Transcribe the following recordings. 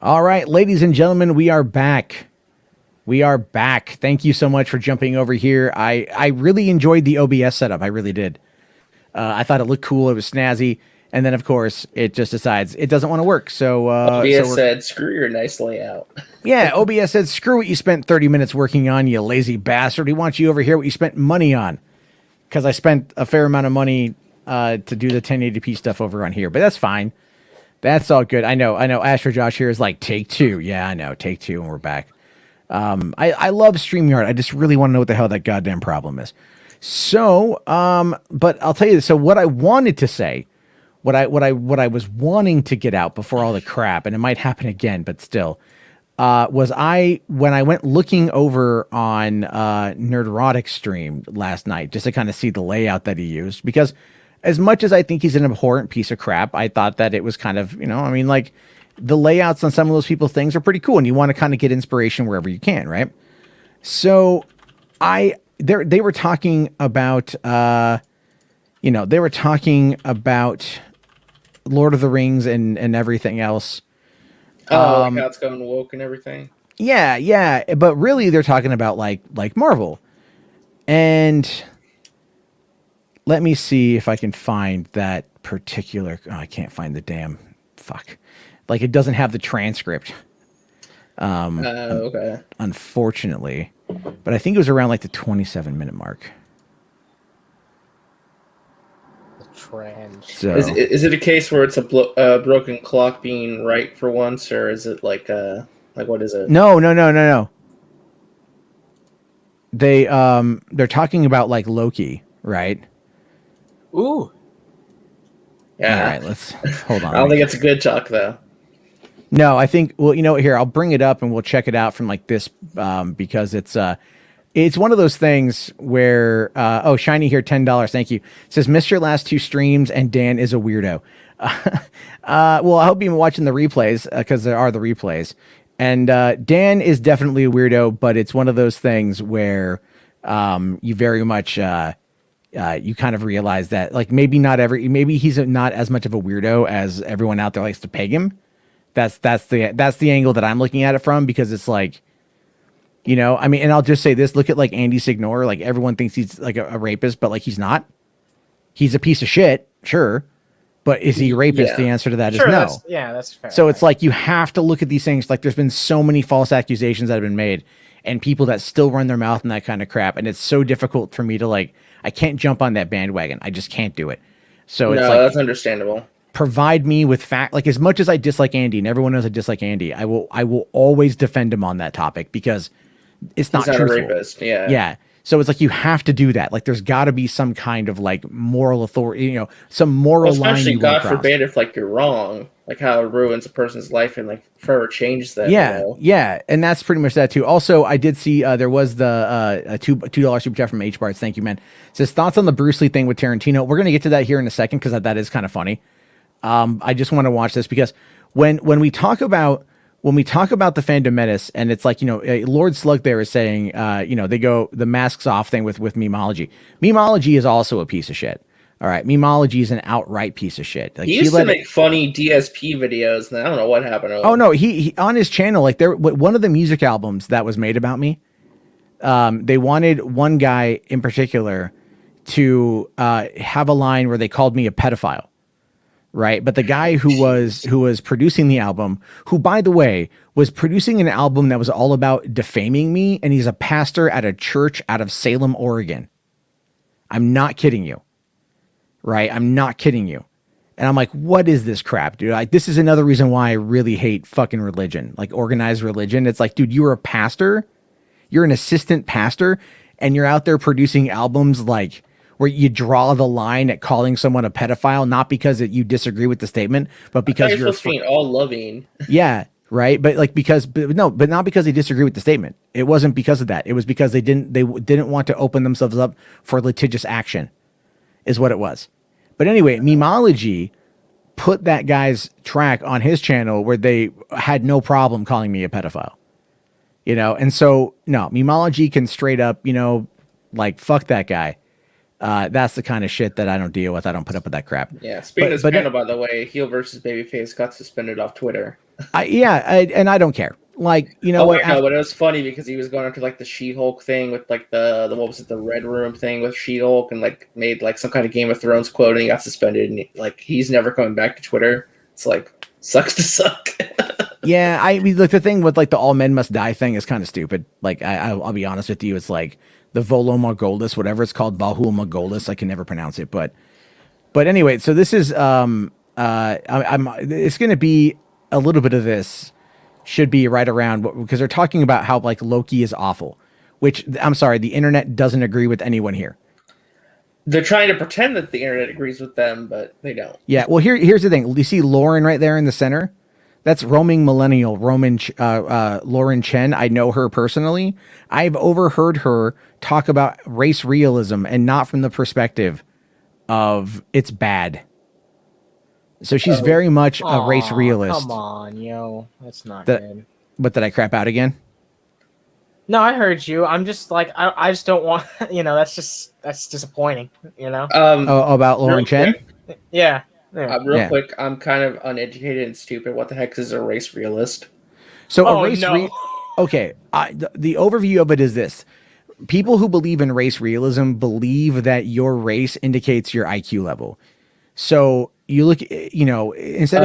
All right, ladies and gentlemen, we are back. We are back. Thank you so much for jumping over here. I really enjoyed the OBS setup. I really did. I thought it looked cool. It was snazzy. And then, of course, it just decides it doesn't want to work. So OBS said, screw your nice layout. Yeah, OBS said, screw what you spent 30 minutes working on, you lazy bastard. We want you over here what you spent money on. Because I spent a fair amount of money to do the 1080p stuff over on here. But that's fine. That's all good. I know. Astro Josh here is like, take two. Yeah, I know. Take two, and we're back. I love StreamYard. I just really want to know what the hell that goddamn problem is. So, but I'll tell you this. So what I wanted to say, what I was wanting to get out before all the crap, and it might happen again, but still, was when I went looking over on Nerdrotic's stream last night, just to kind of see the layout that he used, because as much as I think he's an abhorrent piece of crap, I thought that it was kind of, I mean, like, the layouts on some of those people's things are pretty cool, and you want to kind of get inspiration wherever you can, right? So they were talking about they were talking about Lord of the Rings and everything else. Like how it's going woke and everything. Yeah, but really they're talking about like Marvel. And let me see if I can find that particular. Oh, I can't find the damn fuck. Like, it doesn't have the transcript. Okay. Unfortunately, but I think it was around like the 27-minute mark. So, is it a case where it's a broken clock being right for once, or is it like what is it? No. They're talking about like Loki, right? Ooh. Yeah. All right, let's hold on. I don't think it's a good talk though. No, I think, well, here, I'll bring it up and we'll check it out from like this, because it's one of those things where, Shiny here, $10. Thank you. It says, missed your last two streams and Dan is a weirdo. Well, I hope you've been watching the replays, because there are the replays. And Dan is definitely a weirdo, but it's one of those things where you very much, you kind of realize that, like, maybe he's not as much of a weirdo as everyone out there likes to peg him. That's the angle that I'm looking at it from, because it's like, I mean, and I'll just say this, look at like Andy Signore, like everyone thinks he's like a rapist, but like he's not. He's a piece of shit, sure. But is he a rapist? Yeah. The answer to that is no. That's fair. So it's like, you have to look at these things. Like, there's been so many false accusations that have been made and people that still run their mouth and that kind of crap. And it's so difficult for me to I can't jump on that bandwagon. I just can't do it. So it's like, that's understandable. Provide me with fact. Like, as much as I dislike Andy, and everyone knows I dislike Andy, I will always defend him on that topic, because it's not truthful. A rapist. Yeah. So it's like, you have to do that. Like, there's got to be some kind of like moral authority, some moral line. Especially, God forbid, if like you're wrong, like how it ruins a person's life and like forever changes them. Yeah, and that's pretty much that too. Also, I did see there was the $2 super chat from H Bards. Thank you, man. It says, thoughts on the Bruce Lee thing with Tarantino. We're gonna get to that here in a second, because that is kind of funny. I just want to watch this, because when we talk about the fandom menace, and it's like, Lord Slug there is saying, they go the masks off thing with Memology. Memology is also a piece of shit. All right, Memology is an outright piece of shit. Like, he used to make funny DSP videos, and I don't know what happened to him. Oh no, he on his channel, like, one of the music albums that was made about me, they wanted one guy in particular to have a line where they called me a pedophile. Right. But the guy who was producing the album, who, by the way, was producing an album that was all about defaming me. And he's a pastor at a church out of Salem, Oregon. I'm not kidding you. Right. I'm not kidding you. And I'm like, what is this crap, dude? This is another reason why I really hate fucking religion, like organized religion. It's like, dude, you're a pastor. You're an assistant pastor, and you're out there producing albums like, where you draw the line at calling someone a pedophile, not because you disagree with the statement, but because you're supposed to be all loving. Yeah, right. But like, but not because they disagree with the statement. It wasn't because of that. It was because they didn't want to open themselves up for litigious action, is what it was. But anyway, Memology put that guy's track on his channel where they had no problem calling me a pedophile. And so no, Memology can straight up, like, fuck that guy. That's the kind of shit that I don't deal with. I don't put up with that crap. Yeah. Speaking of scandal, by the way, heel versus babyface got suspended off Twitter. And I don't care. Like, you know what? No, but it was funny because he was going after like the She-Hulk thing with like the what was it, the Red Room thing with She-Hulk, and like made like some kind of Game of Thrones quote, and he got suspended, and like he's never coming back to Twitter. It's like sucks to suck. Yeah, I mean, like the thing with like the all men must die thing is kind of stupid. Like, I'll be honest with you, it's like the Volo Margolis, whatever it's called, Valhul Margolis. I can never pronounce it, but anyway, so this is it's going to be a little bit of this. Should be right around because they're talking about how like Loki is awful, which I'm sorry, the internet doesn't agree with anyone here. They're trying to pretend that the internet agrees with them, but they don't. Yeah, well, here's the thing. You see Lauren right there in the center? That's roaming millennial Lauren Chen. I know her personally. I've overheard her talk about race realism and not from the perspective of it's bad. So she's very much a race realist. Come on, yo. That's not good. But did I crap out again? No, I heard you. I'm just like, I just don't want, that's disappointing, about Lauren Chen? Yeah. Real quick, I'm kind of uneducated and stupid. What the heck is a race realist? So okay, the overview of it is this. People who believe in race realism believe that your race indicates your IQ level. So you look, instead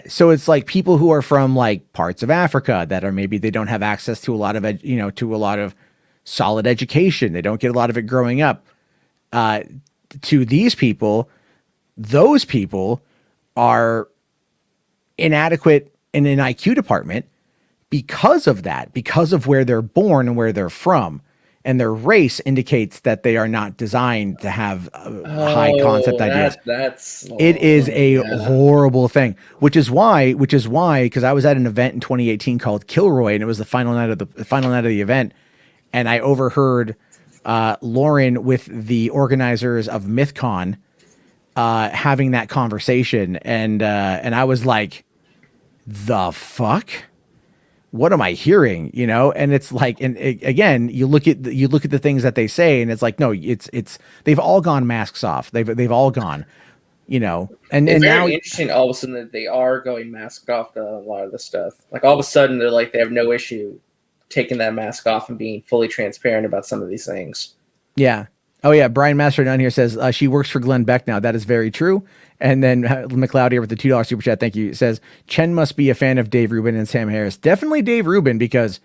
so it's like people who are from like parts of Africa that are maybe they don't have access to a lot of, to a lot of solid education. They don't get a lot of it growing up. To these people, those people are inadequate in an IQ department because of that, because of where they're born and where they're from. And their race indicates that they are not designed to have high concept ideas. It is a horrible thing, which is why, because I was at an event in 2018 called Kilroy, and it was the final night of the event, and I overheard Lauren with the organizers of MythCon having that conversation, and I was like, the fuck? What am I hearing? And it's like, and again, you look at the things that they say, and it's like, no, it's they've all gone masks off. They've all gone, and it's now very interesting. All of a sudden, that they are going mask off to a lot of the stuff. Like all of a sudden, they're like they have no issue taking that mask off and being fully transparent about some of these things. Yeah. Oh yeah. Brian Master down here says she works for Glenn Beck now. That is very true. And then McLeod here with the $2 super chat. Thank you. Says Chen must be a fan of Dave Rubin and Sam Harris. Definitely Dave Rubin because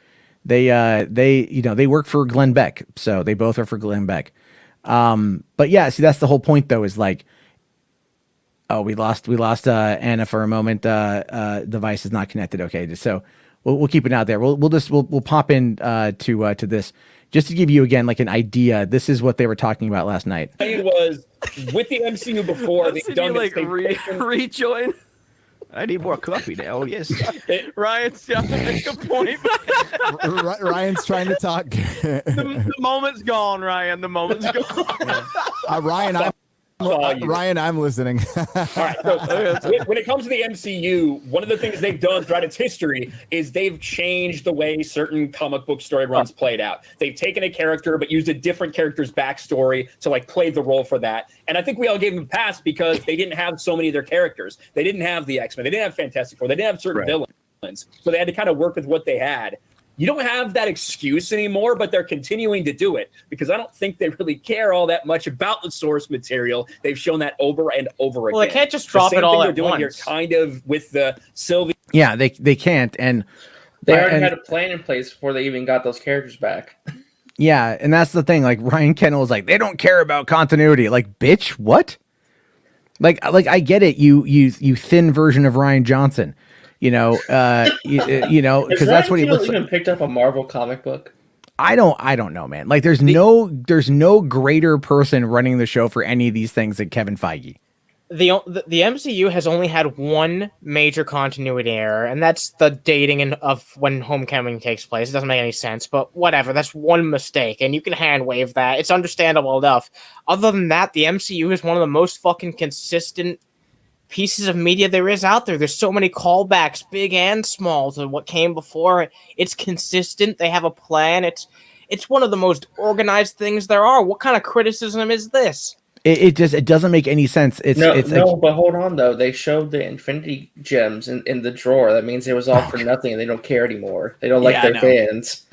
they work for Glenn Beck. So they both are for Glenn Beck. But yeah, see, that's the whole point though, is like, oh, we lost Anna for a moment. Device is not connected. Okay. So we'll keep it out there. We'll pop in to this. Just to give you, again, like an idea, this is what they were talking about last night. It was with the MCU before. They've done like rejoin. I need more coffee now. Yes. Ryan's trying to make a point. Ryan's trying to talk. The moment's gone, Ryan. The moment's gone. Ryan, I'm listening. All right. So when it comes to the MCU, one of the things they've done throughout its history is they've changed the way certain comic book story runs played out. They've taken a character but used a different character's backstory to like play the role for that. And I think we all gave them a pass because they didn't have so many of their characters. They didn't have the X-Men. They didn't have Fantastic Four. They didn't have certain villains. So they had to kind of work with what they had. You don't have that excuse anymore, but they're continuing to do it because I don't think they really care all that much about the source material. They've shown that over and over again. Well, they can't just drop it all at once. They're doing here, kind of with the Sylvie. Yeah, they can't, and they already had a plan in place before they even got those characters back. Yeah, and that's the thing. Like Ryan Kennel was like, they don't care about continuity. Like, bitch, what? Like I get it. You thin version of Ryan Johnson. Because that's what he looks like. Even picked up a Marvel comic book. I don't know, man. Like there's no greater person running the show for any of these things than Kevin Feige. The MCU has only had one major continuity error, and that's the dating of when Homecoming takes place. It doesn't make any sense, but whatever. That's one mistake, and you can hand wave that. It's understandable enough. Other than that, the MCU is one of the most fucking consistent pieces of media there is out there. There's so many callbacks, big and small, to what came before. It's consistent. They have a plan. It's one of the most organized things there are. What kind of criticism is this? It doesn't make any sense. But hold on though. They showed the Infinity Gems in the drawer. That means it was all for nothing, and they don't care anymore. They don't like their fans.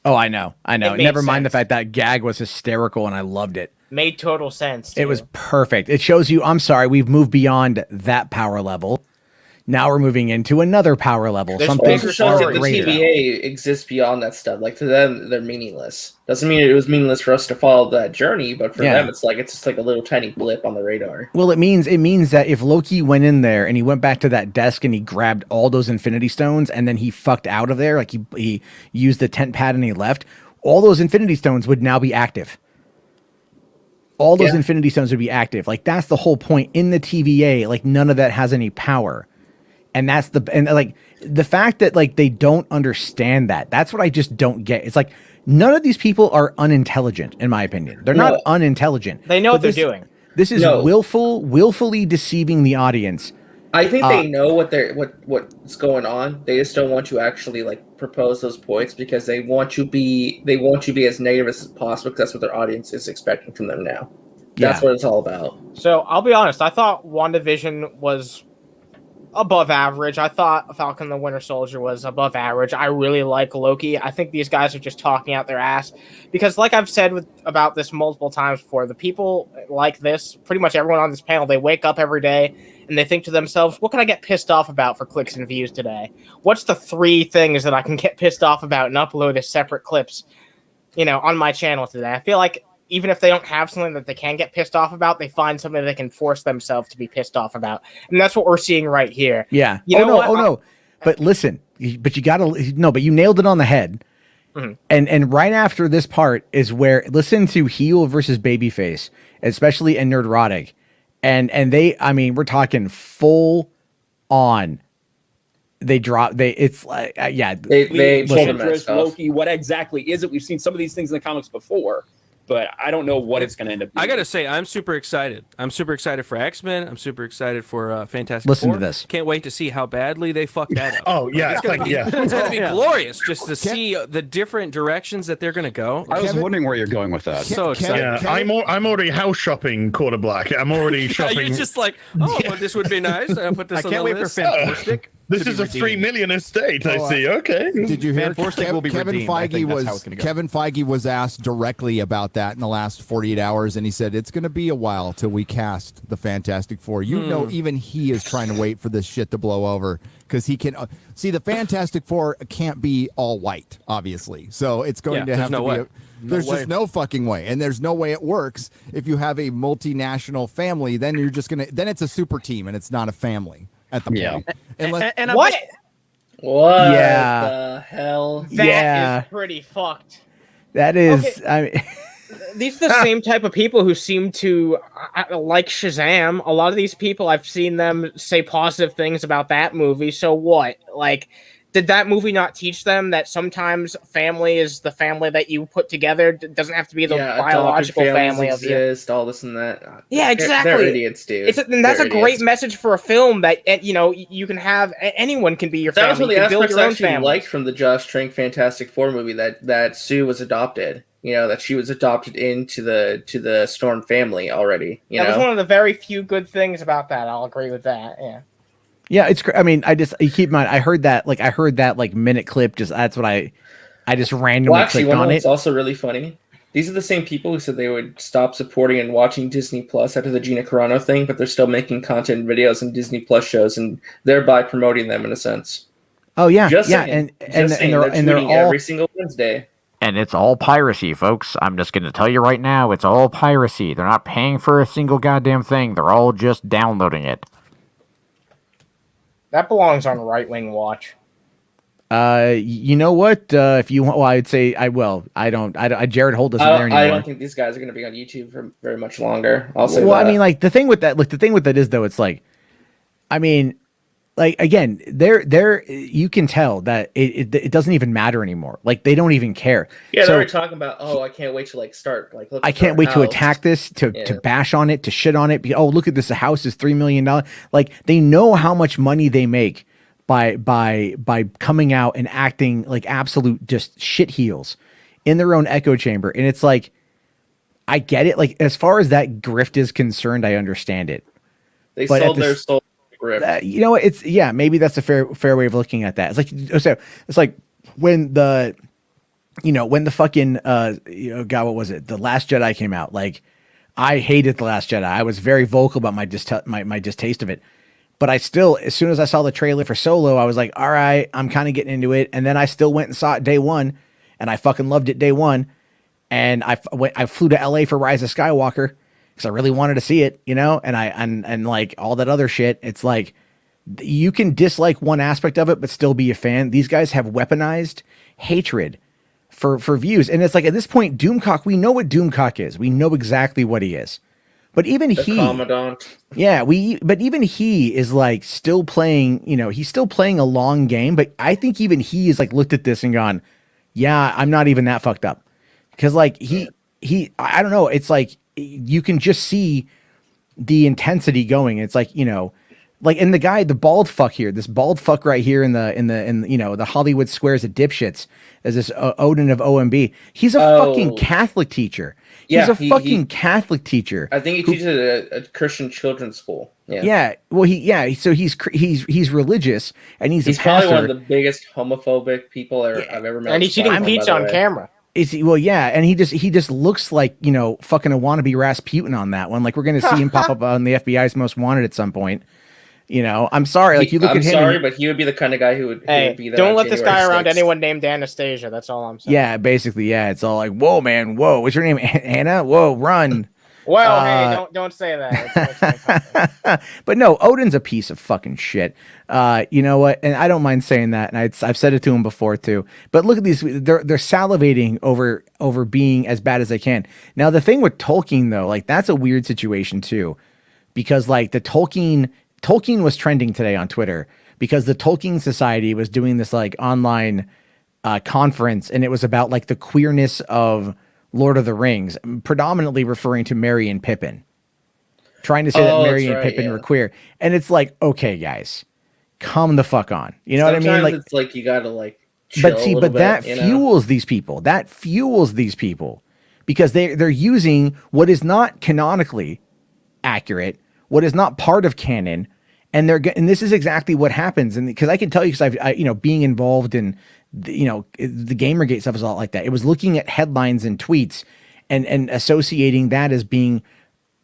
Oh, I know. Never mind the sense. fact that gag was hysterical and I loved it. Made total sense. It was perfect. It shows you, I'm sorry, we've moved beyond that power level. Now we're moving into another power level. There's Something bigger Also shows far that the greater. TVA exists beyond that stuff. Like to them, they're meaningless. Doesn't mean it was meaningless for us to follow that journey, but for them, it's just like a little tiny blip on the radar. Well, it means that if Loki went in there and he went back to that desk and he grabbed all those Infinity Stones and then he fucked out of there, like he used the tent pad and he left, all those Infinity Stones would now be active. All those Infinity Stones would be active. Like that's the whole point in the TVA. Like none of that has any power. And that's the fact that like they don't understand that. That's what I just don't get. It's like none of these people are unintelligent, in my opinion. They're not unintelligent. They know what they're doing. This is willfully deceiving the audience. I think they know what's going on. They just don't want to actually like propose those points because they want you to be as negative as possible because that's what their audience is expecting from them now. That's what it's all about. So I'll be honest. I thought WandaVision was above average. I thought Falcon the Winter Soldier was above average. I really like Loki. I think these guys are just talking out their ass because like I've said about this multiple times before, the people like this, pretty much everyone on this panel, they wake up every day and they think to themselves, what can I get pissed off about for clicks and views today? What's the 3 things that I can get pissed off about and upload as separate clips, on my channel today? I feel like even if they don't have something that they can get pissed off about, they find something they can force themselves to be pissed off about. And that's what we're seeing right here. Yeah. No. But listen, but you nailed it on the head. Mm-hmm. And right after this part is where, listen to heel versus babyface, especially in Nerdrotic. And we're talking full on. They pulled the mask off. Loki, what exactly is it? We've seen some of these things in the comics before, but I don't know what it's going to end up being. I got to say, I'm super excited. I'm super excited for X-Men. I'm super excited for Fantastic Listen Four. to this. Can't wait to see how badly they fuck that up. Oh, yeah. It's going to be glorious just to see the different directions that they're going to go. I was wondering where you're going with that. So excited. Yeah, I'm already house shopping Quarter Black. I'm already shopping. You're just like, well, this would be nice. I'll put this on the list. Fantastic. This is a $3 million estate. I see. Okay. Did you hear Fantastic will be Kevin redeemed. I think that's how it's Feige gonna go. Kevin Feige was asked directly about that in the last 48 hours, and he said it's going to be a while till we cast the Fantastic Four. Even he is trying to wait for this shit to blow over because he can see the Fantastic Four can't be all white, obviously. So it's going to have to be. There's just no fucking way, and there's no way it works if you have a multinational family. Then you're just gonna. Then it's a super team, and it's not a family at the point. Unless, What? What Yeah. the hell? That is pretty fucked. That is, These are the same type of people who seem to like Shazam. A lot of these people, I've seen them say positive things about that movie. So what? Like, did that movie not teach them that sometimes family is the family that you put together? It doesn't have to be the biological family of you. All this and that. Yeah, exactly. They're idiots, dude. And that's a great message for a film that you can have. Anyone can be your family. That was one of the you can build aspects your I own actually family. liked from the Josh Trank Fantastic Four movie that Sue was adopted. That she was adopted into the Storm family already. That was one of the very few good things about that. I'll agree with that. Yeah. Yeah, it's. You keep in mind. I heard that minute clip. That's what I just randomly clicked on it. It's also really funny. These are the same people who said they would stop supporting and watching Disney Plus after the Gina Carano thing, but they're still making content videos and Disney Plus shows and thereby promoting them in a sense. Oh yeah, Just yeah, saying. and they're tweeting all every single Wednesday. And it's all piracy, folks. I'm just going to tell you right now, it's all piracy. They're not paying for a single goddamn thing. They're all just downloading it. That belongs on Right Wing Watch. You know what? If you want, well, I'd say I will. I don't. Jared Holt isn't there anymore. I don't think these guys are going to be on YouTube for very much longer. I'll say well, that. I mean, like the thing with that is though, it's like, I mean, like again, they're you can tell that it doesn't even matter anymore. Like they don't even care. Yeah, so, they were talking about. Oh, I can't wait to start. Like, I can't wait to attack this, to bash on it, to shit on it. Oh, look at this! The house is $3 million. Like they know how much money they make by coming out and acting like absolute just shit heels in their own echo chamber. And it's like, I get it. Like, as far as that grift is concerned, I understand it. They But sold their soul to grift. you know what? It's maybe that's a fair way of looking at that. It's like when the fucking God, what was it? The Last Jedi came out. Like, I hated The Last Jedi. I was very vocal about my distaste of it. But I still, as soon as I saw the trailer for Solo, I was like, all right, I'm kind of getting into it. And then I still went and saw it day one, and I fucking loved it day one. And I flew to LA for Rise of Skywalker because I really wanted to see it, and like all that other shit. It's like, you can dislike one aspect of it, but still be a fan. These guys have weaponized hatred for views. And it's like, at this point, Doomcock, we know what Doomcock is. We know exactly what he is. But even the Commandant. Yeah, but even he is like still playing, he's still playing a long game, but I think even he is like looked at this and gone, yeah, I'm not even that fucked up. Because like I don't know, it's like you can just see the intensity going. It's like, like, and the bald fuck here, this bald fuck right here in the Hollywood squares of dipshits, as this Odin of OMB. He's a fucking Catholic teacher. He's a fucking Catholic teacher. I think he teaches at a Christian children's school. Yeah. Yeah. Well, so he's religious, and he's a pastor. Probably one of the biggest homophobic people I've ever met. And he's eating pizza on camera. Is he? Well, yeah, and he just looks like fucking a wannabe Rasputin on that one. Like, we're gonna see him pop up on the FBI's Most Wanted at some point. I'm sorry. Like, you look at him. I'm sorry, but he would be the kind of guy who would be there. Don't let this guy around anyone named Anastasia. That's all I'm saying. Yeah, basically, yeah. It's all like, whoa, man, whoa. What's your name, Anna? Whoa, run. Well, hey, don't say that. But no, Odin's a piece of fucking shit. You know what? And I don't mind saying that. And I've said it to him before too. But look at these; they're salivating over being as bad as they can. Now, the thing with Tolkien though, like, that's a weird situation too, because like the Tolkien was trending today on Twitter because the Tolkien Society was doing this like online conference, and it was about like the queerness of Lord of the Rings, predominantly referring to Merry and Pippin, trying to say that Merry and Pippin were queer. And it's like, okay, guys, come the fuck on. You know what I mean? Like, it's like you gotta like chill but that fuels these people. That fuels these people because they're using what is not canonically accurate, what is not part of canon, and this is exactly what happens. And because I can tell you, because I've being involved in the Gamergate stuff is a lot like that. It was looking at headlines and tweets and associating that as being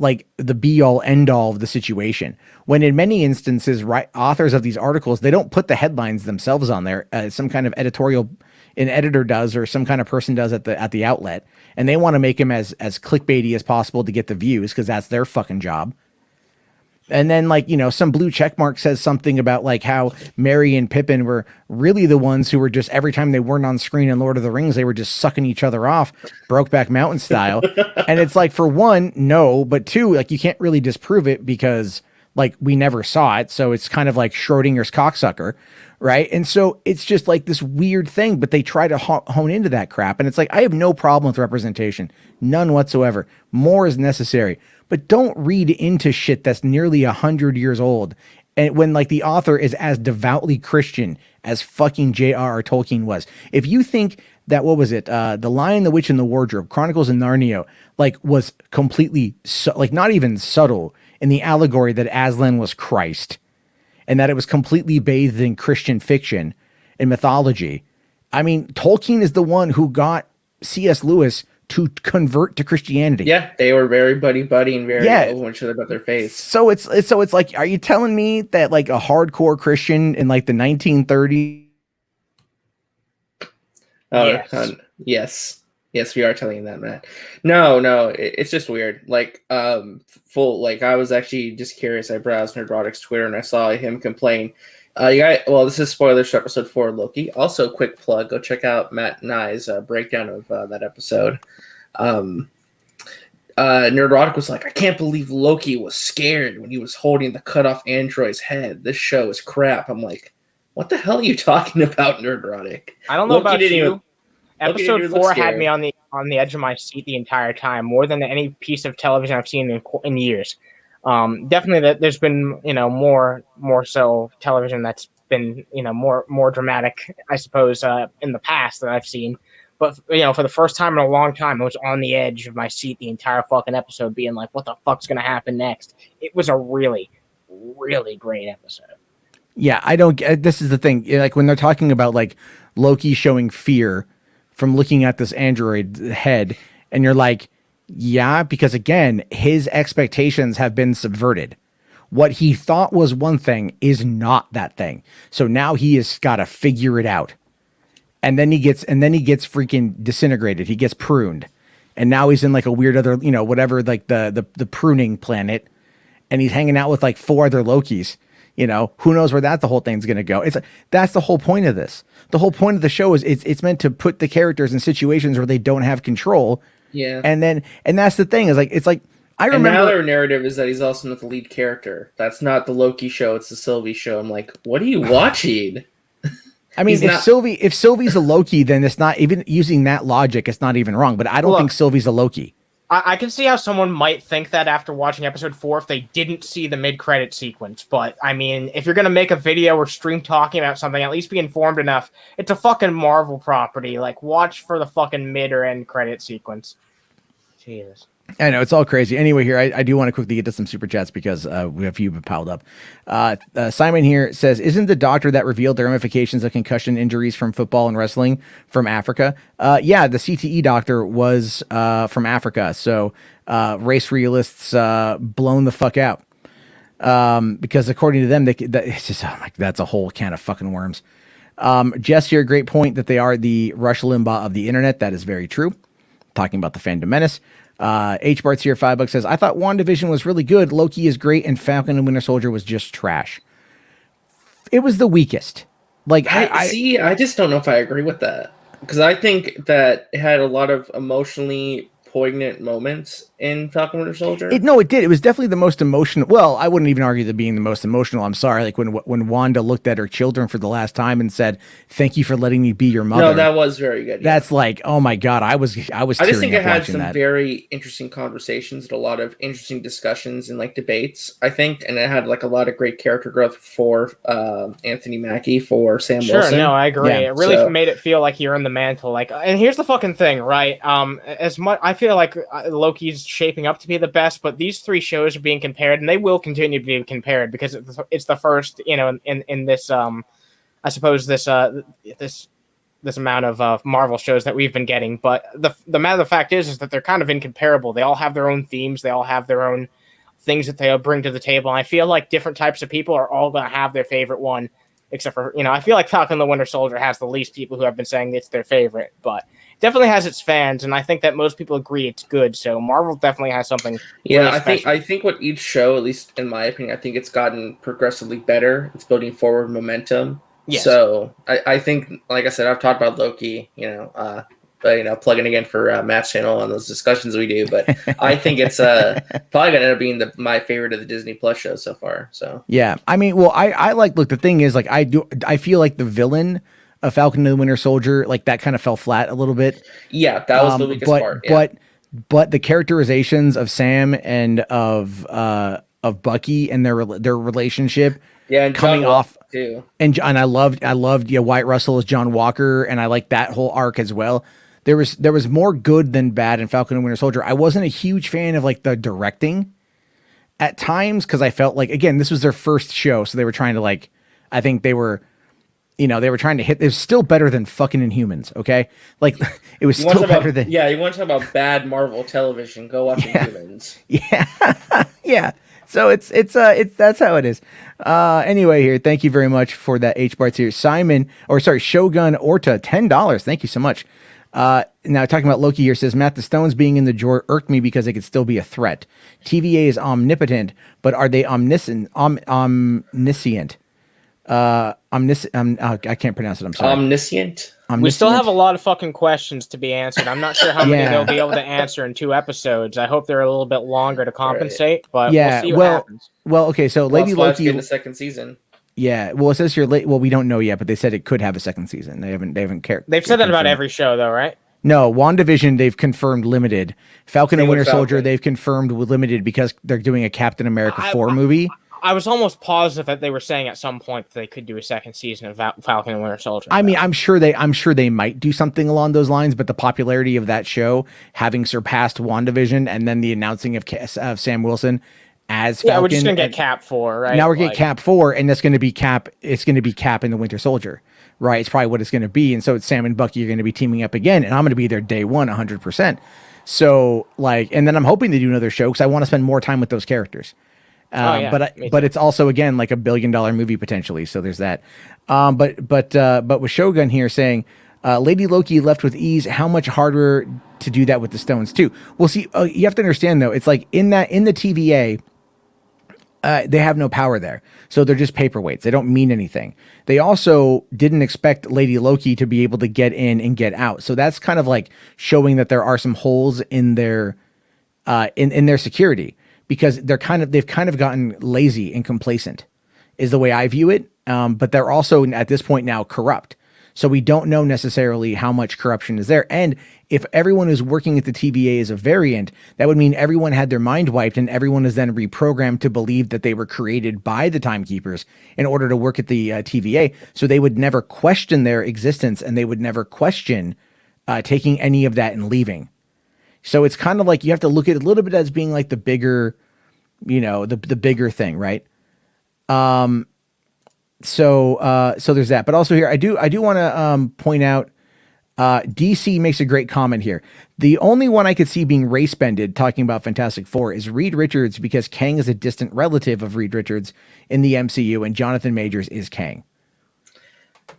like the be all end all of the situation. When in many instances, authors of these articles, they don't put the headlines themselves on there. Some kind of editorial, an editor does, or some kind of person does at the outlet, and they want to make them as clickbaity as possible to get the views because that's their fucking job. And then, like, some blue checkmark says something about like how Merry and Pippin were really the ones who were just, every time they weren't on screen in Lord of the Rings, they were just sucking each other off, Brokeback Mountain style. And it's like, for one, no, but two, like, you can't really disprove it because like we never saw it. So it's kind of like Schrodinger's cocksucker, right? And so it's just like this weird thing, but they try to hone into that crap. And it's like, I have no problem with representation, none whatsoever. More is necessary. But don't read into shit that's nearly 100 years old. And when like the author is as devoutly Christian as fucking J.R.R. Tolkien was. If you think that, what was it? The Lion, the Witch, and the Wardrobe, Chronicles of Narnia, like was completely, like not even subtle in the allegory that Aslan was Christ and that it was completely bathed in Christian fiction and mythology. I mean, Tolkien is the one who got C.S. Lewis to convert to Christianity. Yeah, they were very buddy and very open each other about their faith. So it's like, are you telling me that like a hardcore Christian in like the 1930s? Oh, yes. Yes, we are telling you that, Matt. No, it's just weird. Like, I was actually just curious. I browsed Nerdrotic's Twitter and I saw him complain. This is spoilers for episode 4 of Loki. Also, quick plug, go check out Matt and I's breakdown of that episode. Nerdrotic was like, I can't believe Loki was scared when he was holding the cut off android's head. This show is crap. I'm like, what the hell are you talking about, Nerdrotic? I don't know about you. Episode 4 had me on the edge of my seat the entire time, more than any piece of television I've seen in years. Definitely that there's been, more so television that's been, more dramatic, I suppose, in the past that I've seen. But for the first time in a long time, I was on the edge of my seat the entire fucking episode, being like, "What the fuck's gonna happen next?" It was a really, really great episode. Yeah, I don't get. This is the thing. Like when they're talking about like Loki showing fear from looking at this android head, and you're like, yeah, because again, his expectations have been subverted. What he thought was one thing is not that thing. So now he has got to figure it out. And then he gets freaking disintegrated. He gets pruned. And now he's in like a weird other, whatever, like the pruning planet. And he's hanging out with like 4 other Lokis. Who knows where the whole thing's going to go. That's the whole point of this. The whole point of the show is it's meant to put the characters in situations where they don't have control. Yeah. And that's the thing is it's like, I remember. And now their narrative is that he's also not the lead character. That's not the Loki show. It's the Sylvie show. I'm like, what are you watching? I mean, if Sylvie's a Loki, then it's not even using that logic. It's not even wrong. But I don't think Sylvie's a Loki. I can see how someone might think that after watching episode 4 if they didn't see the mid-credit sequence. But, I mean, if you're going to make a video or stream talking about something, at least be informed enough. It's a fucking Marvel property. Like, watch for the fucking mid or end credit sequence. Jesus. I know, it's all crazy. Anyway, here, I do want to quickly get to some super chats because we have a few piled up. Simon here says, isn't the doctor that revealed the ramifications of concussion injuries from football and wrestling from Africa? Yeah, the CTE doctor was from Africa. So race realists blown the fuck out. Because according to them, it's just, that's a whole can of fucking worms. Jess here, great point that they are the Rush Limbaugh of the internet. That is very true. Talking about the fandom menace. H Bart's here, $5 says, I thought WandaVision was really good. Loki is great, and Falcon and Winter Soldier was just trash. It was the weakest. Like I just don't know if I agree with that. Because I think that it had a lot of emotionally poignant moments in Falcon Winter Soldier. It did. It was definitely the most emotional. Well, I wouldn't even argue that being the most emotional. I'm sorry. Like when Wanda looked at her children for the last time and said, "Thank you for letting me be your mother." No, that was very good. Yeah. That's like, oh my God, I was. I just think it had some very interesting conversations and a lot of interesting discussions and like debates. I think, and it had like a lot of great character growth for Anthony Mackie, for Sam Wilson. Sure, no, I agree. Yeah, it really made it feel like you're in the mantle. Like, and here's the fucking thing, right? As much I feel like Loki's shaping up to be the best, but these 3 shows are being compared, and they will continue to be compared because it's the first, in this, I suppose this amount of Marvel shows that we've been getting. But the matter of the fact is that they're kind of incomparable. They all have their own themes. They all have their own things that they bring to the table. And I feel like different types of people are all going to have their favorite one, except for, I feel like Falcon the Winter Soldier has the least people who have been saying it's their favorite, but definitely has its fans, and I think that most people agree it's good. So Marvel definitely has something. Yeah, really I think with each show, at least in my opinion, I think it's gotten progressively better. It's building forward momentum. Yes. So I think, like I said, I've talked about Loki, plugging again for Matt's channel on those discussions we do. But I think it's probably gonna end up being my favorite of the Disney Plus shows so far. So yeah, I mean, well, I like. Look, the thing is, like, I feel like the villain of Falcon and the Winter Soldier, like that kind of fell flat a little bit. Yeah, that was the weakest part. Yeah. But the characterizations of Sam and of Bucky and their relationship, and coming John off too. And I loved Wyatt Russell as John Walker, and I like that whole arc as well. There was more good than bad in Falcon and Winter Soldier. I wasn't a huge fan of like the directing at times because I felt like, again, this was their first show, so they were trying to like, I think they were trying to hit. It was still better than fucking Inhumans, okay? Like, it was still better than. Yeah, you want to talk about bad Marvel television? Go watch Inhumans. Yeah, yeah. So it's that's how it is. Anyway, here, thank you very much for that H Barts here, Shogun Orta, $10. Thank you so much. Now talking about Loki here, says Matt, the Stones being in the drawer irked me because they could still be a threat. TVA is omnipotent, but are they omniscient? I can't pronounce it. I'm sorry. Omniscient. We still have a lot of fucking questions to be answered. I'm not sure how many they'll be able to answer in 2 episodes. I hope they're a little bit longer to compensate, but we'll see what happens. Well, okay, so Lady Loki in the second season. Yeah, well, it says here. Well, we don't know yet, but they said it could have a second season. They haven't cared. They've said that about every show, though, right? No, WandaVision, they've confirmed limited. Falcon and Winter Soldier, they've confirmed limited because they're doing a Captain America 4 movie. I was almost positive that they were saying at some point that they could do a second season of Falcon and Winter Soldier. I mean, I'm sure they might do something along those lines, but the popularity of that show having surpassed WandaVision and then the announcing of Sam Wilson as Falcon. Yeah, we're just gonna get Cap 4, right? Now we're getting Cap 4, and that's gonna be Cap. It's gonna be Cap and the Winter Soldier, right? It's probably what it's gonna be, and so it's Sam and Bucky are gonna be teaming up again, and I'm gonna be there day one, 100%. So like, and then I'm hoping to do another show because I want to spend more time with those characters. But it's also again like $1 billion movie potentially. So there's that. But with Shogun here saying, Lady Loki left with ease. How much harder to do that with the stones too? Well, see, you have to understand though. It's like in the TVA, they have no power there, so they're just paperweights. They don't mean anything. They also didn't expect Lady Loki to be able to get in and get out. So that's kind of like showing that there are some holes in their in their security. Because they've kind of gotten lazy and complacent, is the way I view it. But they're also at this point now corrupt. So we don't know necessarily how much corruption is there. And if everyone who's working at the TVA is a variant, that would mean everyone had their mind wiped and everyone is then reprogrammed to believe that they were created by the Timekeepers in order to work at the TVA. So they would never question their existence and they would never question taking any of that and leaving. So it's kind of like you have to look at it a little bit as being like the bigger, the bigger thing, right? So there's that. But also here, I do want to point out, DC makes a great comment here. The only one I could see being race bended talking about Fantastic Four is Reed Richards, because Kang is a distant relative of Reed Richards in the MCU, and Jonathan Majors is Kang.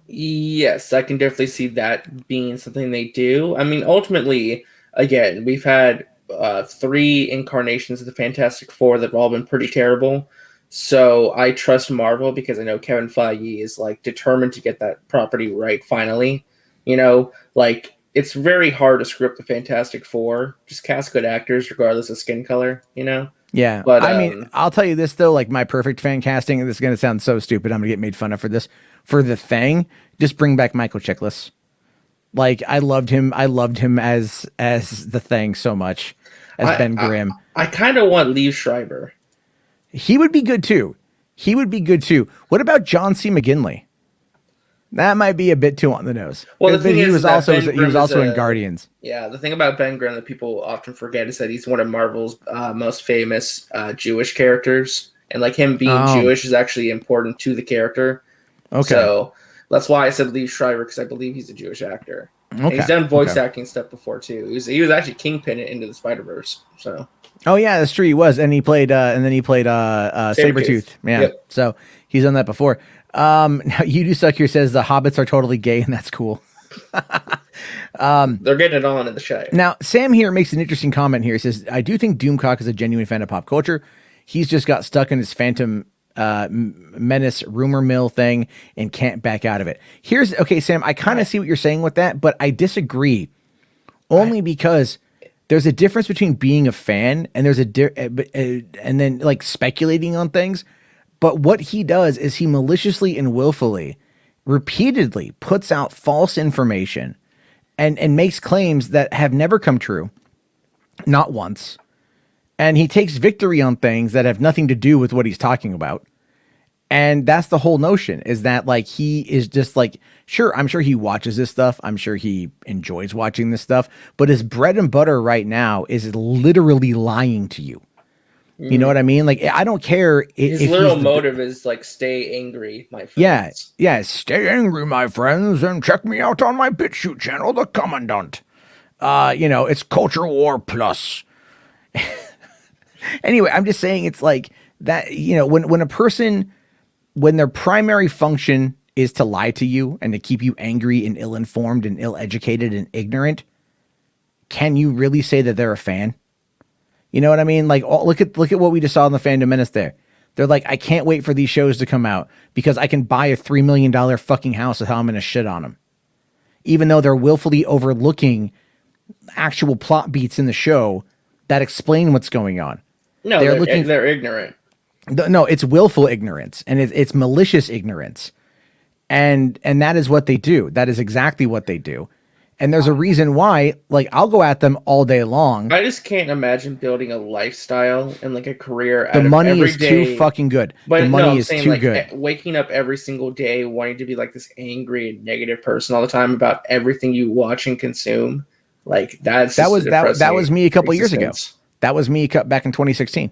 Yes, I can definitely see that being something they do. I mean, ultimately, again, we've had 3 incarnations of the Fantastic Four that have all been pretty terrible. So I trust Marvel because I know Kevin Feige is like determined to get that property right finally. Like it's very hard to screw up the Fantastic Four. Just cast good actors regardless of skin color, Yeah. But I mean, I'll tell you this though, like my perfect fan casting, and this is going to sound so stupid, I'm going to get made fun of for this. For The Thing, just bring back Michael Chiklis. Like I loved him as the Thing so much as Ben Grimm. I kind of want Liev Schreiber. He would be good too. What about John C. McGinley? That might be a bit too on the nose. Well, the thing he is was that also Ben he was Grimm also is in Guardians. Yeah, the thing about Ben Grimm that people often forget is that he's one of Marvel's most famous Jewish characters, and like him being Jewish is actually important to the character. Okay, so that's why I said Liev Schreiber, because I believe he's a Jewish actor. Okay. And he's done voice acting stuff before too. He was actually Kingpin in Into the Spider-Verse. So. Oh yeah, that's true. He was, and he played Sabretooth. Yeah, yep. So he's done that before. Now You Do Suck Here says the hobbits are totally gay, and that's cool. They're getting it on in the Shire. Now Sam here makes an interesting comment here. He says, "I do think Doomcock is a genuine fan of pop culture. He's just got stuck in his Phantom Menace rumor mill thing and can't back out of it." Okay, Sam. I kind of see what you're saying with that, but I disagree. Only because there's a difference between being a fan and there's and then like speculating on things. But what he does is he maliciously and willfully, repeatedly puts out false information and makes claims that have never come true, not once. And he takes victory on things that have nothing to do with what he's talking about. And that's the whole notion, is that like he is just like, sure, I'm sure he watches this stuff. I'm sure he enjoys watching this stuff. But his bread and butter right now is literally lying to you. You know what I mean? Like, I don't care his if literal motive is like, stay angry, my friends. Yeah, stay angry, my friends, and check me out on my BitChute channel, The Commandant. It's Culture War Plus. Anyway, I'm just saying it's like that, when a person, when their primary function is to lie to you and to keep you angry and ill-informed and ill-educated and ignorant, can you really say that they're a fan? You know what I mean? Like, look at what we just saw in the Phantom Menace there. They're like, I can't wait for these shows to come out because I can buy a $3 million fucking house with how I'm going to shit on them. Even though they're willfully overlooking actual plot beats in the show that explain what's going on. No, they're ignorant. No, it's willful ignorance, and it's malicious ignorance. And that is what they do. That is exactly what they do. And there's a reason why, like, I'll go at them all day long. I just can't imagine building a lifestyle and like a career. The money every is day. too fucking good. But the money I'm is saying, too like, good. Waking up every single day wanting to be like this angry and negative person all the time about everything you watch and consume, like that was me a couple years ago. That was me back in 2016.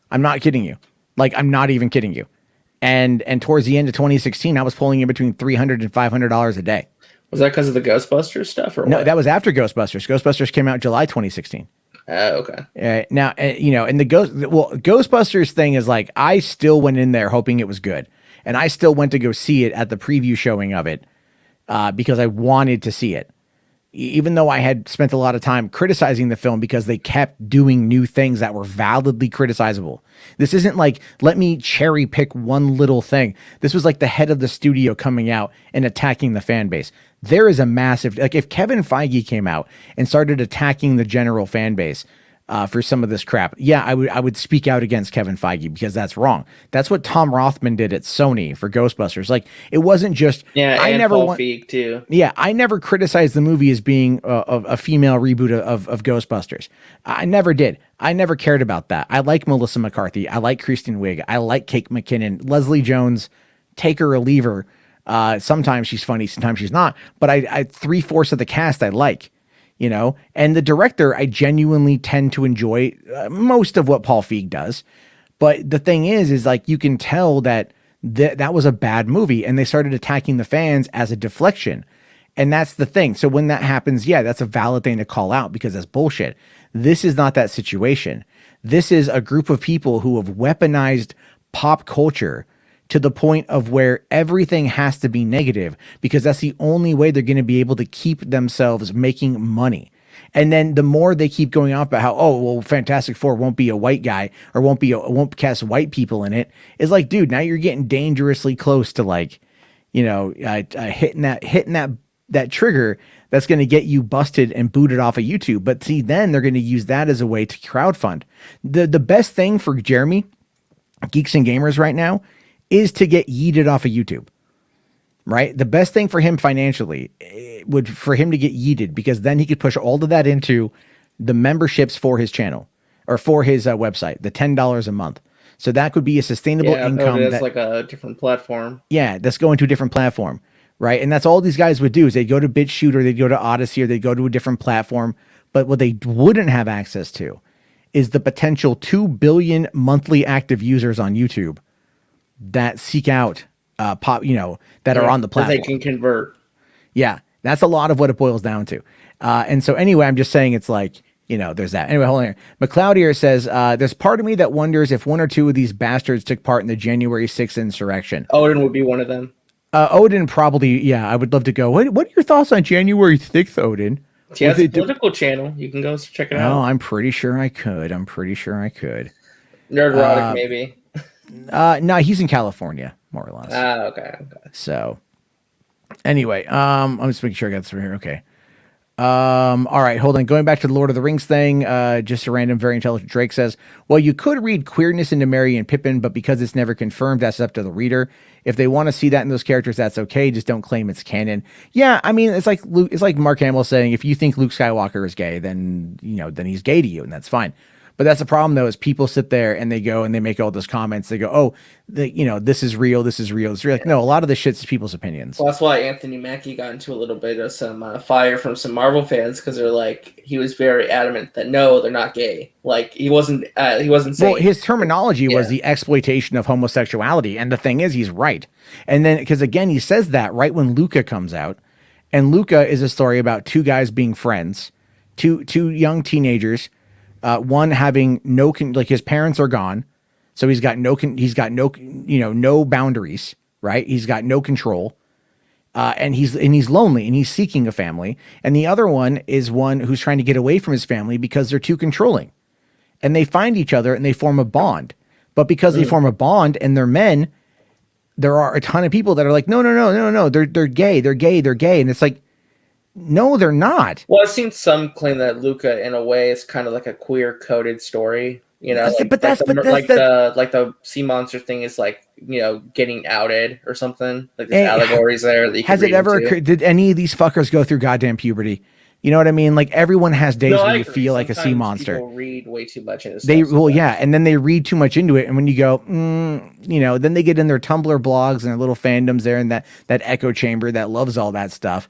I'm not kidding you. Like, I'm not even kidding you. And towards the end of 2016, I was pulling in between $300 and $500 a day. Was that because of the Ghostbusters stuff, or no? What? That was after Ghostbusters. Ghostbusters came out July 2016. Oh, okay. Now, and the Ghostbusters thing is like, I still went in there hoping it was good, and I still went to go see it at the preview showing of it because I wanted to see it, even though I had spent a lot of time criticizing the film because they kept doing new things that were validly criticizable. This isn't like, let me cherry pick one little thing. This was like the head of the studio coming out and attacking the fan base. There is a massive, like, if Kevin Feige came out and started attacking the general fan base for some of this crap, yeah, I would speak out against Kevin Feige because that's wrong. That's what Tom Rothman did at Sony for Ghostbusters. Like, it wasn't just, I never Paul Feig too. Yeah, I never criticized the movie as being a female reboot of Ghostbusters. I never did. I never cared about that. I like Melissa McCarthy. I like Kristen Wiig. I like Kate McKinnon. Leslie Jones, take her or leave her. Sometimes she's funny, sometimes she's not. But I 3/4 of the cast I like, and the director I genuinely tend to enjoy most of what Paul Feig does. But the thing is like, you can tell that that was a bad movie, and they started attacking the fans as a deflection. And that's the thing. So when that happens, yeah, that's a valid thing to call out because that's bullshit. This is not that situation. This is a group of people who have weaponized pop culture to the point of where everything has to be negative because that's the only way they're going to be able to keep themselves making money. And then the more they keep going off about how, oh, well, Fantastic Four won't be a white guy or won't cast white people in it, is like, dude, now you're getting dangerously close to, like, hitting that trigger that's going to get you busted and booted off of YouTube. But see, then they're going to use that as a way to crowdfund. The best thing for Jeremy, Geeks and Gamers, right now is to get yeeted off of YouTube, right? The best thing for him financially would for him to get yeeted, because then he could push all of that into the memberships for his channel or for his website, the $10 a month. So that could be a sustainable income. That's like a different platform. Yeah, that's going to a different platform, right? And that's all these guys would do is they'd go to BitChute or they'd go to Odyssey or they'd go to a different platform. But what they wouldn't have access to is the potential 2 billion monthly active users on YouTube that seek out that are on the platform. That they can convert. Yeah, that's a lot of what it boils down to. And so anyway, I'm just saying it's like, there's that. Anyway, hold on here. McLeod here says, there's part of me that wonders if one or two of these bastards took part in the January 6th insurrection. Odin would be one of them. Odin probably, yeah, I would love to go. What are your thoughts on January 6th, Odin? He has a political channel. You can go check it out. Oh, I'm pretty sure I could. Nerdrotic, maybe. No, he's in California, more or less. Okay. So, anyway, I'm just making sure I got this from here. Okay. All right, hold on. Going back to the Lord of the Rings thing, just a random, very intelligent Drake says, well, you could read queerness into Merry and Pippin, but because it's never confirmed, that's up to the reader. If they want to see that in those characters, that's okay. Just don't claim it's canon. Yeah, I mean, it's like Mark Hamill saying, if you think Luke Skywalker is gay, then he's gay to you, and that's fine. But that's the problem, though, is people sit there and they go and they make all those comments. They go, oh, this is real. This is real. It's real. Like, no, a lot of this shit's people's opinions. Well, that's why Anthony Mackie got into a little bit of some fire from some Marvel fans, because they're like, he was very adamant that no, they're not gay. Like, he wasn't saying. Well, his terminology was the exploitation of homosexuality, and the thing is, he's right. And then, because again, he says that right when Luca comes out, and Luca is a story about two guys being friends, two young teenagers. One having his parents are gone, so he's got no boundaries, right? He's got no control, and he's lonely and he's seeking a family. And the other one is one who's trying to get away from his family because they're too controlling, and they find each other and they form a bond. But because they form a bond and they're men, there are a ton of people that are like, no, they're gay, and it's like, no, they're not. Well, I've seen some claim that Luca, in a way, is kind of like a queer-coded story. You know, like, but that's like the sea monster thing is like, you know, getting outed or something. Like there's allegories there that you can has it read ever into. occurred? Did any of these fuckers go through goddamn puberty? You know what I mean? Like everyone has days No, where I you agree. feel like a sea Sometimes monster. People read way too much into They stuff sometimes. and then they read too much into it, and when you go, you know, then they get in their Tumblr blogs and their little fandoms there, and that echo chamber that loves all that stuff,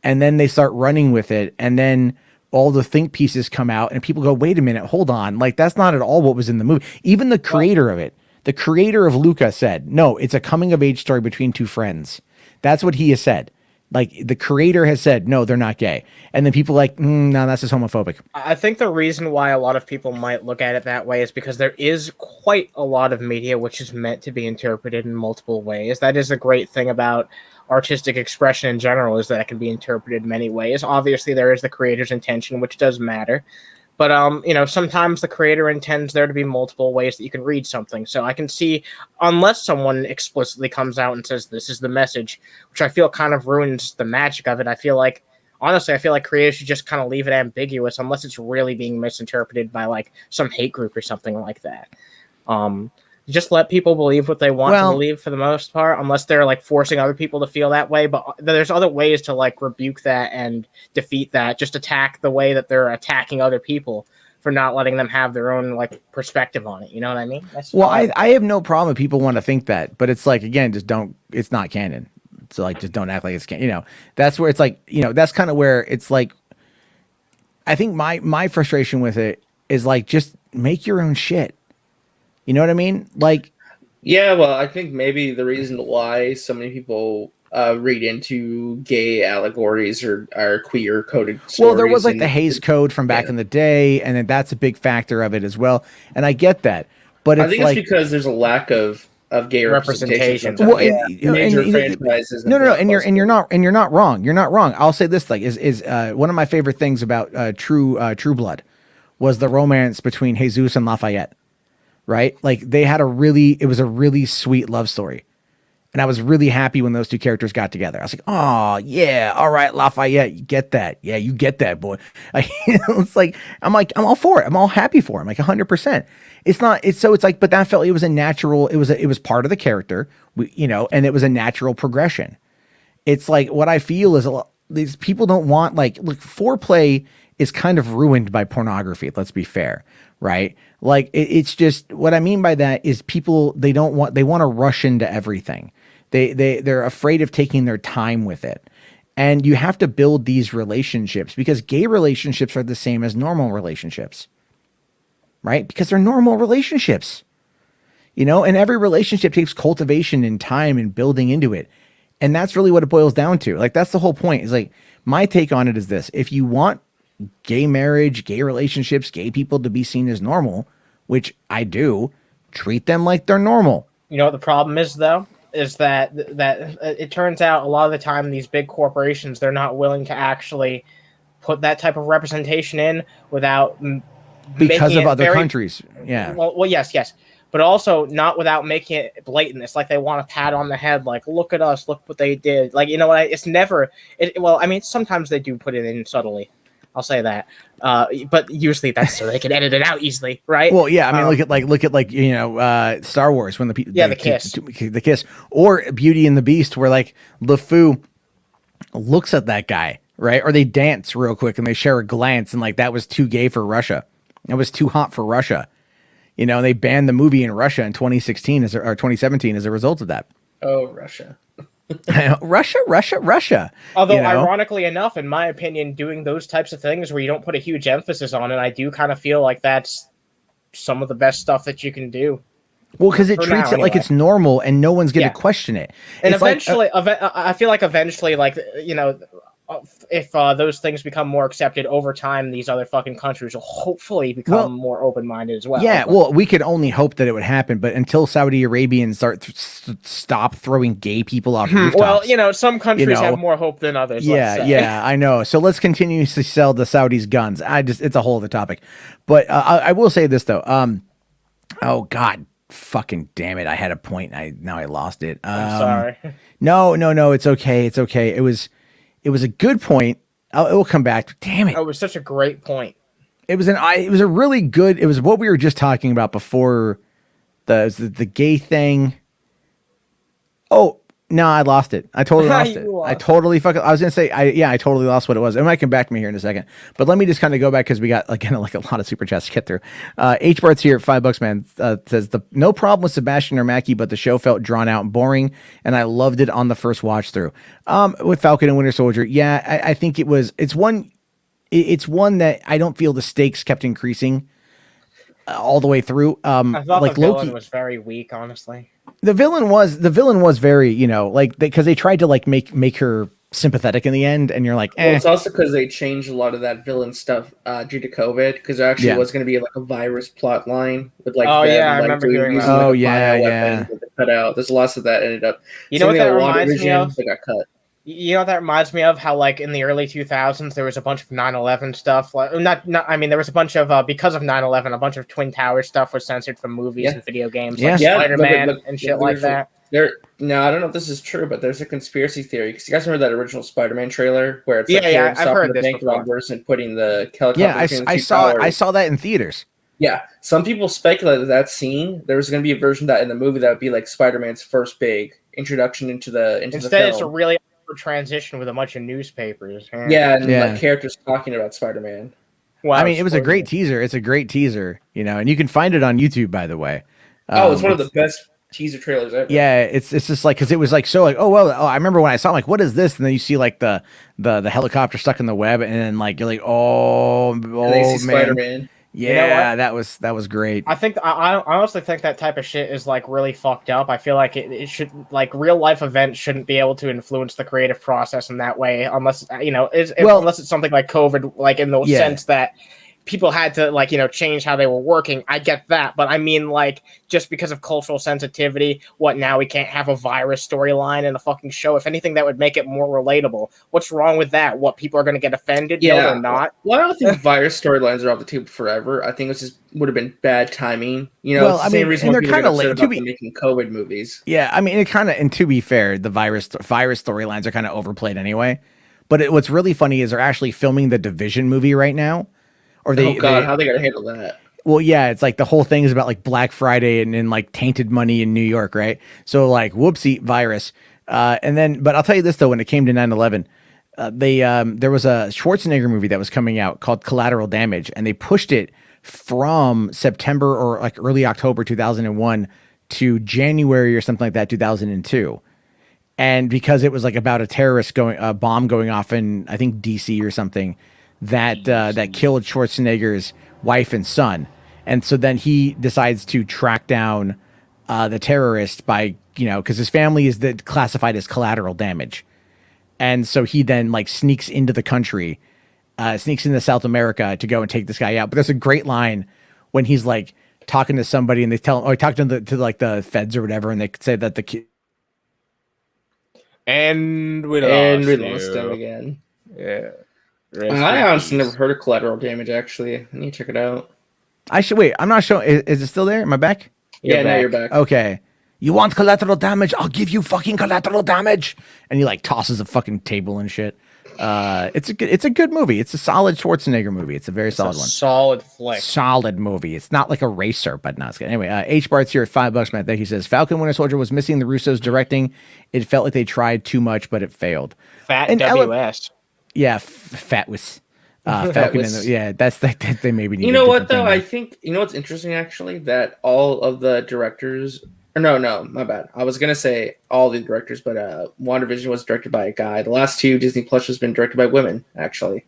and then they start running with it, and then all the think pieces come out, and people go, wait a minute, hold on, like that's not at all what was in the movie. Even the creator of it, the creator of Luca, said, no, it's a coming of age story between two friends. That's what he has said. Like the creator has said, no, they're not gay. And then people are like, no, that's just homophobic. I think the reason why a lot of people might look at it that way is because there is quite a lot of media which is meant to be interpreted in multiple ways. That is the great thing about artistic expression in general, is that it can be interpreted many ways. Obviously, there is the creator's intention, which does matter. But you know, sometimes the creator intends there to be multiple ways that you can read something. So I can see, unless someone explicitly comes out and says this is the message, which I feel kind of ruins the magic of it. I feel like, honestly, creators should just kind of leave it ambiguous unless it's really being misinterpreted by like some hate group or something like that. Just let people believe what they want to believe for the most part, unless they're like forcing other people to feel that way. But there's other ways to like rebuke that and defeat that. Just attack the way that they're attacking other people for not letting them have their own like perspective on it. You know what I mean? I have no problem if people want to think that, but it's like, again, just don't, it's not canon. So like, just don't act like it's canon. You know, that's where it's like, you know, that's kind of where it's like, I think my frustration with it is like, just make your own shit. You know what I mean? Like, yeah, well, I think maybe the reason why so many people read into gay allegories or queer coded stories. Well, there was like the Hays Code from back in the day, and then that's a big factor of it as well. And I get that, but it's I think like, it's because there's a lack of gay representation. Well, Major franchises. No, and you're not wrong. You're not wrong. I'll say this: like, is one of my favorite things about True Blood was the romance between Jesus and Lafayette. Right? Like it was a really sweet love story. And I was really happy when those two characters got together. I was like, oh yeah, all right, Lafayette, you get that. Yeah, you get that, boy. It's like, I'm all for it. I'm all happy for him, like 100%. It's like, but that felt, it was a natural, it was part of the character, you know, and it was a natural progression. It's like, what I feel is these people don't want, like, look, foreplay is kind of ruined by pornography. Let's be fair. Right? Like it's just, what I mean by that is people, they want to rush into everything. They're afraid of taking their time with it. And you have to build these relationships, because gay relationships are the same as normal relationships, right? Because they're normal relationships, you know, and every relationship takes cultivation and time and building into it. And that's really what it boils down to. Like, that's the whole point, is like, my take on it is this: if you want gay marriage, gay relationships, gay people to be seen as normal, which I do, treat them like they're normal. You know what the problem is, though, is that it turns out a lot of the time these big corporations, they're not willing to actually put that type of representation in without because of other countries. Yeah. Well, yes, but also not without making it blatant. It's like they want a pat on the head, like, look at us, look what they did. Like, you know what? It's never. Well, I mean, sometimes they do put it in subtly. I'll say that, but usually that's so they can edit it out easily, right? Well, yeah, I mean, look at you know, Star Wars, when the kiss, or Beauty and the Beast, where like LeFou looks at that guy, right? Or they dance real quick and they share a glance, and like, that was too gay for Russia. It was too hot for Russia, you know. And they banned the movie in Russia in 2016 or 2017 as a result of that. Oh, Russia. Russia. Although, you know? Ironically enough, in my opinion, doing those types of things where you don't put a huge emphasis on it, I do kind of feel like that's some of the best stuff that you can do. Well, because it treats it like it's normal and no one's going to question it. And it's eventually, I feel like eventually, like, you know, if those things become more accepted over time, these other fucking countries will hopefully become more open-minded as well. Yeah, well, we could only hope that it would happen, but until Saudi Arabians stop throwing gay people off rooftops. Well, you know, some countries have more hope than others. Yeah, I know. So let's continue to sell the Saudis guns. it's a whole other topic. But I will say this, though. Oh, God. Fucking damn it. I had a point. Now I lost it. I'm sorry. No. It's okay. It was a good point. It will come back. Damn it. Oh, it was such a great point. It was a really good. It was what we were just talking about before, the gay thing. Oh no, I lost it. I totally lost it. I totally fucking. I was gonna say I totally lost what it was. It might come back to me here in a second. But let me just kind of go back because we got like a lot of super chats to get through. H Bart's here, $5, man. Says no problem with Sebastian or Mackie, but the show felt drawn out and boring, and I loved it on the first watch through. With Falcon and Winter Soldier, yeah, I think it's one that I don't feel the stakes kept increasing all the way through. I thought like the villain Loki was very weak, honestly. The villain was very, like because they tried to like make her sympathetic in the end, and you're like, Well, it's also because they changed a lot of that villain stuff due to COVID, because there actually was going to be like a virus plot line with like I like, remember hearing using, that. like, a bioweapon that they cut out. There's lots of that ended up. You know what that reminds me of? They got cut. You know what that reminds me of? How like in the early 2000s there was a bunch of 9/11 stuff. Like I mean there was a bunch of because of 9/11 a bunch of Twin Towers stuff was censored from movies and video games, like Spider-Man and shit like that. No, I don't know if this is true, but there's a conspiracy theory because you guys remember that original Spider-Man trailer where it's like I've heard this bank robbers and putting the helicopter. Yeah, I saw that in theaters. Yeah, some people speculate that scene there was going to be a version of that in the movie that would be like Spider-Man's first big introduction into the Instead, the film. it's a really awkward transition with a bunch of newspapers. Yeah, and like characters talking about Spider-Man. Wow, I mean, it was a great teaser. It's a great teaser, and you can find it on YouTube, by the way. It's one of the best teaser trailers ever. Yeah, it's just like because it was like so like I remember when I saw it, like what is this, and then you see like the helicopter stuck in the web, and then like you're like man. Spider-Man. Yeah, that was great. I think I honestly think that type of shit is like really fucked up. I feel like it should like real life events shouldn't be able to influence the creative process in that way, unless unless it's something like COVID, like in the sense that people had to like change how they were working. I get that, but I mean like just because of cultural sensitivity, what now we can't have a virus storyline in a fucking show? If anything, that would make it more relatable. What's wrong with that? What, people are going to get offended? No, they're not. Well, I don't think virus storylines are off the table forever. I think it would have been bad timing. Well, it's the same reason they're kind of late to be making COVID movies. Yeah, I mean, and to be fair, the virus storylines are kind of overplayed anyway. But what's really funny is they're actually filming the Division movie right now. Or how are they gonna handle that? Well, yeah, it's like the whole thing is about like Black Friday and like tainted money in New York, right? So like, whoopsie, virus. But I'll tell you this though, when it came to 9/11, there was a Schwarzenegger movie that was coming out called Collateral Damage, and they pushed it from September or like early October 2001 to January or something like that 2002. And because it was like about a bomb going off in I think DC or something. That killed Schwarzenegger's wife and son, and so then he decides to track down the terrorist by because his family is classified as collateral damage, and so he then like sneaks into the country, sneaks into South America to go and take this guy out. But there's a great line when he's like talking to somebody and they tell him, he talked to like the feds or whatever, and they say that and we lost him again. Yeah. I honestly never heard of Collateral Damage, actually. I need to check it out. I should wait. I'm not sure. Is it still there? Am I back? Now you're back. Okay. You want collateral damage? I'll give you fucking collateral damage. And he like tosses a fucking table and shit. It's a good movie. It's a solid Schwarzenegger movie. It's a very solid one. Solid flick. Solid movie. It's not like a racer, but no, it's good. Anyway, H Bart's here at $5, man. Thank you. He says Falcon Winter Soldier was missing the Russos directing. It felt like they tried too much, but it failed. Fat and WS. Yeah, fat was Falcon. That's they maybe need. You know what though? I think what's interesting actually that all of the directors. Or no, my bad. I was gonna say all the directors, but WandaVision was directed by a guy. The last two Disney Plus has been directed by women actually.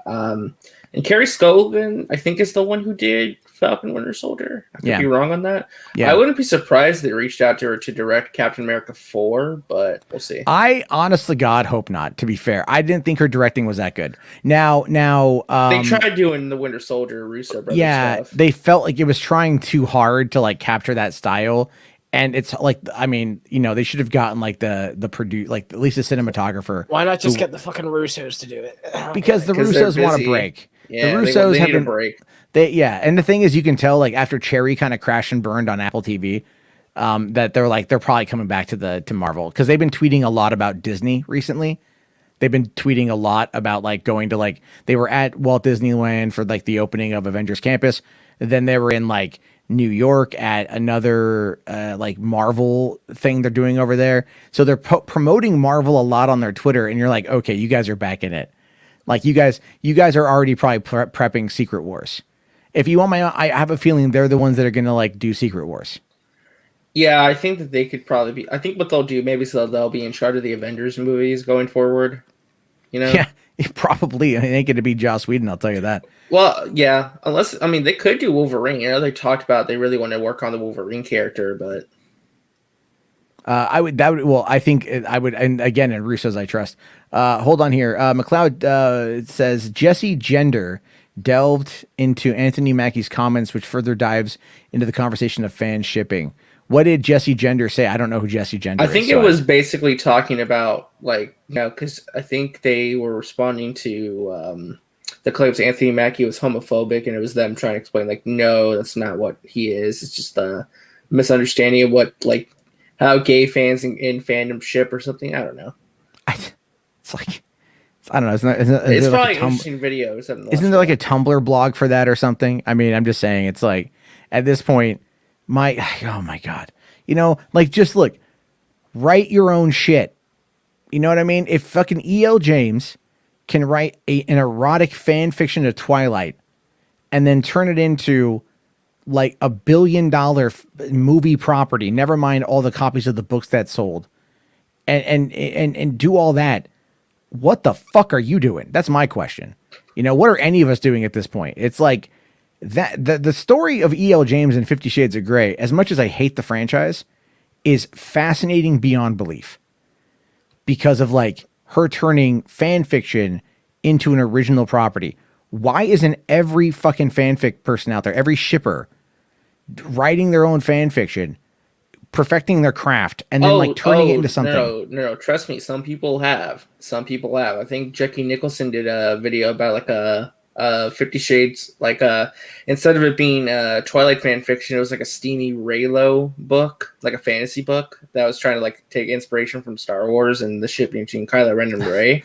And Carrie Scogan, I think, is the one who did Falcon Winter Soldier. I could be wrong on that. Yeah. I wouldn't be surprised they reached out to her to direct Captain America 4, but we'll see. I honestly, God, hope not, to be fair. I didn't think her directing was that good. Now they tried doing the Winter Soldier Russo brothers stuff. They felt like it was trying too hard to like capture that style. And it's like, I mean, they should have gotten like the produce, like at least a cinematographer. Why not just get the fucking Russos to do it? Because the Russos want to break. Yeah, the Russos they need a break. And the thing is, you can tell like after Cherry kind of crashed and burned on Apple TV, that they're probably coming back to Marvel because they've been tweeting a lot about Disney recently. They've been tweeting a lot about like going to like they were at Walt Disneyland for like the opening of Avengers Campus. Then they were in like New York at another like Marvel thing they're doing over there. So they're promoting Marvel a lot on their Twitter, and you're like, okay, you guys are back in it. Like you guys are already probably prepping Secret Wars. If you want I have a feeling they're the ones that are gonna like do Secret Wars. Yeah, I think that they could probably be. I think what they'll do maybe so they'll be in charge of the Avengers movies going forward. You know? Yeah, probably. It ain't gonna be Joss Whedon, I'll tell you that. Well, yeah, unless I mean they could do Wolverine. You know, they talked about they really want to work on the Wolverine character, but I think I would, and again, in Russo's I trust. Hold on here. McLeod says Jesse Gender delved into Anthony Mackie's comments, which further dives into the conversation of fan shipping. What did Jesse Gender say? I don't know who Jesse Gender is. I think it was basically talking about like, you know, because I think they were responding to the claims Anthony Mackie was homophobic, and it was them trying to explain like, no, that's not what he is. It's just a misunderstanding of what like how gay fans in fandom ship or something. I don't know. It's like, I don't know. It's probably like an interesting video. Isn't there like a Tumblr blog for that or something? I mean, I'm just saying, it's like at this point, oh my God, you know, like just look, write your own shit. You know what I mean? If fucking E.L. James can write an erotic fan fiction of Twilight and then turn it into like $1 billion movie property, never mind all the copies of the books that sold, and do all that, what the fuck are you doing? That's my question. You know, what are any of us doing at this point? It's like that the story of E.L. James and 50 Shades of Grey, as much as I hate the franchise, is fascinating beyond belief because of like her turning fan fiction into an original property. Why isn't every fucking fanfic person out there, every shipper, writing their own fan fiction, perfecting their craft, and then turning it into something? No, trust me. Some people have. I think Jackie Nicholson did a video about like a 50 Shades, like instead of it being Twilight fan fiction, it was like a steamy Raylo book, like a fantasy book that was trying to like take inspiration from Star Wars and the shipping between Kylo Ren and Rey.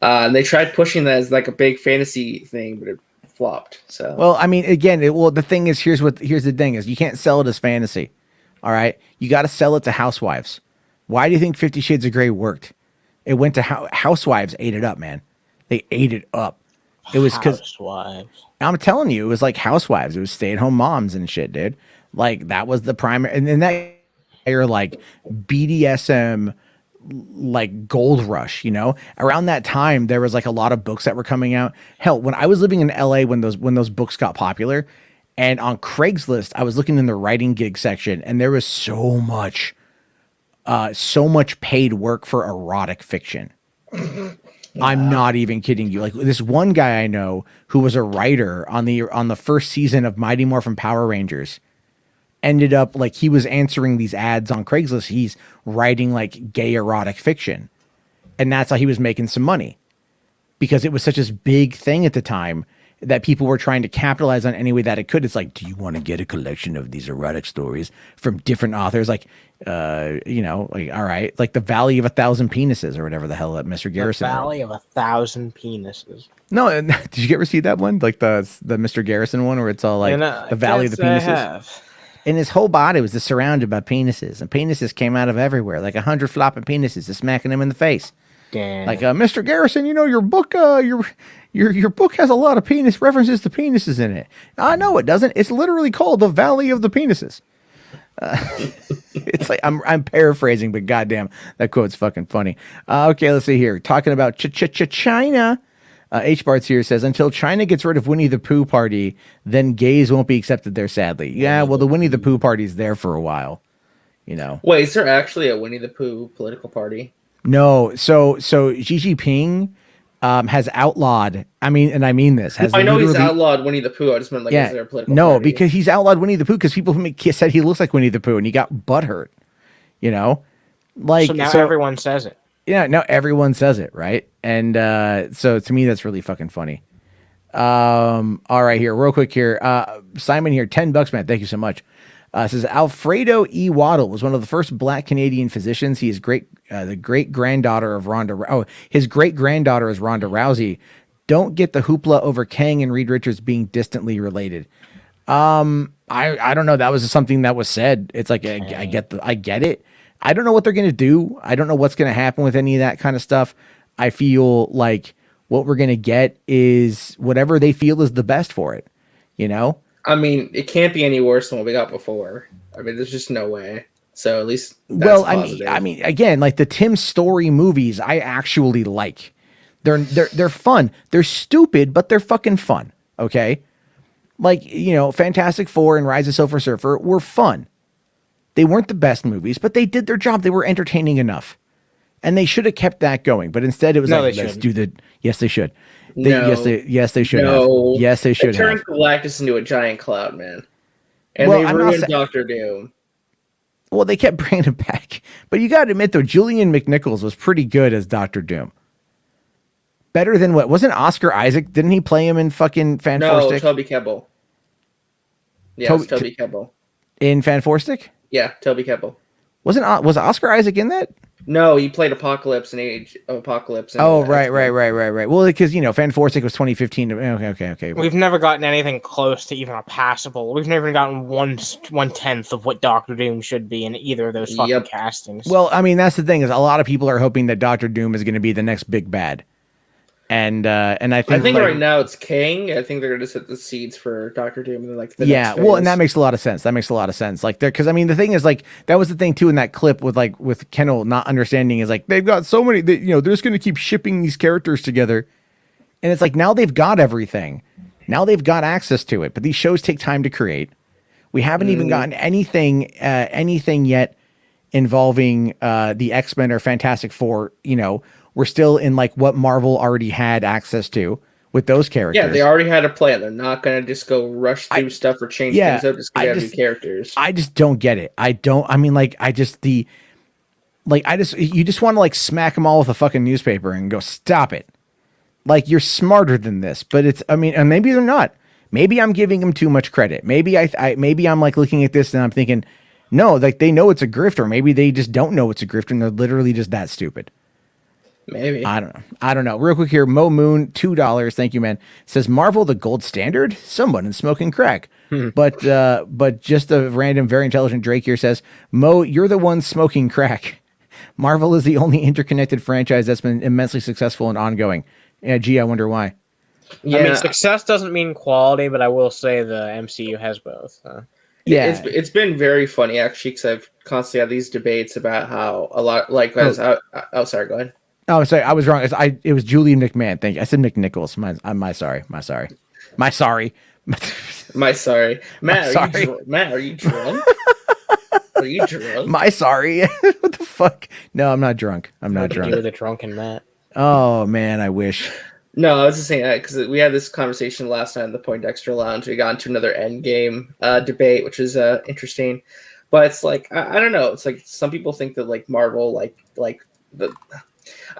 And they tried pushing that as like a big fantasy thing, but it flopped. So well, I mean, again, the thing is, here's the thing is, you can't sell it as fantasy. All right, you got to sell it to housewives. Why do you think 50 Shades of Grey worked? It went to housewives, ate it up, man. They ate it up. It was because Housewives. I'm telling you, it was like housewives. It was stay-at-home moms and shit, dude. Like that was the primary, and then that you're like BDSM, like gold rush. You know, around that time there was like a lot of books that were coming out. Hell, when I was living in LA, when those books got popular, and on Craigslist, I was looking in the writing gig section, and there was so much paid work for erotic fiction. Yeah. I'm not even kidding you. Like this one guy I know who was a writer on the first season of Mighty Morphin Power Rangers ended up like he was answering these ads on Craigslist. He's writing like gay erotic fiction, and that's how he was making some money because it was such a big thing at the time that people were trying to capitalize on any way that it could. It's like, do you want to get a collection of these erotic stories from different authors? Like, you know, like, all right, like the Valley of 1,000 Penises or whatever the hell that Mr. Garrison. The Valley of 1,000 Penises. No, did you ever see that one? Like the Mr. Garrison one where it's all like the Valley of the Penises? And his whole body was just surrounded by penises, and penises came out of everywhere, like 100 flopping penises, just smacking him in the face. Damn. Like, Mr. Garrison, you know, your book, your book has a lot of penis references to penises in it. I know it doesn't. It's literally called the Valley of the Penises. It's like I'm paraphrasing, but goddamn, that quote's fucking funny. Okay, let's see here. Talking about China. H. Bart's here says, until China gets rid of Winnie the Pooh party, then gays won't be accepted there, sadly. Yeah, well, the Winnie the Pooh party's there for a while, you know. Wait, is there actually a Winnie the Pooh political party? No, so Xi Jinping has outlawed. I mean this. I know he's outlawed Winnie the Pooh. I just meant like, is there a political party? Because he's outlawed Winnie the Pooh because people said he looks like Winnie the Pooh and he got butthurt. You know, like so now everyone says it. Yeah, now everyone says it, right? And so to me, that's really fucking funny. All right, here, real quick here. Simon here, $10, man. Thank you so much. Says Alfredo E. Waddle was one of the first Black Canadian physicians. He is great the great granddaughter of his great granddaughter is Ronda Rousey. Don't get the hoopla over Kang and Reed Richards being distantly related. I don't know. That was something that was said. It's like I get it. I don't know what they're gonna do. I don't know what's gonna happen with any of that kind of stuff. I feel like what we're gonna get is whatever they feel is the best for it. You know. I mean, it can't be any worse than what we got before. I mean, there's just no way. So at least that's positive. I mean, again, like the Tim Story movies, I actually like. They're fun. They're stupid, but they're fucking fun. Okay, like Fantastic Four and Rise of Silver Surfer were fun. They weren't the best movies, but they did their job. They were entertaining enough, and they should have kept that going. But instead, it was let's do the. Yes, they should. Yes, they should have. Yes, they should have. Turned Galactus into a giant cloud, man, and they ruined Doctor Doom. Well, they kept bringing him back, but you got to admit though, Julian McNichols was pretty good as Doctor Doom. Better than what? Wasn't Oscar Isaac? Didn't he play him in fucking Fan Four Stick? No, Toby Kebbell. Yes, Toby Kebbell. In Fan Four Stick? Yeah, Toby Kebbell. Was Oscar Isaac in that? No, he played Apocalypse in Age of Apocalypse. Right. Well, because Fan Four Stick was 2015. Okay. We've never gotten anything close to even a passable. We've never gotten 1/10 of what Doctor Doom should be in either of those fucking castings. Well, I mean, that's the thing is a lot of people are hoping that Doctor Doom is going to be the next big bad. And I think right now it's Kang. I think they're going to set the seeds for Doctor Doom and like the next phase. Well, and that makes a lot of sense. Like because I mean the thing is like that was the thing too in that clip with Kendall not understanding is like they've got so many they're just going to keep shipping these characters together, and it's like now they've got everything, now they've got access to it, but these shows take time to create. We haven't even gotten anything yet involving the X-Men or Fantastic Four. We're still in like what Marvel already had access to with those characters. Yeah, they already had a plan. They're not going to just go rush through stuff or change things up just because they have new characters. I just don't get it. You just want to like smack them all with a fucking newspaper and go, stop it. Like you're smarter than this, but and maybe they're not. Maybe I'm giving them too much credit. Maybe maybe I'm like looking at this and I'm thinking, no, like they know it's a grift, or maybe they just don't know it's a grift and they're literally just that stupid. Maybe. I don't know. Real quick here, Mo Moon, $2. Thank you, man. Says Marvel the gold standard? Someone is smoking crack. But just a random, very intelligent Drake here says, Mo, you're the one smoking crack. Marvel is the only interconnected franchise that's been immensely successful and ongoing. Yeah, gee, I wonder why. Yeah. I mean, success doesn't mean quality, but I will say the MCU has both. Yeah, it's been very funny actually because I've constantly had these debates about how a lot sorry, go ahead. Oh, sorry, I was wrong. It was Julian McMahon. Thank you. I said McNichols. My sorry. Matt, are you drunk? Are you drunk? My sorry. What the fuck? No, I'm not drunk. I'm not drunk. You're the drunken Matt. Oh man, I wish. No, I was just saying that because we had this conversation last night in the Poindexter Lounge. We got into another Endgame debate, which is interesting. But it's like I don't know. It's like some people think that like Marvel, I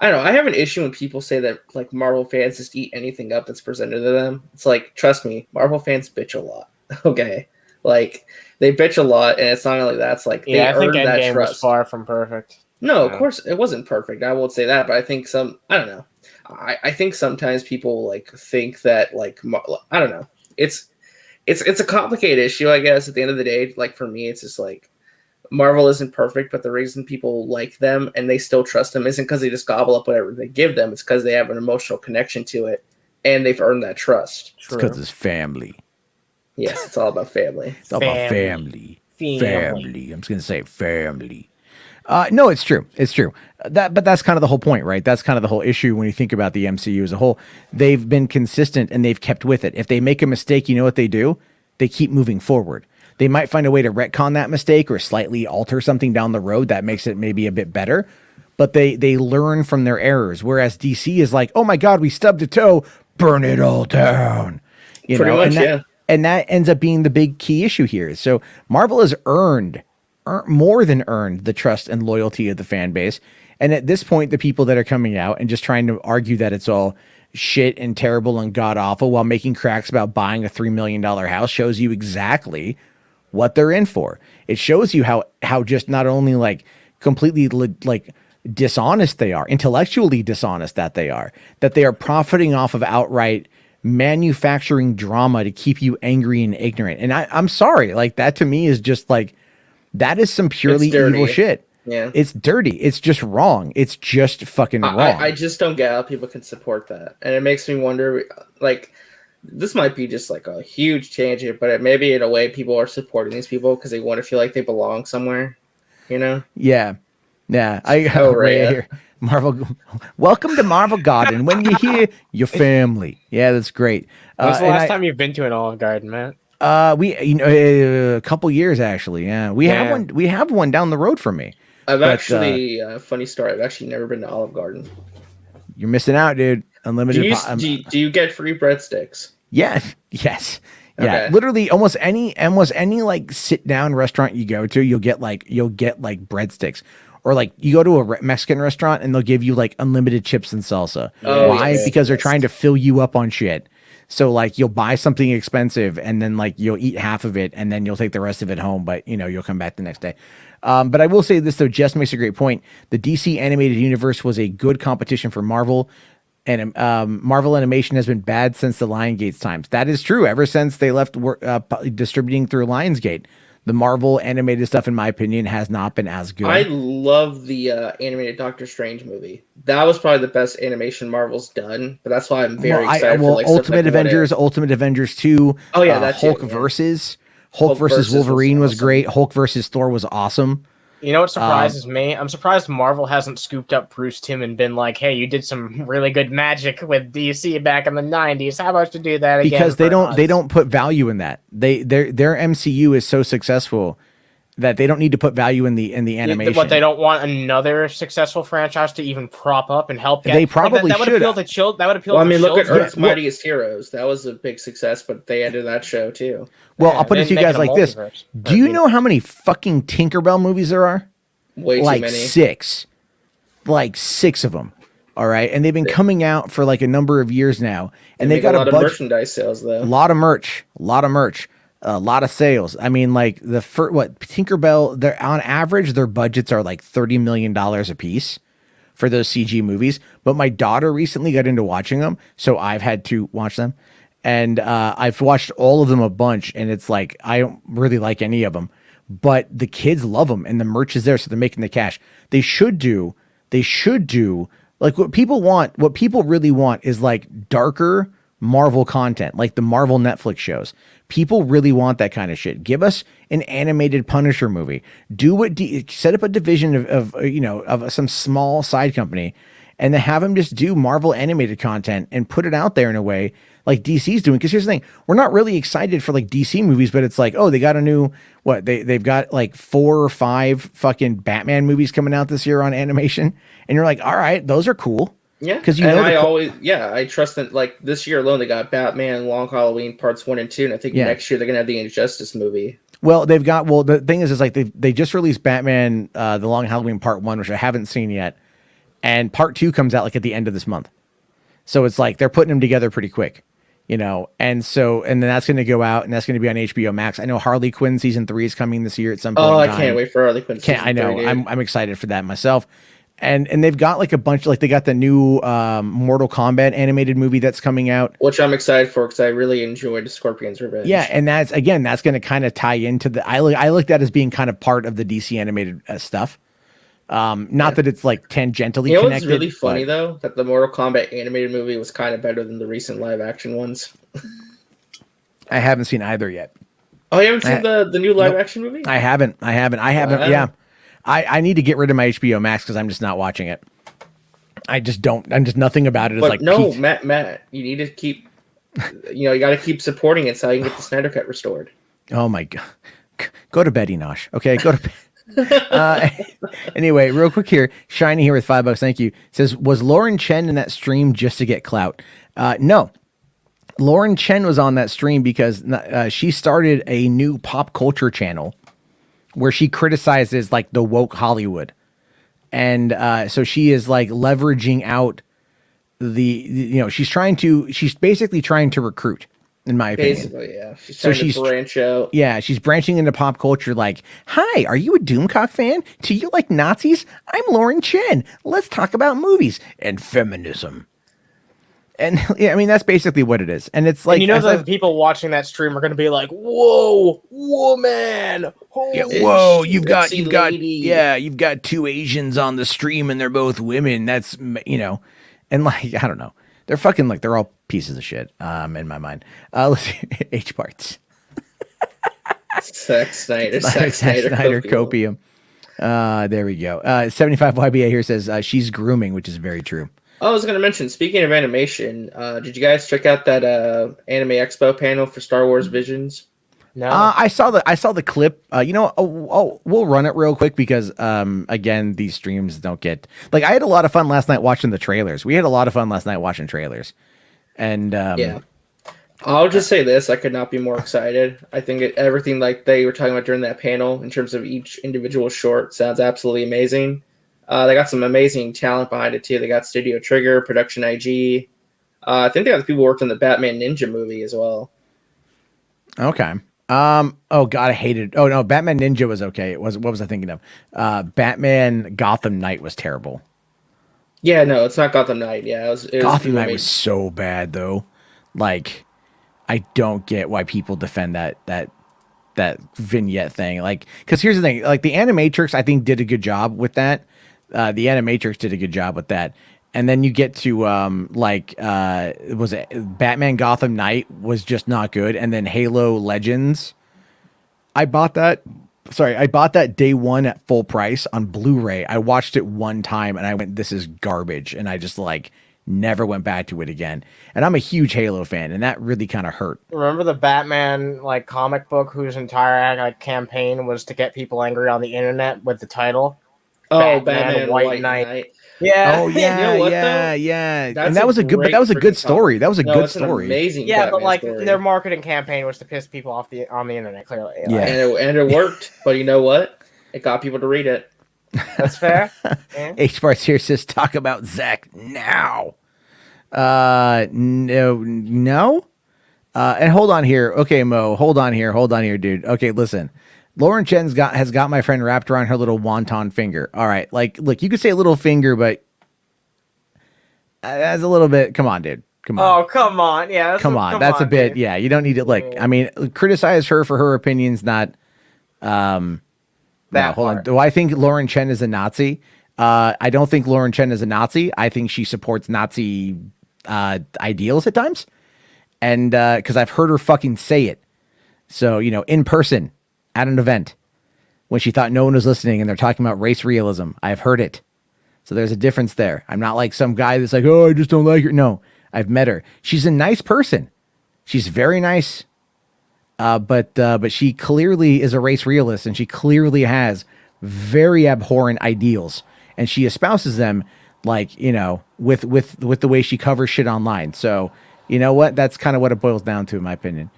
don't know. I have an issue when people say that like Marvel fans just eat anything up that's presented to them. It's like, trust me, Marvel fans bitch a lot. Okay, like they bitch a lot, and it's not only that. It's like I think Endgame was far from perfect. No, of course it wasn't perfect. I won't say that, but I think I don't know. I think sometimes people like think that like I don't know. It's a complicated issue, I guess. At the end of the day, like for me, it's just like Marvel isn't perfect, but the reason people like them and they still trust them isn't because they just gobble up whatever they give them. It's because they have an emotional connection to it, and they've earned that trust. It's because it's family. Yes, it's all about family. It's all about family. I'm just gonna say family. No, it's true. It's true. But that's kind of the whole point, right? That's kind of the whole issue when you think about the MCU as a whole. They've been consistent and they've kept with it. If they make a mistake, you know what they do? They keep moving forward. They might find a way to retcon that mistake or slightly alter something down the road that makes it maybe a bit better. But they learn from their errors. Whereas DC is like, oh my God, we stubbed a toe, burn it all down. Pretty much, yeah. And that ends up being the big key issue here. So Marvel has more than earned the trust and loyalty of the fan base. And at this point, the people that are coming out and just trying to argue that it's all shit and terrible and god awful while making cracks about buying a $3 million house shows you exactly what they're in for. It shows you how just not only like completely like dishonest they are, intellectually dishonest that they are profiting off of outright manufacturing drama to keep you angry and ignorant. And I'm sorry, like that to me is just like, that is some purely evil shit. Yeah. It's dirty. It's just wrong. It's just fucking wrong. I just don't get how people can support that. And it makes me wonder, like, this might be just like a huge tangent, but maybe in a way people are supporting these people because they want to feel like they belong somewhere, you know? Yeah. Yeah. Right here. Marvel, welcome to Marvel Garden. When you hear your family. Yeah, that's great. When's the last time you've been to an Olive Garden, Matt? A couple years actually. Yeah. We have one down the road from me. Funny story. I've actually never been to Olive Garden. You're missing out, dude. Unlimited. Do you get free breadsticks? Yeah. Yes. Yeah. Okay. Literally almost any like sit down restaurant you go to, you'll get like breadsticks. Or like you go to a Mexican restaurant and they'll give you like unlimited chips and salsa. Why? Yes, because they're trying to fill you up on shit. So like you'll buy something expensive and then like you'll eat half of it and then you'll take the rest of it home, but you'll come back the next day. But I will say this though, Jess makes a great point. The DC animated universe was a good competition for Marvel, and Marvel animation has been bad since the Lionsgate times. That is true. Ever since they left distributing through Lionsgate, the Marvel animated stuff, in my opinion, has not been as good. I love the animated Doctor Strange movie. That was probably the best animation Marvel's done, but that's why I'm very excited for like Ultimate Avengers, Ultimate Avengers 2. Oh yeah, that's Hulk versus Wolverine was great. Hulk versus Thor was awesome. You know what surprises me? I'm surprised Marvel hasn't scooped up Bruce Timm and been like, "Hey, you did some really good magic with DC back in the '90s. How about to do that again?" Because they don't put value in that. Their MCU is so successful that they don't need to put value in the animation. But they don't want another successful franchise to even prop up and help. They probably that would should. appeal to children. That would appeal. Well, to look at children. Earth's Mightiest Heroes. That was a big success, but they ended that show too. Well, I'll put it to you guys like this: do you know how many fucking Tinkerbell movies there are? Way too many. Six of them. All right, and they've been coming out for like a number of years now, and they got a lot of merchandise sales though. A lot of merch, a lot of sales. I mean, like Tinkerbell, they're on average their budgets are like $30 million a piece for those CG movies. But my daughter recently got into watching them, so I've had to watch them, and I've watched all of them a bunch, and it's like I don't really like any of them. But the kids love them and the merch is there, so they're making the cash. They should do like what people want. What people really want is like darker Marvel content, like the Marvel Netflix shows. People really want that kind of shit. Give us an animated Punisher movie. Set up a division of some small side company and then have them just do Marvel animated content and put it out there in a way like DC's doing. Because here's the thing, we're not really excited for like DC movies, but it's like, oh, they got a new they've got like 4 or 5 fucking Batman movies coming out this year on animation, and you're like, all right, those are cool. Yeah, because I trust that. Like this year alone, they got Batman, Long Halloween Parts 1 and 2, and I think next year they're gonna have the Injustice movie. Well, the thing is like they just released Batman, the Long Halloween Part 1, which I haven't seen yet, and Part 2 comes out like at the end of this month. So it's like they're putting them together pretty quick. And then that's going to go out, and that's going to be on HBO Max. I know Harley Quinn season 3 is coming this year at some point. Oh, I can't wait for Harley Quinn. I know. I'm excited for that myself. And they've got like a bunch, like they got the new Mortal Kombat animated movie that's coming out, which I'm excited for because I really enjoyed Scorpion's Revenge. Yeah, and that's going to kind of tie into the. I look that as being kind of part of the DC animated stuff. Not that it's like tangentially connected. What's really funny though, that the Mortal Kombat animated movie was kind of better than the recent live action ones. I haven't seen either yet. Oh, you haven't seen the new live action movie? I haven't. Wow. Yeah, I need to get rid of my HBO Max because I'm just not watching it. I just don't. I'm just nothing about it. It's like no, Matt, you need to keep. You got to keep supporting it so you can get the Snyder Cut restored. Oh my god, go to bed, Enosh. Okay, go to bed. Anyway, real quick here, Shiny here with $5. Thank you. Says, was Lauren Chen in that stream just to get clout? No, Lauren Chen was on that stream because she started a new pop culture channel where she criticizes like the woke Hollywood, and so she is like leveraging out she's basically trying to recruit in my opinion. Basically, yeah. She's So trying to branch out. Yeah, she's branching into pop culture like, hi, are you a Doomcock fan? Do you like Nazis? I'm Lauren Chen. Let's talk about movies and feminism. And yeah, I mean, that's basically what it is. And it's like, and you know, the people watching that stream are going to be like, whoa, woman. Whoa, you've got 2 Asians on the stream and they're both women. That's, and like, I don't know. They're fucking like, they're all pieces of shit, in my mind. Let's see, H parts. Sex Snyder copium. There we go. 75 YBA here says she's grooming, which is very true. I was going to mention, speaking of animation, did you guys check out that Anime Expo panel for Star Wars Visions? No. I saw the clip. We'll run it real quick because again, these streams don't get like, I had a lot of fun last night watching the trailers. We had a lot of fun last night watching trailers. And yeah. I'll just say this, I could not be more excited. I think everything like they were talking about during that panel in terms of each individual short sounds absolutely amazing. They got some amazing talent behind it too. They got Studio Trigger, Production IG. I think they got the people who worked on the Batman Ninja movie as well. Okay. Oh god, I hated. Oh no, Batman Ninja was okay. What was I thinking of? Batman Gotham Knight was terrible. Yeah, no, it's not Gotham Knight. Yeah, it was Gotham Knight was so bad though. Like, I don't get why people defend that vignette thing. Like, because here's the thing. Like, the Animatrix, I think, did a good job with that. The Animatrix did a good job with that. And then you get to was it Batman Gotham Knight was just not good, and then Halo Legends. I bought that day one at full price on Blu-ray. I watched it one time and I went, this is garbage, and I just never went back to it again. And I'm a huge Halo fan, and that really kind of hurt. Remember the Batman comic book whose entire campaign was to get people angry on the internet with the title? Oh, Batman White Knight. Yeah. Oh yeah, You know what, yeah. That's And that was a good story. That was a good it's story. An amazing. Yeah, Batman but story. their marketing campaign was to piss people off on the internet. Clearly, Yeah, and it worked. But you know what? It got people to read it. That's fair. Yeah. H Parts here says, talk about Zach now. No. And hold on here. Okay, Mo, hold on here, dude. Okay, listen. Lauren Chen has got my friend wrapped around her little wonton finger. All right, look, you could say little finger, but that's a little bit. Come on, dude. Come on. Oh, come on. Yeah. Come on. That's a bit. Dude. Yeah, you don't need it. I mean, criticize her for her opinions, not. No, hold on. Do I think Lauren Chen is a Nazi? I don't think Lauren Chen is a Nazi. I think she supports Nazi ideals at times, and because I've heard her fucking say it. So in person. At an event when she thought no one was listening and they're talking about race realism. I've heard it. So there's a difference there. I'm not like some guy that's like, oh, I just don't like her. No, I've met her. She's a nice person. She's very nice. But she clearly is a race realist, and she clearly has very abhorrent ideals, and she espouses them with the way she covers shit online. So you know what? That's kind of what it boils down to, in my opinion.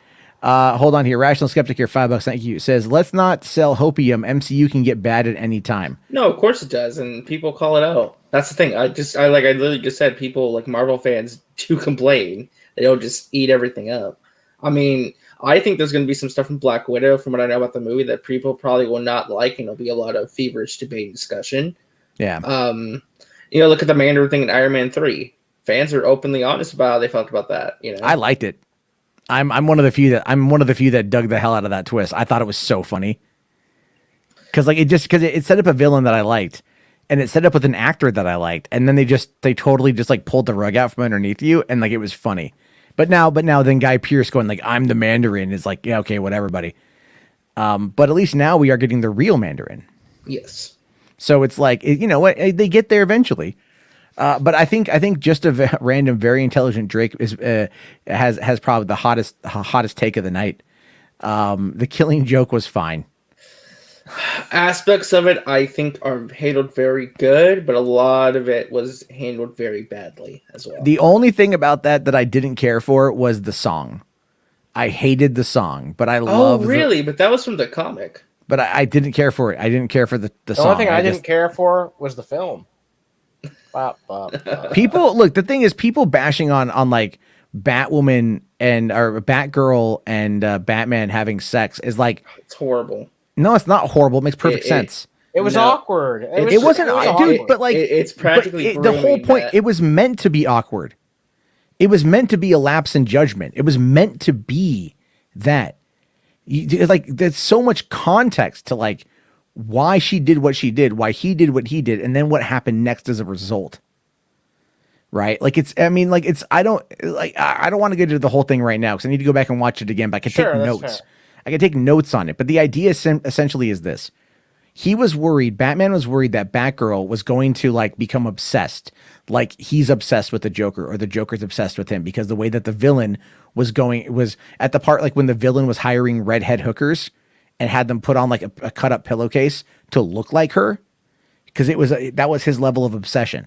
Hold on here. Rational Skeptic here, $5. Thank you. Says, let's not sell hopium. MCU can get bad at any time. No, of course it does. And people call it out. That's the thing. I literally just said people like Marvel fans do complain. They don't just eat everything up. I mean, I think there's going to be some stuff from Black Widow, from what I know about the movie, that people probably will not like. And there'll be a lot of feverish debate and discussion. Yeah. Look at the Mandarin thing in Iron Man 3. Fans are openly honest about how they felt about that. I liked it. I'm one of the few that dug the hell out of that twist. I thought it was so funny because it set up a villain that I liked, and it set up with an actor that I liked, and then they totally pulled the rug out from underneath you, and it was funny. But now then Guy Pearce going I'm the Mandarin is yeah, okay, whatever, buddy. But at least now we are getting the real Mandarin. Yes. So it's you know what, they get there eventually. But I think just a random, very intelligent Drake has probably the hottest take of the night. The Killing Joke was fine. Aspects of it I think are handled very good, but a lot of it was handled very badly as well. The only thing about that I didn't care for was the song. I hated the song, but I love. Oh, really? But that was from the comic. But I didn't care for it. I didn't care for the song. The only thing I didn't care for was the film. People look. The thing is, people bashing on Batwoman or Batgirl and Batman having sex is like, It's horrible. no, it's not horrible. It makes perfect sense. It was awkward. It wasn't, dude. But like, it's practically the whole point. that. It was meant to be awkward. It was meant to be a lapse in judgment. It was meant to be that. Like, there's so much context to like why she did what she did, why he did what he did, and then what happened next as a result. Right? Like I don't want to get into the whole thing right now because I need to go back and watch it again, but I can take notes. I can take notes on it. But the idea essentially is this. Batman was worried that Batgirl was going to like become obsessed. Like he's obsessed with the Joker or the Joker's obsessed with him because the way that the villain was at the part, like when the villain was hiring redhead hookers and had them put on like a cut up pillowcase to look like her because that was his level of obsession.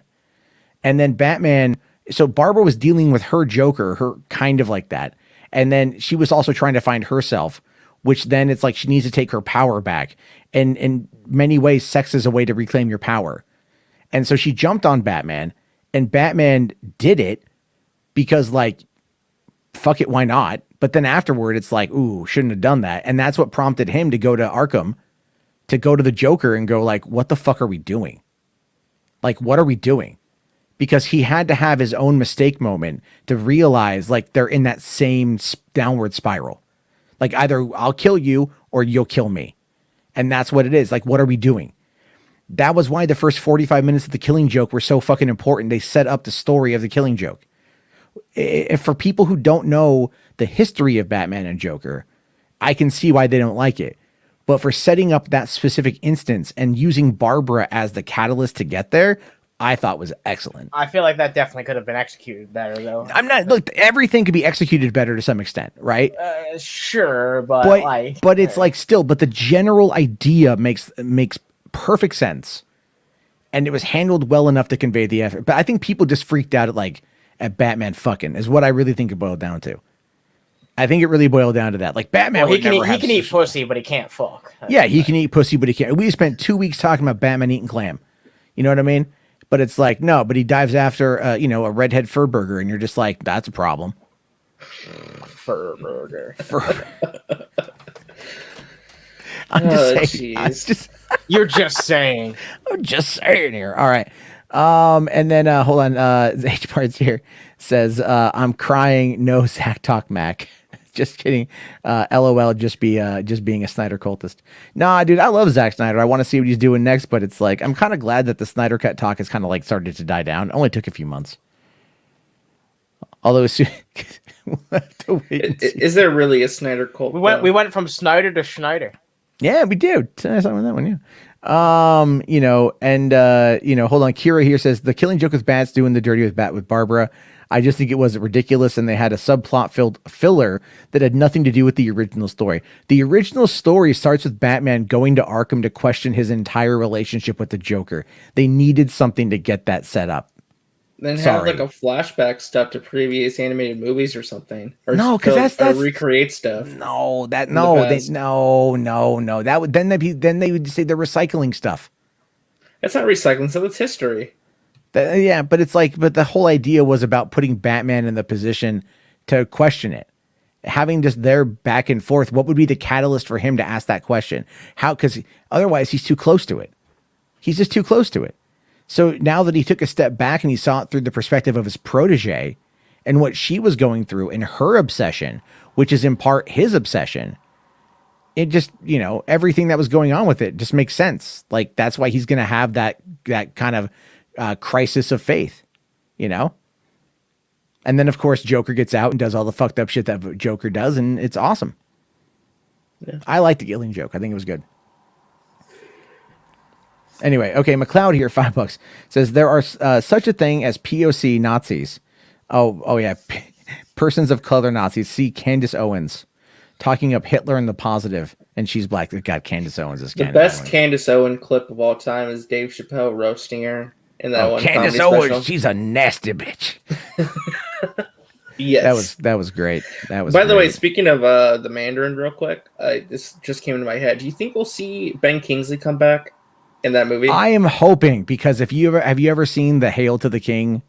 And then Batman, so Barbara was dealing with her Joker, her kind of like that. And then she was also trying to find herself, which then it's like she needs to take her power back. And in many ways, sex is a way to reclaim your power. And so she jumped on Batman, and Batman did it because like, fuck it, why not? But then afterward, it's like, ooh, shouldn't have done that. And that's what prompted him to go to Arkham, to go to the Joker and go like, what the fuck are we doing? Like, what are we doing? Because he had to have his own mistake moment to realize like they're in that same downward spiral. Like either I'll kill you or you'll kill me. And that's what it is. Like, what are we doing? That was why the first 45 minutes of The Killing Joke were so fucking important. They set up the story of The Killing Joke. If for people who don't know the history of Batman and Joker, I can see why they don't like it. But for setting up that specific instance and using Barbara as the catalyst to get there, I thought was excellent. I feel like that definitely could have been executed better, though. Look, everything could be executed better to some extent, right? Sure, but it's like still, but the general idea makes perfect sense. And it was handled well enough to convey the effort. But I think people just freaked out at Batman fucking is what I really think it boiled down to. I think it really boiled down to that. Like Batman he can eat pussy, but he can't fuck. He can eat pussy, but he can't. We spent 2 weeks talking about Batman eating clam. You know what I mean? But it's like, no, but he dives after, a redhead fur burger, and you're just like, that's a problem. Fur burger. I'm just saying. You're just saying. I'm just saying here. All right. And then hold on. H Marz here says, I'm crying. No Zach Talk Mac. Just kidding. LOL. Just being a Snyder cultist. Nah, dude, I love Zack Snyder. I want to see what he's doing next, but it's like I'm kind of glad that the Snyder Cut talk has kind of like started to die down. It only took a few months. Although we'll have to wait is there really a Snyder cult? We went from Snyder to Schneider. Yeah, we did. I saw that one. Yeah. Hold on. Kira here says the Killing Joke with Bat's doing the dirty with Barbara. I just think it was ridiculous, and they had a subplot filler that had nothing to do with the original story. The original story starts with Batman going to Arkham to question his entire relationship with the Joker. They needed something to get that set up. Then have like a flashback stuff to previous animated movies or something. Or no, because that's recreate stuff. No. That would then they would say they're recycling stuff. That's not recycling stuff. It's history. But it's like, but the whole idea was about putting Batman in the position to question it, having just their back and forth. What would be the catalyst for him to ask that question? How? Because otherwise, he's too close to it. He's just too close to it. So now that he took a step back and he saw it through the perspective of his protege and what she was going through and her obsession, which is in part his obsession, it just, everything that was going on with it just makes sense. Like, that's why he's going to have that kind of crisis of faith, And then, of course, Joker gets out and does all the fucked up shit that Joker does, and it's awesome. Yeah. I like the Killing Joke. I think it was good. Anyway, okay, McLeod here, $5 says there are such a thing as POC Nazis. Oh yeah, persons of color Nazis. See Candace Owens talking up Hitler in the positive, and she's black. God, Candace Owens is the best Candace Owens clip of all time is Dave Chappelle roasting her in that one. Candace Owens, special. She's a nasty bitch. Yes, that was great. That was. By the way, speaking of the Mandarin, real quick, this just came into my head. Do you think we'll see Ben Kingsley come back in that movie? I am hoping, because have you ever seen the Hail to the King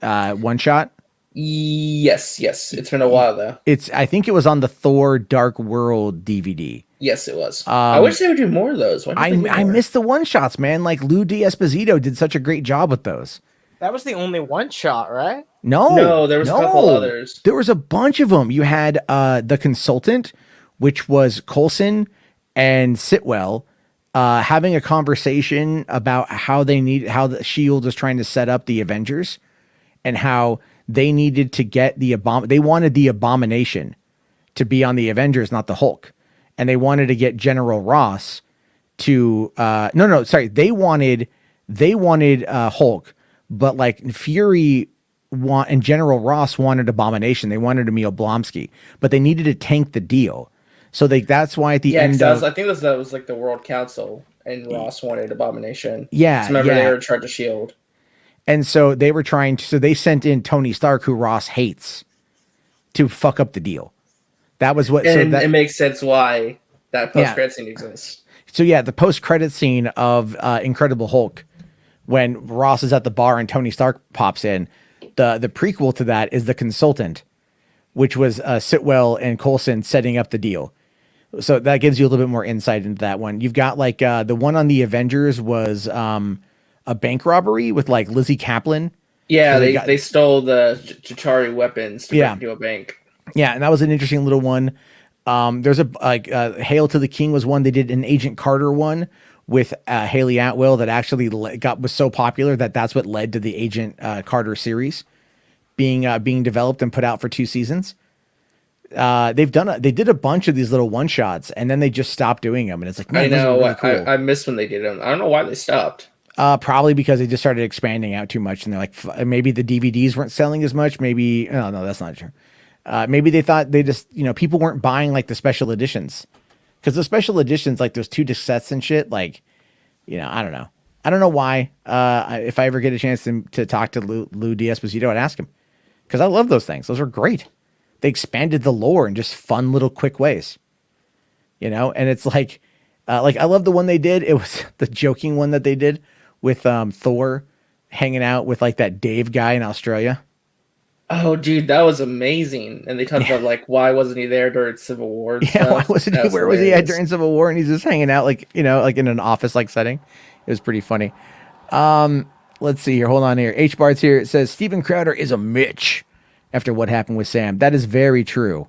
one shot? Yes. It's been a while though. I think it was on the Thor Dark World DVD. Yes, it was. I wish they would do more of those. I miss the one shots, man. Like Lou D'Esposito did such a great job with those. That was the only one shot, right? No, there was a couple others. There was a bunch of them. You had the Consultant, which was Coulson and Sitwell having a conversation about how the Shield was trying to set up the Avengers, and how they needed to get they wanted the Abomination to be on the Avengers, not the Hulk. And they wanted to get General Ross to they wanted Hulk, but like Fury and General Ross wanted Abomination. They wanted Emil Blonsky, but they needed to tank the deal. So that's why at the end I think that was like the World Council, and Ross wanted Abomination. Yeah, remember they were in charge of Shield. And so they were they sent in Tony Stark, who Ross hates, to fuck up the deal. That was what. It makes sense why that post-credit scene exists. So yeah, the post-credit scene of Incredible Hulk, when Ross is at the bar and Tony Stark pops in, the prequel to that is The Consultant, which was Sitwell and Coulson setting up the deal. So that gives you a little bit more insight into that one. You've got like the one on the Avengers was a bank robbery with like Lizzie Kaplan. Yeah, so they stole the Chitauri weapons to break into a bank. Yeah, and that was an interesting little one. There's Hail to the King was one. They did an Agent Carter one with Haley Atwell that actually was so popular that's what led to the Agent Carter series being developed and put out for 2 seasons. They did a bunch of these little one shots, and then they just stopped doing them. And it's like, man, I know. really cool. I miss when they did them. I don't know why they stopped. Probably because they just started expanding out too much, and they're like, maybe the DVDs weren't selling as much. Maybe no, that's not true. Maybe they thought they just, people weren't buying like the special editions, because the special editions, like those 2 disc sets and shit, like, I don't know. I don't know why. If I ever get a chance to talk to Lou D'Esposito, I'd ask him, because I love those things. Those were great. They expanded the lore in just fun little quick ways, and it's like I love the one they did. It was the joking one that they did with Thor hanging out with like that Dave guy in Australia. Oh, dude, that was amazing. And they talked about like, why wasn't he there during Civil War? Why wasn't he? Where was he at during Civil War? And he's just hanging out like in an office like setting. It was pretty funny. Let's see here. Hold on here. H Bart's here. It says Steven Crowder is a Mitch after what happened with Sam. That is very true.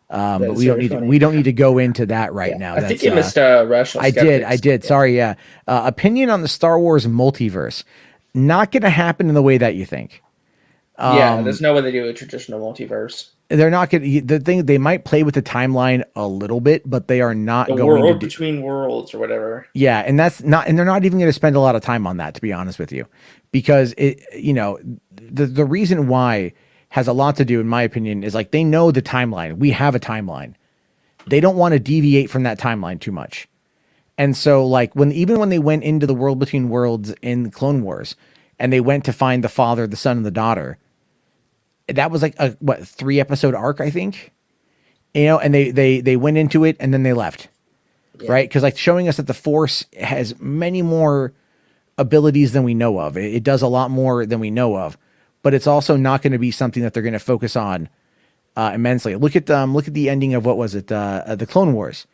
But we don't need to go into that right now. I think you missed Rational Skeptics. I did. Sorry. Yeah. Opinion on the Star Wars multiverse. Not going to happen in the way that you think. There's no way they do a traditional multiverse. They're not going to. The thing, they might play with the timeline a little bit, but they are not going to do between worlds or whatever. Yeah, and they're not even going to spend a lot of time on that, to be honest with you, because the reason why has a lot to do, in my opinion, is like they know the timeline. We have a timeline. They don't want to deviate from that timeline too much. And so like when they went into the world between worlds in Clone Wars and they went to find the father, the son, and the daughter, that was like a 3-episode arc, I think. And they went into it and then they left. Yeah. Right? Because like showing us that the Force has many more abilities than we know of. It does a lot more than we know of. But it's also not going to be something that they're going to focus on immensely. Look at the ending of what was it, the Clone Wars,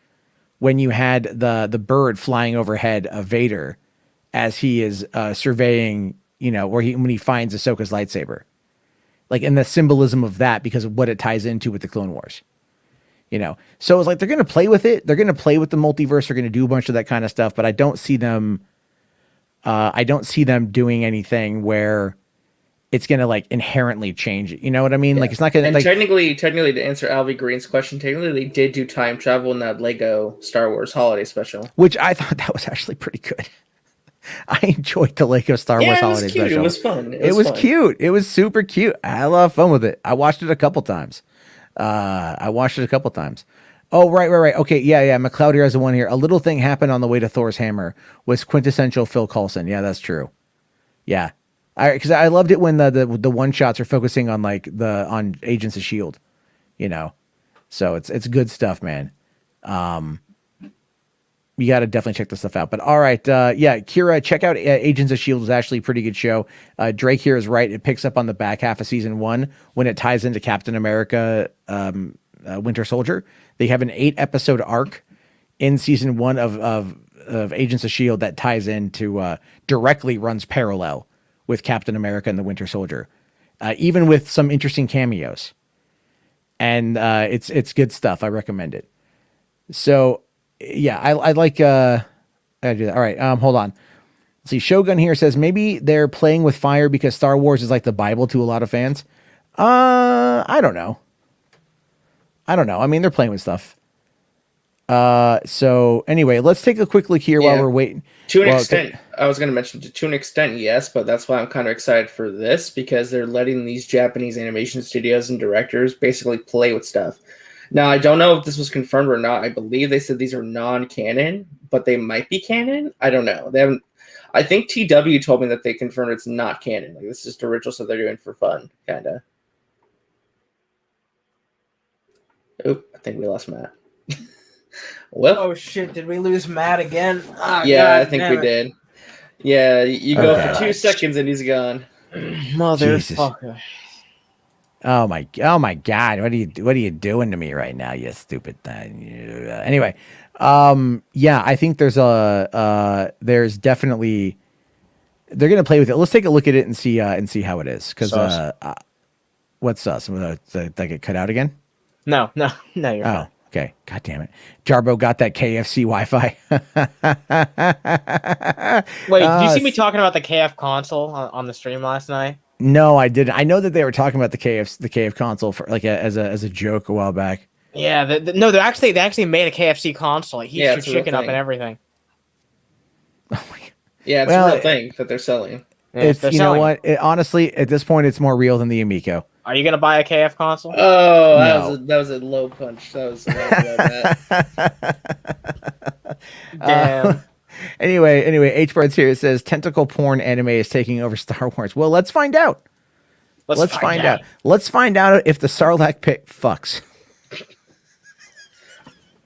when you had the bird flying overhead of Vader as he is surveying, when he finds Ahsoka's lightsaber, like, in the symbolism of that because of what it ties into with the Clone Wars. So it's like they're going to play with it. They're going to play with the multiverse. They're going to do a bunch of that kind of stuff. But I don't see them. I don't see them doing anything where it's going to like inherently change it. You know what I mean? Yeah. Like it's not going to. And technically, to answer Alvy Green's question, technically they did do time travel in that Lego Star Wars Holiday Special, which I thought that was actually pretty good. I enjoyed the Lego Star Wars Holiday Special. It was fun. It was cute. It was super cute. I had a lot of fun with it. I watched it a couple times. Oh, right. Okay, yeah. McLeod here has the one here. A little thing happened on the way to Thor's hammer was quintessential Phil Coulson. Yeah, that's true. Yeah. Because I loved it when the one shots are focusing on like on Agents of S.H.I.E.L.D., So it's good stuff, man. you got to definitely check this stuff out. But all right, yeah, Kira, check out Agents of S.H.I.E.L.D. It's actually a pretty good show. Drake here is right. It picks up on the back half of season 1 when it ties into Captain America Winter Soldier. They have an 8-episode arc in season 1 of Agents of S.H.I.E.L.D. that ties into directly runs parallel with Captain America and the Winter Soldier, even with some interesting cameos. And it's good stuff. I recommend it. So yeah, I like I do that. All right, hold on. Let's see, Shogun here says maybe they're playing with fire because Star Wars is like the Bible to a lot of fans. I don't know. I mean, they're playing with stuff. So anyway, let's take a quick look here while we're waiting. To an extent, I was going to mention to an extent, yes, but that's why I'm kind of excited for this, because they're letting these Japanese animation studios and directors basically play with stuff. Now, I don't know if this was confirmed or not. I believe they said these are non-canon, but they might be canon. I don't know. They haven't. I think TW told me that they confirmed it's not canon. Like, this is just original stuff they're doing for fun, kind of. Oop, I think we lost Matt. Well, oh shit! Did we lose Matt again? Oh, yeah, God, I think we did. Yeah, you go for 2 seconds and he's gone. Motherfucker! Oh my God! What are you doing to me right now? You stupid thing. Anyway, yeah, I think there's definitely they're gonna play with it. Let's take a look at it and see how it is. Because what's some of the get cut out again? No, you're fine. Okay. God damn it. Jarbo got that KFC Wi-Fi. Wait, did you see me talking about the KF console on the stream last night? No, I didn't. I know that they were talking about the KF console for like as a joke a while back. Yeah, they actually made a KFC console. It heats your chicken up and everything. Oh my God. Yeah, it's a real thing that they're selling. Yeah, know what? Honestly, at this point, it's more real than the Amico. Are you gonna buy a KF console? Oh, that was a low punch. That was that. Damn. Anyway, H-Bards here. It says tentacle porn anime is taking over Star Wars. Well, let's find out. Let's find out. Let's find out if the Sarlacc pit fucks.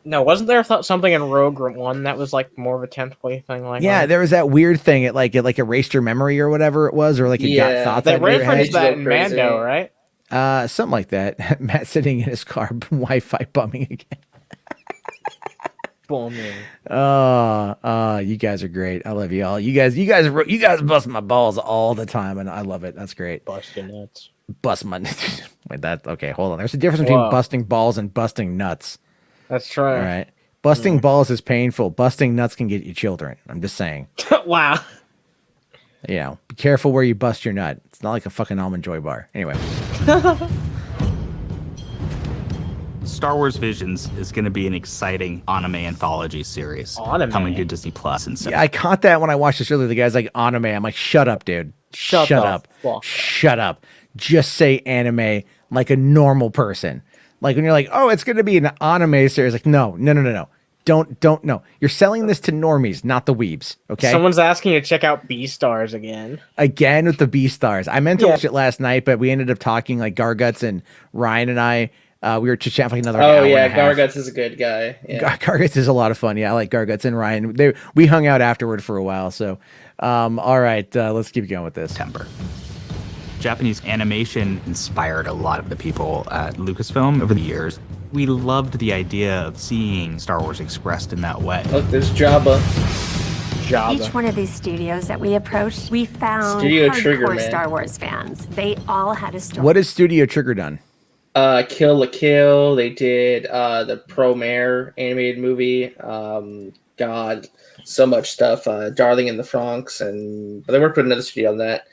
No, wasn't there something in Rogue One that was like more of a tentacle thing? Like yeah, there was that weird thing. It erased your memory or whatever it was, or like it got thoughts. They referenced that in Mando, right? Something like that. Matt sitting in his car, Wi-Fi bumming again. Bumming. You guys are great. I love you all. You guys bust my balls all the time, and I love it. That's great. Busting nuts. Bust my. Wait, okay. Hold on. There's a difference between busting balls and busting nuts. That's true. All right. Busting balls is painful. Busting nuts can get you children. I'm just saying. Wow. You know, be careful where you bust your nut. It's not like a fucking Almond Joy bar. Anyway. Star Wars Visions is going to be an exciting anime anthology series coming to Disney Plus and stuff. Yeah, I caught that when I watched this earlier. The guy's like, anime. I'm like, shut up, dude. Shut up. Shut up. Just say anime like a normal person. Like when you're like, oh, it's going to be an anime series. Like, no. Don't no. You're selling this to normies, not the weebs. Okay. Someone's asking you to check out Beastars again. Again with the Beastars. I meant to watch it last night, but we ended up talking like Garguts and Ryan and I. We were chatting for like another hour. Oh yeah, Garguts is a good guy. Yeah. Garguts is a lot of fun. Yeah, I like Garguts and Ryan. We hung out afterward for a while. So, all right, let's keep going with this. Japanese animation inspired a lot of the people at Lucasfilm over the years. We loved the idea of seeing Star Wars expressed in that way. Look, there's Jabba. Each one of these studios that we approached, we found Studio Trigger, hardcore man. Star Wars fans. They all had a story. What has Studio Trigger done? Kill la Kill. They did the Pro Mare animated movie. God, so much stuff. Darling in the Franxx, but they worked with another studio on that.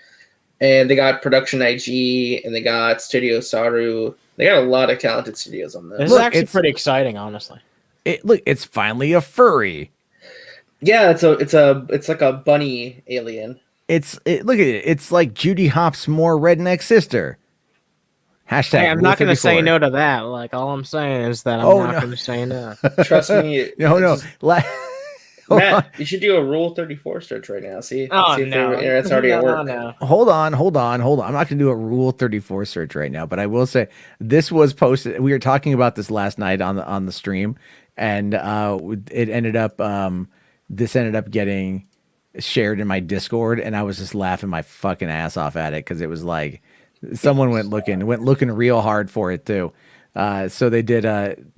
And they got Production IG, and they got Studio Saru. They got a lot of talented studios on this. This is actually pretty exciting, honestly. It's finally a furry. Yeah, it's like a bunny alien. Look at it. It's like Judy Hopps' more redneck sister. Hashtag. Hey, I'm not going to say no to that. Like all I'm saying is that I'm not going to say no. Trust me. No. Matt, you should do a Rule 34 search right now. See if your internet's already at work. No. Hold on. I'm not going to do a Rule 34 search right now, but I will say this was posted. We were talking about this last night on the stream, and it ended up this ended up getting shared in my Discord, and I was just laughing my fucking ass off at it because it was like someone went looking real hard for it too. So they did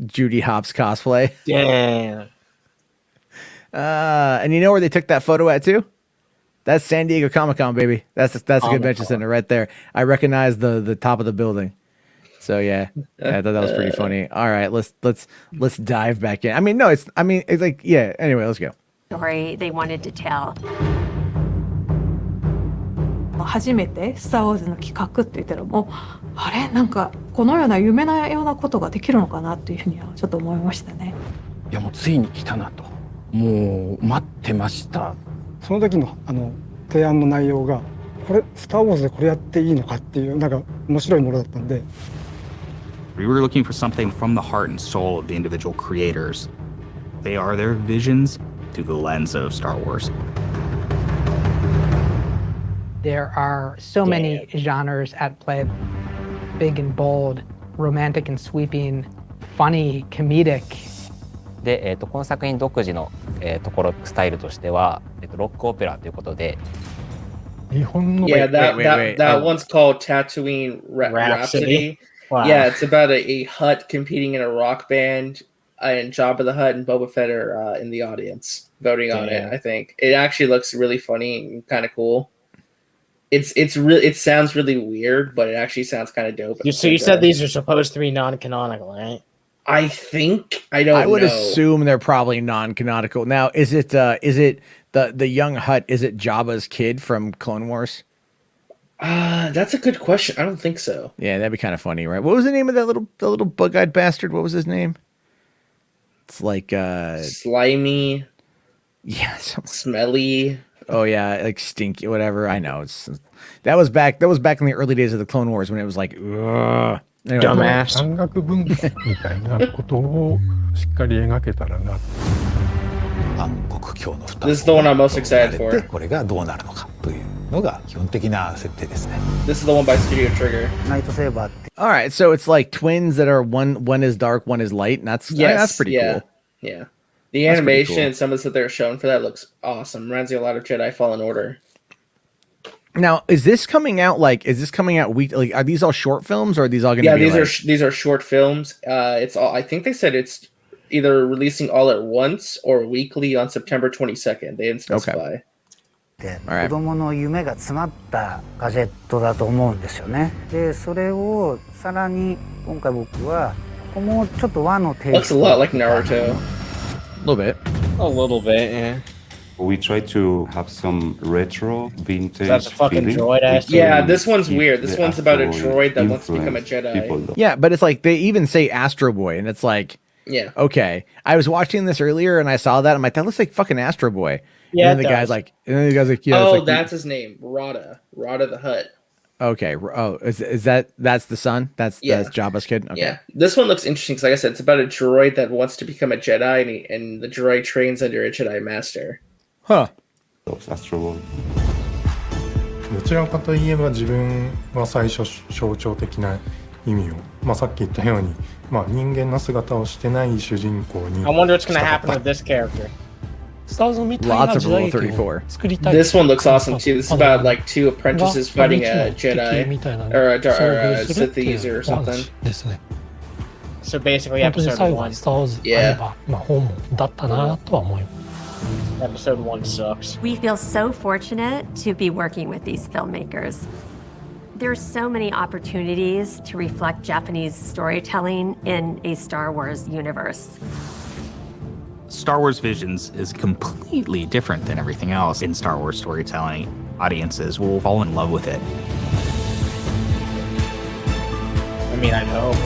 Judy Hopps cosplay. Yeah. And you know where they took that photo at too? That's San Diego Comic-Con, baby. That's a convention center right there. I recognize the top of the building. So yeah, I thought that was pretty funny. All right, let's dive back in. I mean, it's like, yeah. Anyway, let's go. Story they wanted to tell. 初めてスター・ウォーズの企画って言ったらもうあれなんかこのような夢のようなことができるのかなっていうふうにはちょっと思いましたね。いやもうついに来たなと。もう待ってました。その時の提案の内容がこれスター・ウォーズでこれやっていいのかっていうなんか面白いものだったんで。We were looking for something from the heart and soul of the individual creators. They are their visions through the lens of Star Wars. There are so many genres at play. Big and bold, romantic and sweeping, funny, comedic. で、この作品独自の、ところスタイルとしては、ロックオペラということで。Yeah, that one's called Tatooine Rhapsody. Wow. Yeah, it's about a Hutt competing in a rock band, and Jabba the Hutt and Boba Fett are in the audience voting on it. I think it actually looks really funny and kind of cool. It sounds really weird, but it actually sounds kind of dope. So you said these are supposed to be non-canonical, right? I think I would assume they're probably non-canonical. Now, is it the young Hutt? Is it Jabba's kid from Clone Wars? That's a good question. I don't think so. Yeah, that'd be kind of funny, right? What was the name of the little bug-eyed bastard? What was his name? It's like slimy. Yeah, smelly. Oh yeah, like stinky, whatever. I know that was back in the early days of the Clone Wars when it was like, ugh. Anyway, dumbass. 山岳文化みたいなことをしっかり描けたらな。 This is the one I'm most excited for. これがどうなるのかというのが基本的な設定ですね。 This is the one by Studio Trigger. All right, so it's like twins that are one is dark, one is light, and that's pretty cool. Yeah. The animation and some of the stuff they're showing for that looks awesome. Reminds me a lot of Jedi Fallen Order. Now, is this coming out week? Like, are these all short films, or are these all going to be? Yeah, these are short films. It's all. I think they said it's either releasing all at once or weekly on September 22nd. They didn't specify. 子供の夢が詰まったガジェットだと思うんですよね。で、それをさらに今回僕はここもちょっと和のテイスト。Looks a lot like Naruto. A little bit. A little bit, yeah. We try to have some retro, vintage. That's a fucking droid ass. Yeah, this one's weird. This one's about a droid that wants to become a Jedi. Yeah, but it's like they even say Astro Boy, and it's like, yeah, okay. I was watching this earlier, and I saw that. I'm like, that looks like fucking Astro Boy. Yeah, and then the guy's like, yeah. Oh, like, that's his name, Rada the Hutt. Okay. Oh, is that's the son? That's Jabba's kid. Okay. Yeah, this one looks interesting because, like I said, it's about a droid that wants to become a Jedi, and the droid trains under a Jedi master. Huh. どちらかといえば自分は最初象徴的な意味を、さっき言ったように、人間の姿をしてない主人公に。I wonder what's going to happen with this character. Lots of Rule 34. This one looks awesome too. This is about like two apprentices fighting a Jedi or a Sith user or something. So basically, episode 1. Yeah. Episode 1 sucks. We feel so fortunate to be working with these filmmakers. There's so many opportunities to reflect Japanese storytelling in a Star Wars universe. Star Wars Visions is completely different than everything else in Star Wars storytelling. Audiences will fall in love with it. I mean, I hope.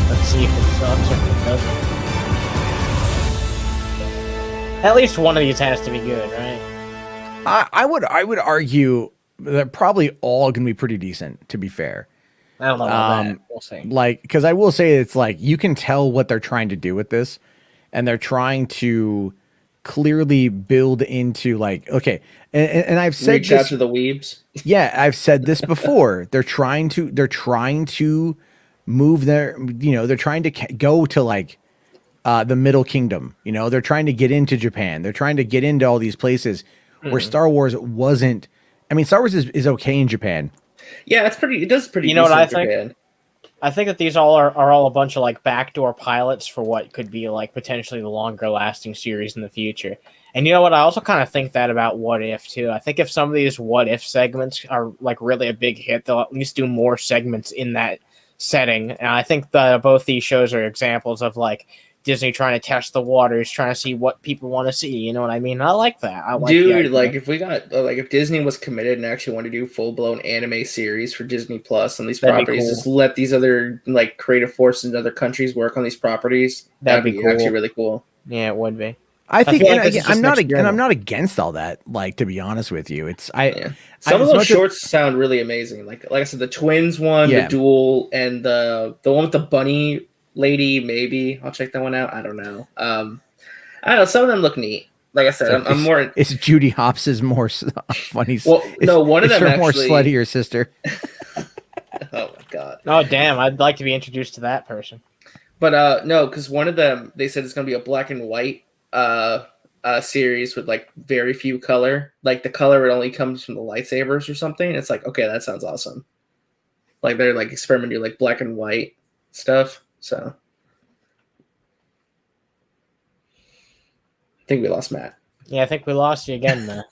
Let's see if it sucks or if it doesn't. At least one of these has to be good, right? I would argue that probably all can be pretty decent, to be fair. I don't know about that. We'll see. Like, because I will say it's like you can tell what they're trying to do with this, and they're trying to clearly build into like, okay, and I've said reach out to the weebs. Yeah, I've said this before. They're trying to move their, they're trying to go to like the Middle Kingdom. They're trying to get into Japan. They're trying to get into all these places where Star Wars wasn't. I mean, Star Wars is okay in Japan. Yeah, it does pretty. You know what I decent in think? Japan. I think that these all are all a bunch of like backdoor pilots for what could be like potentially the longer lasting series in the future. And you know what? I also kind of think that about What If too. I think if some of these What If segments are like really a big hit, they'll at least do more segments in that setting. And I think that both these shows are examples of like Disney trying to test the waters, trying to see what people want to see. You know what I mean? I like that. I like Dude, like if Disney was committed and actually wanted to do full blown anime series for Disney Plus on these That'd be properties, cool. just let these other like creative forces in other countries work on these properties. That'd be cool. actually really cool. Yeah, it would be. I think, feel and like this is again, just I'm not against all that. Like, to be honest with you, Some of those shorts sound really amazing. Like I said, the twins one, Yeah. the duel, and the one with the bunny lady. Maybe I'll check that one out. I don't know. I don't know. Some of them look neat. Like I said, I'm more. It's Judy Hopps' more funny. Well, no, one of is them her more actually- slutty or sister. Oh my god. Oh damn! I'd like to be introduced to that person. But no, because one of them, they said it's gonna be a black and white series with like very few color. Like the color it only comes from the lightsabers or something. It's like, okay, that sounds awesome. Like they're like experimenting like black and white stuff. So I think we lost Matt. Yeah, I think we lost you again, man.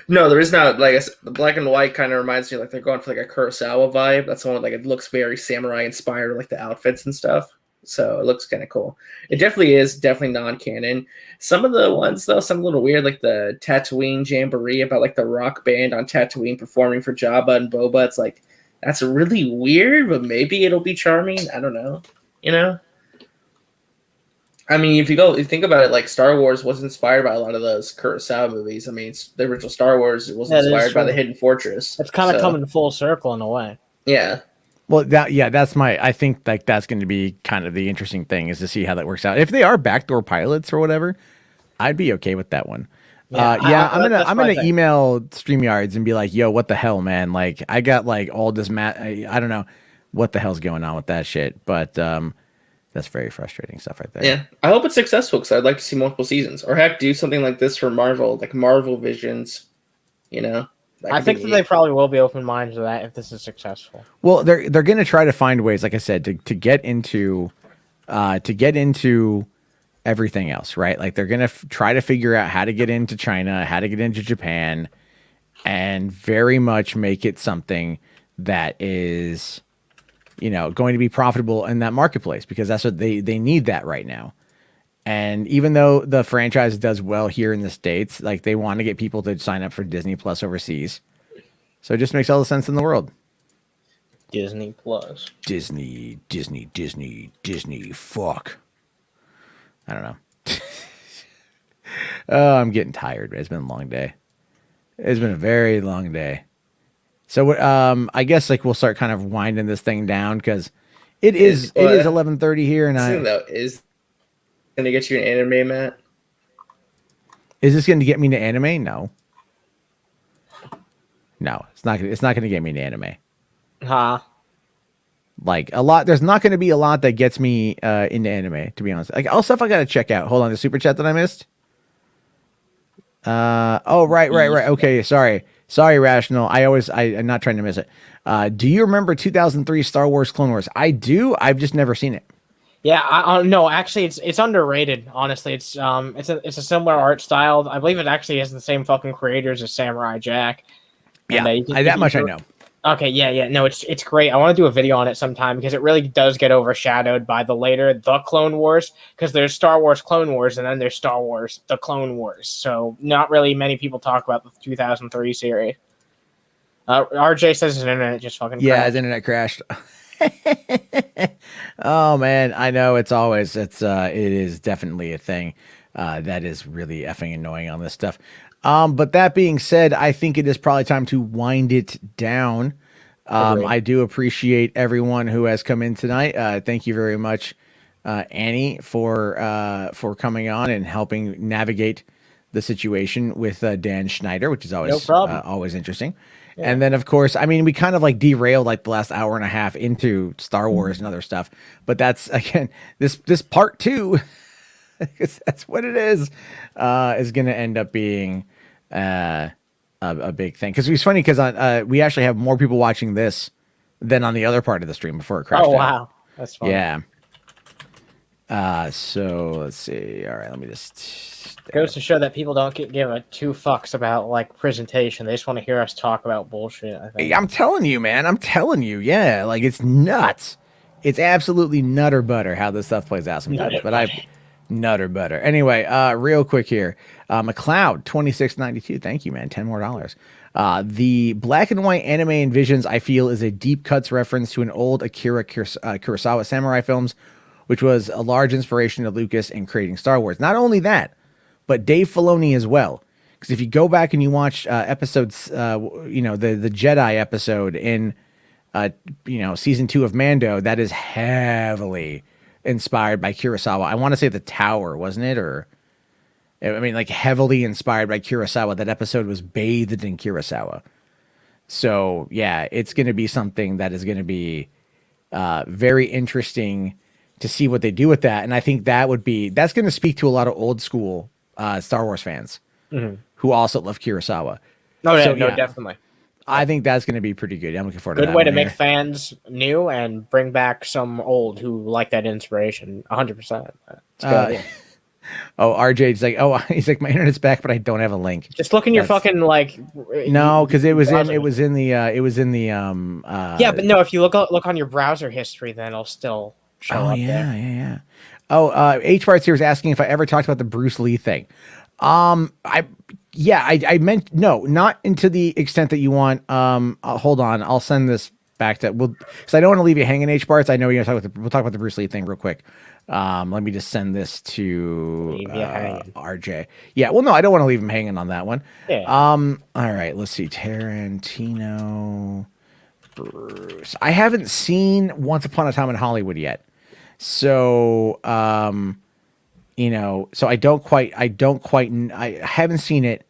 No, there is not. Like I said, the black and white kind of reminds me like they're going for like a Kurosawa vibe. That's the one like it looks very samurai inspired, like the outfits and stuff. So it looks kind of cool. It definitely is non-canon. Some of the ones though, some a little weird, like the Tatooine Jamboree about like the rock band on Tatooine performing for Jabba and Boba. It's like that's really weird, but maybe it'll be charming. I don't know. I mean, if you think about it, like Star Wars was inspired by a lot of those Kurosawa movies. I mean, it's the original Star Wars. It was inspired by the Hidden Fortress. It's kind of coming full circle in a way. Yeah. Well, I think like that's going to be kind of the interesting thing is to see how that works out. If they are backdoor pilots or whatever, I'd be okay with that one. I'm gonna email StreamYards and be like, "Yo, what the hell, man? Like, I got like all this I don't know what the hell's going on with that shit, but that's very frustrating stuff right there." Yeah, I hope it's successful because I'd like to see multiple seasons, or heck, do something like this for Marvel, like Marvel Visions. I think that they probably will be open-minded to that if this is successful. Well, they're going to try to find ways, like I said, to get into everything else, right? Like they're going to try to figure out how to get into China, how to get into Japan, and very much make it something that is, going to be profitable in that marketplace because that's what they need that right now. And even though the franchise does well here in the States, like they want to get people to sign up for Disney Plus overseas. So it just makes all the sense in the world. Disney Plus. Disney, fuck. I don't know. Oh, I'm getting tired. It's been a long day. It's been a very long day. So I guess like we'll start kind of winding this thing down because it is 11:30 here, and is going to get you an anime, Matt? Is this going to get me to anime? No, it's not. It's not going to get me into anime. Huh? Like a lot. There's not going to be a lot that gets me into anime. To be honest, like all stuff I got to check out. Hold on, the super chat that I missed. Oh right. Okay, sorry, Rational. I'm not trying to miss it. Do you remember 2003 Star Wars Clone Wars? I do. I've just never seen it. Yeah, no, actually, it's underrated. Honestly, it's a similar art style. I believe it actually has the same fucking creators as Samurai Jack. Yeah, that much I know. Okay, yeah, no, it's great. I want to do a video on it sometime because it really does get overshadowed by the Clone Wars, because there's Star Wars Clone Wars and then there's Star Wars the Clone Wars. So not really many people talk about the 2003 series. RJ says his internet just fucking crashed. Yeah, his internet crashed. Oh man, I know it is definitely a thing that is really effing annoying on this stuff. But that being said, I think it is probably time to wind it down. I do appreciate everyone who has come in tonight. Thank you very much, Annie, for coming on and helping navigate the situation with Dan Schneider, which is always always interesting. And then, of course, I mean, we kind of like derailed like the last hour and a half into Star Wars and other stuff. But that's, again, this part 2, because that's what it is going to end up being a big thing. Because it's funny because we actually have more people watching this than on the other part of the stream before it crashed out. Wow. That's funny. Yeah. So let's see. All right, let me just goes to show that people don't give a two fucks about like presentation. They just want to hear us talk about bullshit. I think. I'm telling you, man. I'm telling you. Yeah, like it's nuts. It's absolutely nutter butter how this stuff plays out sometimes. But nutter butter. Anyway, real quick here. McLeod 2692. Thank you, man. $10 more. The black and white anime envisions, I feel, is a deep cuts reference to an old Akira Kurosawa samurai films, which was a large inspiration to Lucas in creating Star Wars. Not only that, but Dave Filoni as well. Because if you go back and you watch episodes, the Jedi episode in, season 2 of Mando, that is heavily inspired by Kurosawa. I want to say The Tower, wasn't it? Or, I mean, like heavily inspired by Kurosawa. That episode was bathed in Kurosawa. So, yeah, it's going to be something that is going to be very interesting to see what they do with that. And I think that's going to speak to a lot of old school Star Wars fans who also love Kurosawa. Oh, yeah, definitely. I think that's going to be pretty good. I'm looking forward to that. Good way to make fans new and bring back some old who like that inspiration. 100%. RJ's like, he's like, my internet's back, but I don't have a link. Just look in your fucking like. No, because it was in the. Yeah, but no, if you look on your browser history, then it'll still show up there. Yeah. Oh, H Bart's here is asking if I ever talked about the Bruce Lee thing. I meant no, not into the extent that you want. Hold on, I'll send this back to because I don't want to leave you hanging. H Barts, I know you're gonna we'll talk about the Bruce Lee thing real quick. Let me just send this to RJ. Yeah, well, no, I don't want to leave him hanging on that one. Yeah. All right, let's see. Tarantino, Bruce. I haven't seen Once Upon a Time in Hollywood yet, so so I haven't seen it.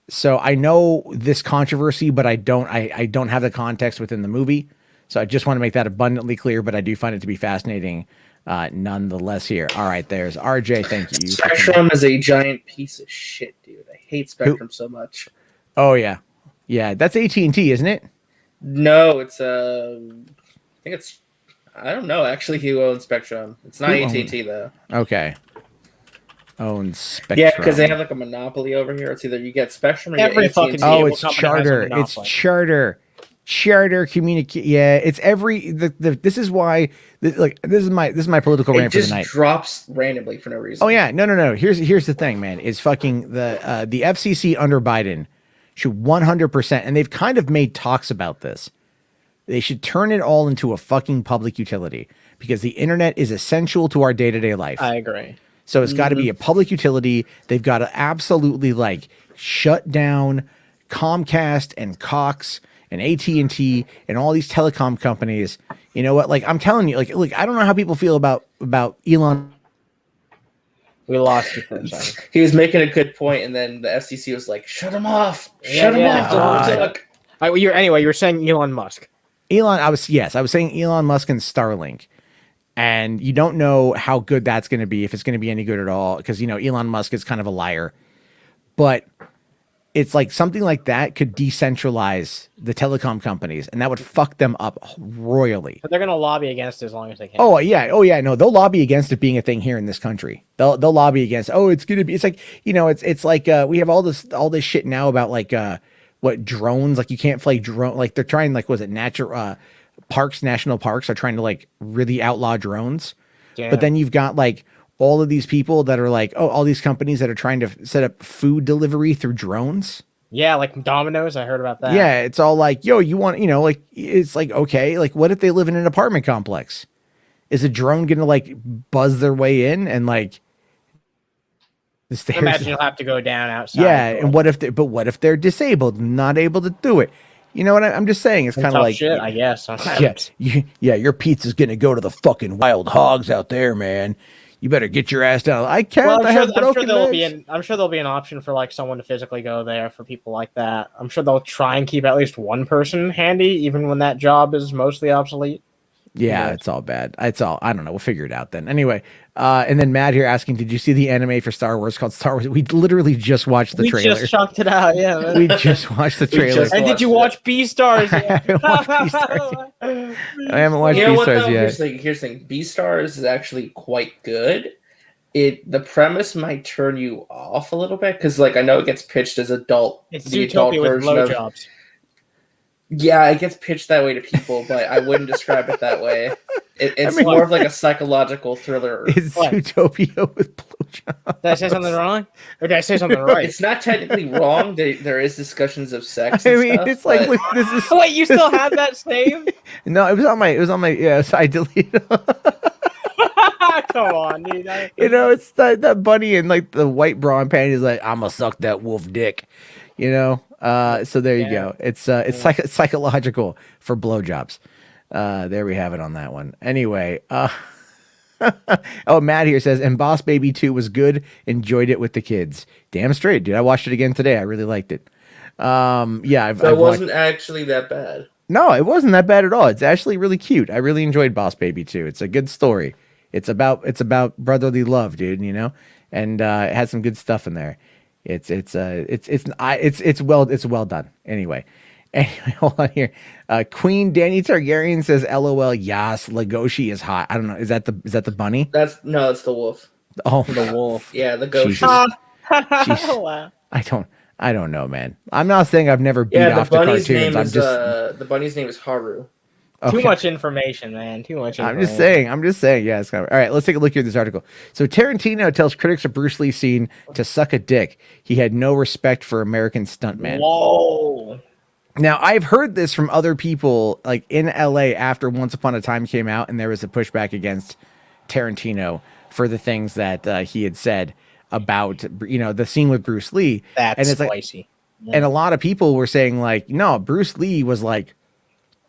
So I know this controversy, but I don't have the context within the movie. So I just want to make that abundantly clear, but I do find it to be fascinating nonetheless here. All right, there's RJ. Thank you. Spectrum is a giant piece of shit, dude. I hate Spectrum so much. Oh, yeah. Yeah, that's AT&T, isn't it? No, it's I think it's, I don't know actually who owns Spectrum. It's not AT&T though. Okay. Owns Spectrum. Yeah, because they have like a monopoly over here. It's either you get Spectrum or you get AT&T. Oh, it's Charter. It's Charter communicate. Yeah, it's every. This is why. This is my political rant for the night. It just drops randomly for no reason. Oh yeah, no. Here's the thing, man. Is fucking the FCC under Biden should 100%, and they've kind of made talks about this. They should turn it all into a fucking public utility because the internet is essential to our day-to-day life. I agree. So it's got to be a public utility. They've got to absolutely like shut down Comcast and Cox and AT&T and all these telecom companies. You know what? Like I'm telling you, like I don't know how people feel about Elon. We lost you for a second. He was making a good point, and then the FCC was like, "Shut him off! Shut him off!" Anyway, you were saying Elon Musk. I was saying Elon Musk and Starlink. And you don't know how good that's going to be, if it's going to be any good at all, because, Elon Musk is kind of a liar. But it's like something like that could decentralize the telecom companies, and that would fuck them up royally. But they're going to lobby against it as long as they can. Oh, yeah. No, they'll lobby against it being a thing here in this country. They'll lobby against, it's going to be, it's like, it's like we have all this shit now about like what drones, like you can't fly drone, like they're trying, like, was it national parks are trying to like really outlaw drones. Yeah. But then you've got like all of these people that are like, all these companies that are trying to set up food delivery through drones. Yeah, like Domino's, I heard about that. Yeah, it's all like, you want, like, it's like, okay, like what if they live in an apartment complex? Is a drone gonna like buzz their way in and like the stairs? Imagine you'll have to go down outside. Yeah, and what if they're disabled, not able to do it? You know what I'm just saying? It's kind of like shit, I guess. Yeah, your pizza's gonna go to the fucking wild hogs out there, man. You better get your ass down. I can't. Well, I have broken I'm sure there'll be an option for like someone to physically go there for people like that. I'm sure they'll try and keep at least one person handy, even when that job is mostly obsolete. Yeah, it's all bad. It's all, I don't know. We'll figure it out then. Anyway, and then Matt here asking, did you see the anime for Star Wars called Star Wars? We literally just watched the trailer. We just chucked it out, yeah. Man. We just watched the trailer. And did you watch Beastars? I haven't watched Beastars yet. I haven't watched Beastars yet. Here's the thing. Beastars is actually quite good. The premise might turn you off a little bit because, like, I know it gets pitched as adult. It's the adult Zootopia with blowjobs. Yeah, it gets pitched that way to people, but I wouldn't describe it that way. It's more of like a psychological thriller. It's Zootopia with blowjobs. Did I say something wrong? Or did I say something right? It's not technically wrong. There is discussions of sex. I And mean, stuff, it's like, but- look, this is. Wait, you still have that saved? No, it was on my. Yeah, so I deleted. Come on, dude. You know, it's that bunny in like the white bra and panties. Like, I'ma suck that wolf dick. You know. So there you go. It's psychological for blowjobs. There we have it on that one. Anyway, oh, Matt here says, and Boss Baby 2 was good. Enjoyed it with the kids. Damn straight, dude. I watched it again today. I really liked it. Yeah, That wasn't actually that bad. No, it wasn't that bad at all. It's actually really cute. I really enjoyed Boss Baby 2. It's a good story. It's about brotherly love, dude. You know, and it has some good stuff in there. It's well done. Anyway, hold on here. Queen Danny Targaryen says, "LOL, yas, Legoshi is hot." I don't know. Is that the bunny? That's the wolf. Oh, the wolf. Yeah, the ghost. Jesus. Wow. I don't know, man. I'm not saying I've never beat Yeah, off the cartoons. the bunny's name is Haru. Okay. Too much information, man. Too much information. I'm just saying. Yeah, it's kind of all right. Let's take a look here at this article. So Tarantino tells critics of Bruce Lee's scene to suck a dick. He had no respect for American stuntmen. Whoa. Now I've heard this from other people, like in LA after Once Upon a Time came out, and there was a pushback against Tarantino for the things that he had said about the scene with Bruce Lee. That's and it's spicy. Like, and a lot of people were saying like, no, Bruce Lee was like.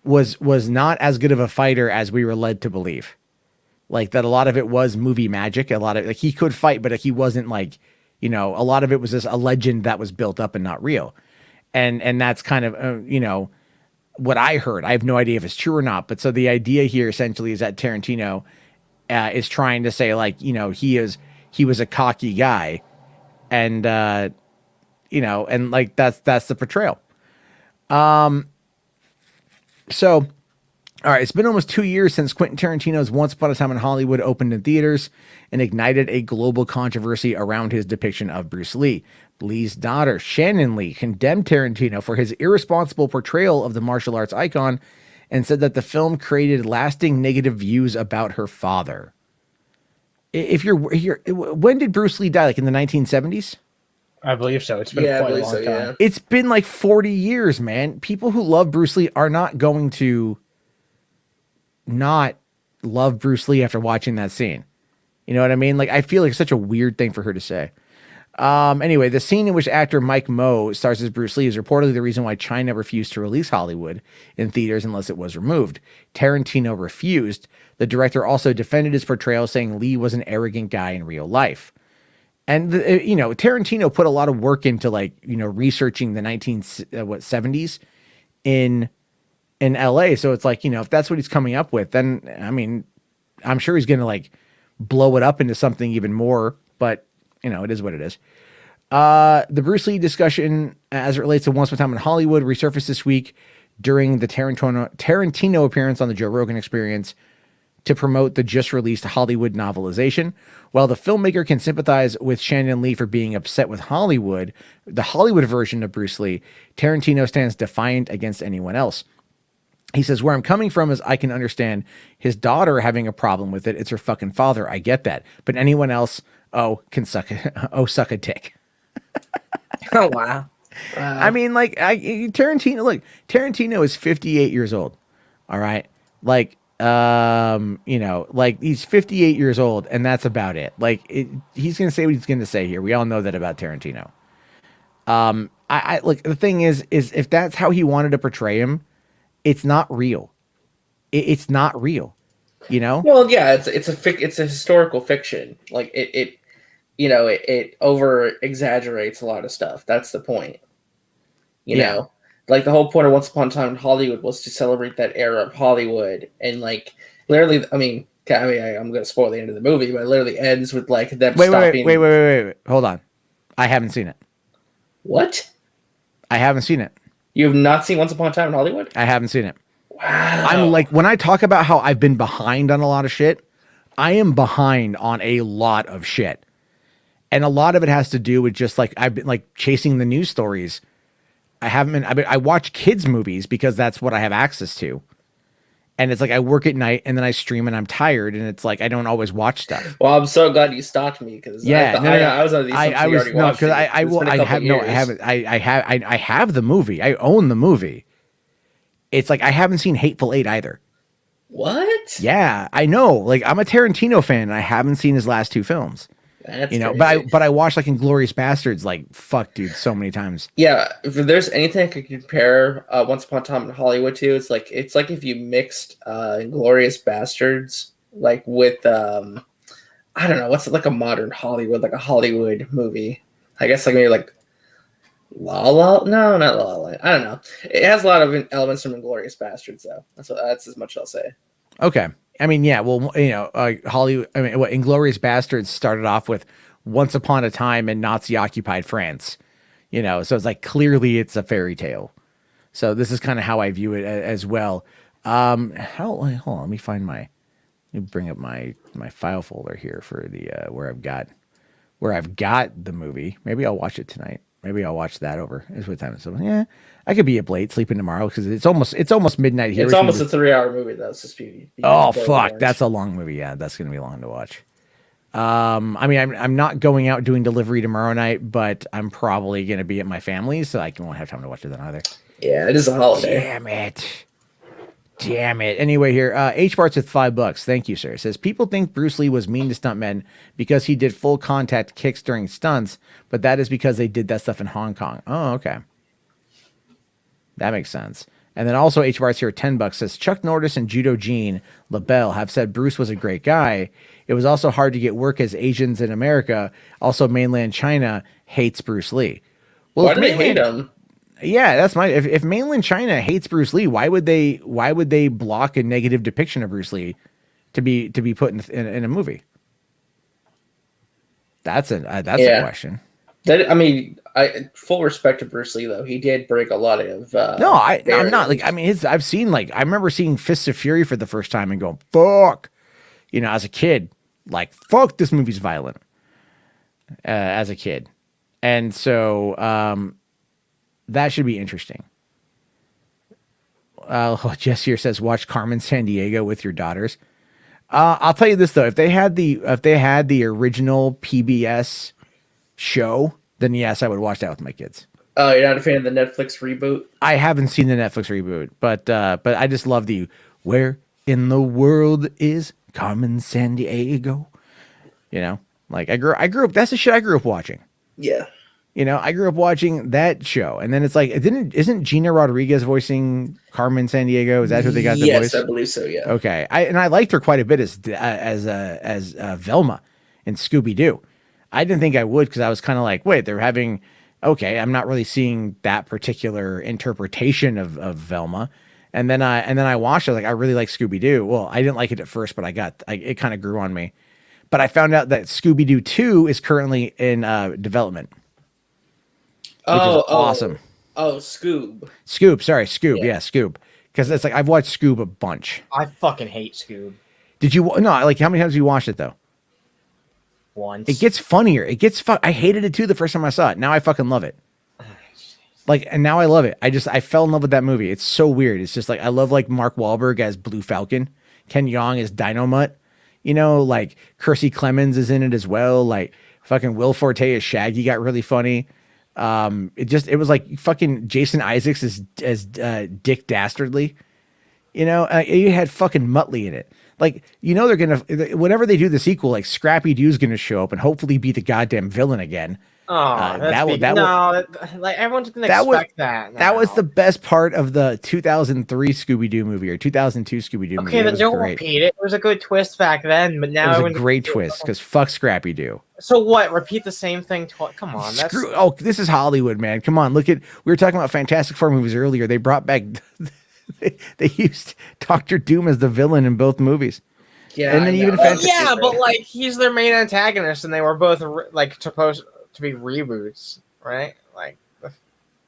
Was not as good of a fighter as we were led to believe. Like that a lot of it was movie magic. A lot of like he could fight, but he wasn't like, a lot of it was just a legend that was built up and not real. And that's kind of, what I heard. I have no idea if it's true or not. But so the idea here essentially is that Tarantino is trying to say like, he was a cocky guy and, and like that's the portrayal. So, all right, it's been almost 2 years since Quentin Tarantino's Once Upon a Time in Hollywood opened in theaters and ignited a global controversy around his depiction of Bruce Lee. Lee's daughter, Shannon Lee, condemned Tarantino for his irresponsible portrayal of the martial arts icon and said that the film created lasting negative views about her father. When did Bruce Lee die? Like in the 1970s? I believe so. It's been quite a long time. Yeah. It's been like 40 years, man. People who love Bruce Lee are not going to not love Bruce Lee after watching that scene. You know what I mean? Like, I feel like it's such a weird thing for her to say. Anyway, the scene in which actor Mike Moe stars as Bruce Lee is reportedly the reason why China refused to release Hollywood in theaters unless it was removed. Tarantino refused. The director also defended his portrayal, saying Lee was an arrogant guy in real life. And Tarantino put a lot of work into researching the 70s in LA. So it's like, if that's what he's coming up with, then I mean, I'm sure he's going to blow it up into something even more, but it is what it is. The Bruce Lee discussion as it relates to Once Upon a Time in Hollywood resurfaced this week during the Tarantino appearance on the Joe Rogan Experience to promote the just released Hollywood novelization. While the filmmaker can sympathize with Shannon Lee for being upset with Hollywood, the Hollywood version of Bruce Lee, Tarantino stands defiant against anyone else. He says, where I'm coming from is I can understand his daughter having a problem with it. It's her fucking father. I get that. But anyone else, can suck a dick. Oh, wow. I mean, Tarantino is 58 years old. All right. He's 58 years old and that's about it. He's going to say what he's going to say here. We all know that about Tarantino. The thing is if that's how he wanted to portray him, it's not real. It's not real. You know? Well, yeah, it's a historical fiction. Like it over exaggerates a lot of stuff. That's the point. You know, like the whole point of Once Upon a Time in Hollywood was to celebrate that era of Hollywood, and like literally, I'm going to spoil the end of the movie, but it literally ends with like them stopping. Wait. Hold on. I haven't seen it. What? I haven't seen it. You have not seen Once Upon a Time in Hollywood? I haven't seen it. Wow. I'm like, when I talk about how I've been behind on a lot of shit, I am behind on a lot of shit. And a lot of it has to do with just like, I've been like chasing the news stories. I watch kids movies because that's what I have access to. And it's like, I work at night and then I stream and I'm tired. And it's like, I don't always watch stuff. Well, I'm so glad you stopped me because I was under the assumption you already watched it. I have the movie. I own the movie. It's like, I haven't seen Hateful Eight either. What? Yeah, I know. Like, I'm a Tarantino fan and I haven't seen his last two films. That's crazy. But I watched like Inglourious Bastards, like, fuck, dude, so many times. Yeah, if there's anything I could compare Once Upon a Time in Hollywood to, it's like if you mixed Inglourious Bastards like with I don't know, what's like a modern Hollywood, like a Hollywood movie. I guess like maybe like no, not La La Land. I don't know. It has a lot of elements from Inglourious Bastards though. That's as much as I'll say. Okay. I mean, yeah, well, Hollywood, Inglourious Bastards started off with Once Upon a Time in Nazi-occupied France, so it's like, clearly it's a fairy tale. So this is kind of how I view it as well. Hold on, let me bring up my file folder here for the, where I've got the movie. Maybe I'll watch it tonight. Maybe I'll watch that over. Is what time? So yeah, I could be up late sleeping tomorrow because it's almost midnight here. It's almost a 3-hour movie though. It's just oh fuck, that's a long movie. Yeah, that's gonna be long to watch. I'm not going out doing delivery tomorrow night, but I'm probably gonna be at my family's, so I won't have time to watch it then either. Yeah, it is a holiday. Damn it. Anyway, here, H Bart's with $5. Thank you, sir. It says, people think Bruce Lee was mean to stuntmen because he did full contact kicks during stunts, but that is because they did that stuff in Hong Kong. Oh, okay. That makes sense. And then also H Bart's here, $10 says, Chuck Norris and Judo Gene LaBelle have said Bruce was a great guy. It was also hard to get work as Asians in America. Also, mainland China hates Bruce Lee. Well, why do they hate him? Yeah, that's if mainland China hates Bruce Lee, why would they block a negative depiction of Bruce Lee to be put in a movie? That's a question. Full respect to Bruce Lee though. He did break a lot of I'm not like, I've seen, like, I remember seeing Fists of Fury for the first time and going, fuck, as a kid, like, fuck, this movie's violent, as a kid. And so, that should be interesting. Jess here says, watch Carmen Sandiego with your daughters. I'll tell you this though, if they had the original PBS show, then yes, I would watch that with my kids. Oh, you're not a fan of the Netflix reboot? I haven't seen the Netflix reboot, but I just love the where in the world is Carmen Sandiego? Like I grew up. That's the shit I grew up watching. Yeah. I grew up watching that show, and then it's like, isn't Gina Rodriguez voicing Carmen Sandiego? Is that who they got the voice? Yes, I believe so. Yeah. Okay, I liked her quite a bit as Velma in Scooby Doo. I didn't think I would because I was kind of like, wait, they're having, okay, I'm not really seeing that particular interpretation of Velma, and then I watched it, like, I really like Scooby Doo. Well, I didn't like it at first, but it kind of grew on me. But I found out that Scooby Doo 2 is currently in development. Awesome. Oh, Scoob. Scoob. Yeah, Scoob. Because it's like, I've watched Scoob a bunch. I fucking hate Scoob. Did you? No, like, how many times have you watched it though? Once. It gets funnier. I hated it too the first time I saw it. Now I fucking love it. Like, and now I love it. I fell in love with that movie. It's so weird. It's just like, I love like Mark Wahlberg as Blue Falcon, Ken Jeong as Dynamut. Like Kirstie Clemens is in it as well. Like fucking Will Forte as Shaggy got really funny. It was like fucking Jason Isaacs as Dick Dastardly. You had fucking Muttley in it. Like, they're gonna, whenever they do the sequel, like Scrappy Doo's gonna show up and hopefully be the goddamn villain again. Oh, like everyone's gonna expect that. That was the best part of the 2003 Scooby-Doo movie or 2002 Scooby-Doo movie. Okay, then don't repeat it. It was a good twist back then, but now it was a great twist because fuck Scrappy-Doo. So what? Repeat the same thing twice? Come on, that's Oh, this is Hollywood, man. Come on, look at. We were talking about Fantastic Four movies earlier. They brought back. they used Doctor Doom as the villain in both movies. Yeah, and then even but like he's their main antagonist, and they were both like supposed to be reboots, right? Like,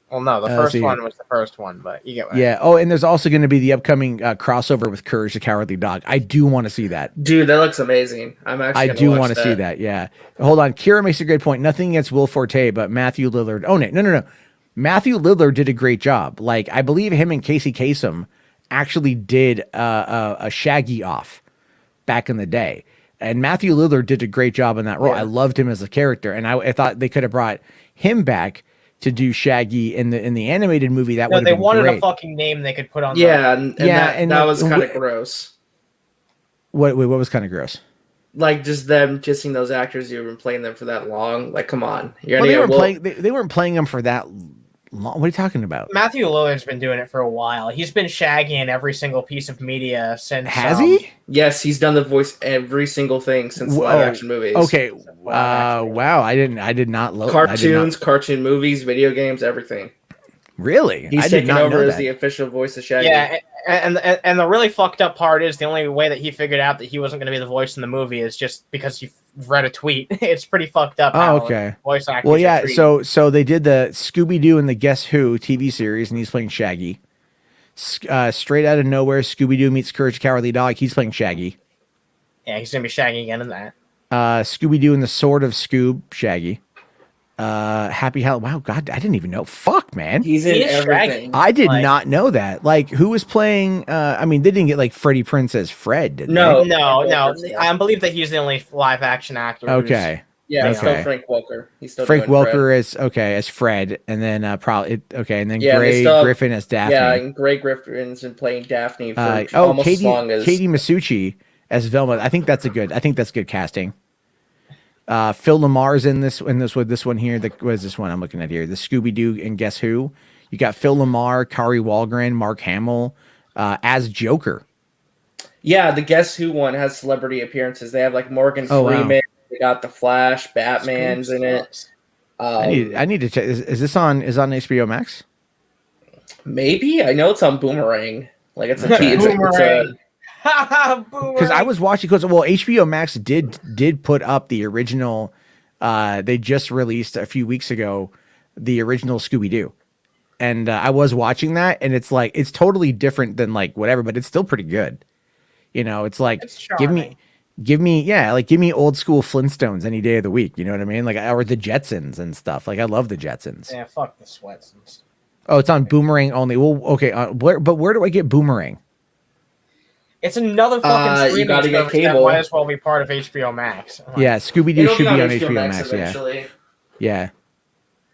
well, no, the first one was the first one, but you get what yeah. Oh, and there's also going to be the upcoming crossover with Courage the Cowardly Dog. I do want to see that, dude. That looks amazing. I do want to see that. Yeah. Hold on, Kira makes a great point. Nothing against Will Forte, but Matthew Lillard. Oh no. Matthew Lillard did a great job. Like I believe him and Casey Kasem actually did a Shaggy off back in the day. And Matthew Lillard did a great job in that role. Yeah. I loved him as a character, and I thought they could have brought him back to do Shaggy in the animated movie. That would have been great. They wanted a fucking name they could put on. That was kind of gross. What was kind of gross? Like just them kissing those actors who've been playing them for that long. Like, come on, they weren't playing them for that long. What are you talking about? Matthew Lillard's been doing it for a while. He's been Shaggy in every single piece of media since. Has he? Yes, he's done the voice every single thing since live action movies. Okay. Wow. I did not load cartoons, cartoon movies, video games, everything. Really? He's taken over as the official voice of Shaggy. Yeah, and the really fucked up part is the only way that he figured out that he wasn't going to be the voice in the movie is just because he read a tweet. It's pretty fucked up. Oh, okay. Voice actors. Well, yeah. So they did the Scooby-Doo and the Guess Who TV series, and he's playing Shaggy. Straight out of nowhere, Scooby-Doo meets Courage the Cowardly Dog. He's playing Shaggy. Yeah, he's gonna be Shaggy again in that. Scooby-Doo and the Sword of Scoob, Shaggy. Happy Halloween. Wow, God, I didn't even know. Fuck, man. He's in everything. I did not know that. Like, who was playing? I mean, they didn't get like Freddie Prinze as Fred, did they? No. I believe that he's the only live action actor. Okay. Yeah, still Frank Welker. He's still Frank Welker as Fred, and then and then Gray Griffin as Daphne. Yeah, and Gray Griffin's been playing Daphne for almost as long as Katie Masucci as Velma. I think that's good casting. Phil Lamar's in this with this one here. What is this one I'm looking at here? The Scooby-Doo and Guess Who? You got Phil Lamar, Kari Wahlgren, Mark Hamill as Joker. Yeah, the Guess Who one has celebrity appearances. They have like Morgan Freeman. Wow. They got the Flash, Batman's in it. I need to check. Is this on HBO Max? Maybe. I know it's on Boomerang. Like it's a Boomerang. Because I was watching HBO Max did put up the original. They just released a few weeks ago the original Scooby-Doo, and I was watching that, and it's like it's totally different than like whatever, but it's still pretty good. You know, it's like give me old school Flintstones any day of the week. You know what I mean? Like or the Jetsons and stuff. Like I love the Jetsons. Yeah, fuck the Swetsons. Oh, it's on Boomerang only. Well, okay, where do I get Boomerang? It's another fucking streaming you gotta get service cable. that might as well be part of HBO Max. Yeah, Scooby-Doo should be on HBO Max. Eventually. Yeah.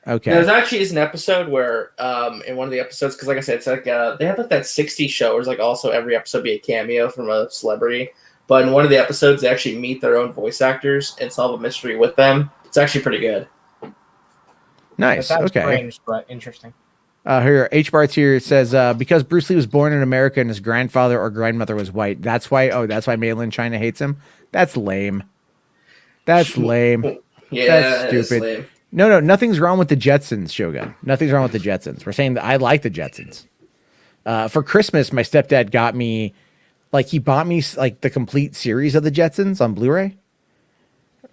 Okay. There's actually an episode where, in one of the episodes, because like I said, it's like they have like that 60s show where it's like also every episode be a cameo from a celebrity. But in one of the episodes, they actually meet their own voice actors and solve a mystery with them. It's actually pretty good. Nice. Okay. Strange, but interesting. Here, H. Bart's here. It says because Bruce Lee was born in America and his grandfather or grandmother was white. That's why. Oh, that's why mainland China hates him. That's lame. That's lame. Yeah, that's stupid. Lame. No, nothing's wrong with the Jetsons, Shogun. Nothing's wrong with the Jetsons. We're saying that I like the Jetsons. For Christmas, my stepdad got me, he bought me like the complete series of the Jetsons on Blu-ray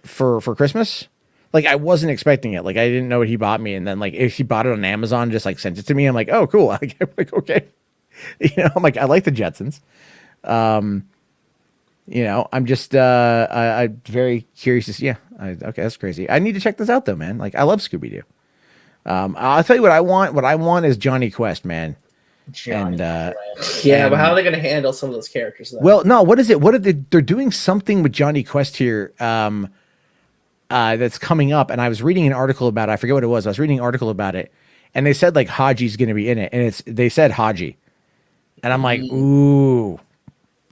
for Christmas. Like I wasn't expecting it. Like I didn't know what he bought me, and then if he bought it on Amazon, just sent it to me. I'm like, oh, cool. I'm like, okay. I'm like, I like the Jetsons. I'm just I'm very curious to see. Yeah, okay, that's crazy. I need to check this out though, man. Like I love Scooby-Doo. I'll tell you what I want. What I want is Johnny Quest, man. But how are they going to handle some of those characters? Though? Well, no. What is it? They're doing something with Johnny Quest here. That's coming up, and I was reading an article about it. I forget what it was. I was reading an article about it, and they said Haji's going to be in it, and they said Haji, and I'm like, ooh,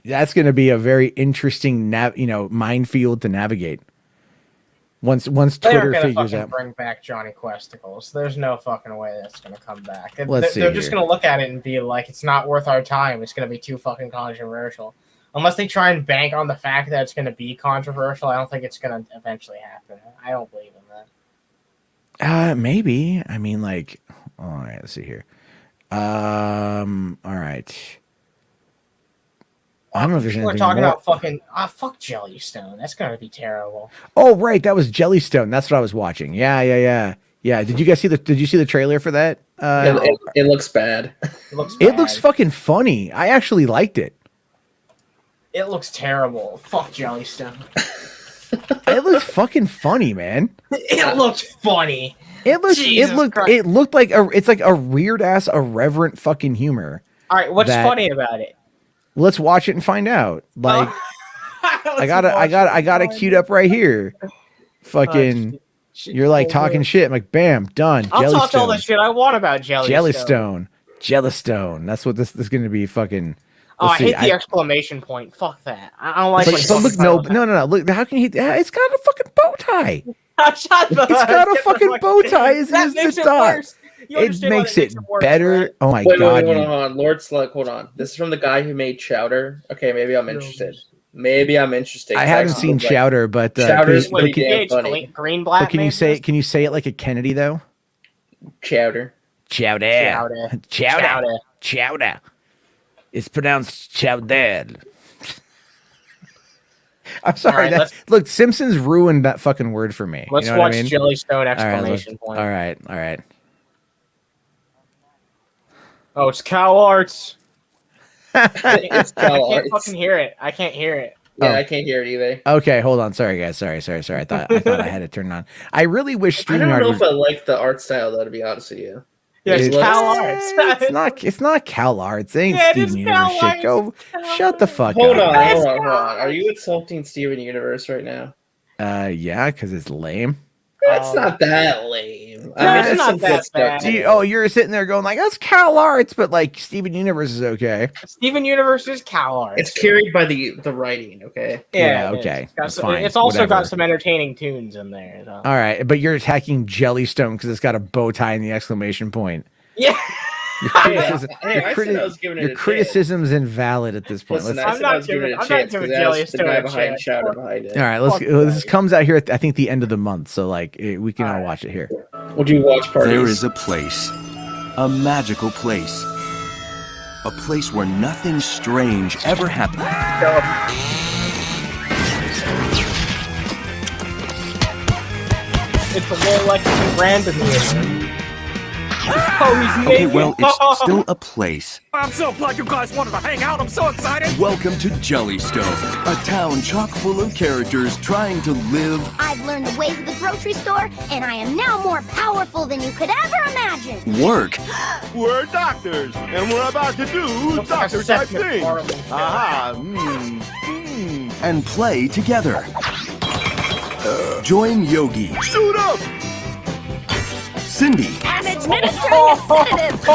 that's going to be a very interesting minefield to navigate. Once They Twitter aren't gonna figures fucking out. bring back Johnny Questicles. There's no fucking way that's gonna come back. Let's see They're just here. gonna look at it and be like, it's not worth our time. It's gonna be too fucking controversial. Unless they try and bank on the fact that it's gonna be controversial, I don't think it's gonna eventually happen. I don't believe in that. Maybe. I mean, like, all right. Let's see here. All right. I don't know if there's We're anything talking more. about fucking fuck Jellystone. That's gonna be terrible. Oh, right. That was Jellystone. That's what I was watching. Yeah. Did you guys see Did you see the trailer for that? It looks bad. It looks fucking funny. I actually liked it. It looks terrible. Fuck Jellystone. It looks fucking funny, man. It looked funny. It looked. Jesus Christ. It looked like it's like a weird ass irreverent fucking humor. All right, what's that- funny about it? Let's watch it and find out. Like, I got it queued up right here. Fucking, you're like talking shit. I'm like, bam, done. I'll talk all the Jellystone. shit I want about Jellystone. Jellystone. That's what this is going to be. Fucking. Oh, I let's see, hate the exclamation point. Fuck that. I don't like. But, when but look, fucking no. Look, how can he? It's got a fucking bow tie. Shut the It's got a fucking bow tie. Is That the makes it dot? worse. You It understand why makes that it worse, better. right? Oh my Wait, god! hold you- on. Lord Slug, hold on. This is from the guy who made Chowder. Okay, maybe I'm interested. Maybe I'm interested. I haven't seen Chowder, but Chowder's can you- pretty damn funny. Green black. But can you say it like a Kennedy though? Chowder. Chowder. It's pronounced chowder. I'm sorry. All right, Look, Simpsons ruined that fucking word for me. Let's you know what watch I mean? Jellystone exclamation point. All right. Oh, it's Cal Arts. It's I Cal can't Arts. fucking hear it. I can't hear it. Yeah, Oh. I can't hear it either. Okay, hold on. Sorry, guys. Sorry. I thought I had it turned on. I really wish I don't StreamYard know was. if I like the art style though, to be honest with you. Yeah, it's It looks- Cal Arts. It's not Cal Arts. It ain't Yeah, it is Steven Cal Universe shit. Arts. Go, shut the fuck Hold up. on. Are you insulting Steven Universe right now? Yeah, because it's lame. That's not that lame. No, it's there's not some that good stuff bad. to it. You're sitting there going like, that's Cal Arts, but like Steven Universe is okay. Steven Universe is Cal Arts. It's carried by the writing, okay? Yeah, it is. okay. It's got some- Fine, It's also whatever. got some entertaining tunes in there. So. All right, but you're attacking Jellystone because it's got a bow tie and the exclamation point. Yeah. Your criticism, Hey, I said I was giving it your a chance. criticism's invalid at this point. Listen, Let's, I said I was giving it a chance because that's the guy Jellystone a behind chance. Chowder behind it. all right, let's. This comes out here at I think the end of the month, so like we can all watch it here. We'll do watch parties. There is a place, a magical place, a place where nothing strange ever happens. It's a little like random. Oh, he's Okay, naked. well, it's still a place. I'm so glad you guys wanted to hang out. I'm so excited. Welcome to Jellystone, a town chock full of characters trying to live, I've learned the ways of the grocery store, and I am now more powerful than you could ever imagine. work, We're doctors, and we're about to do doctor-type things. Aha. and play together. Join Yogi, Suit up. Cindy, I'm administering a sedative.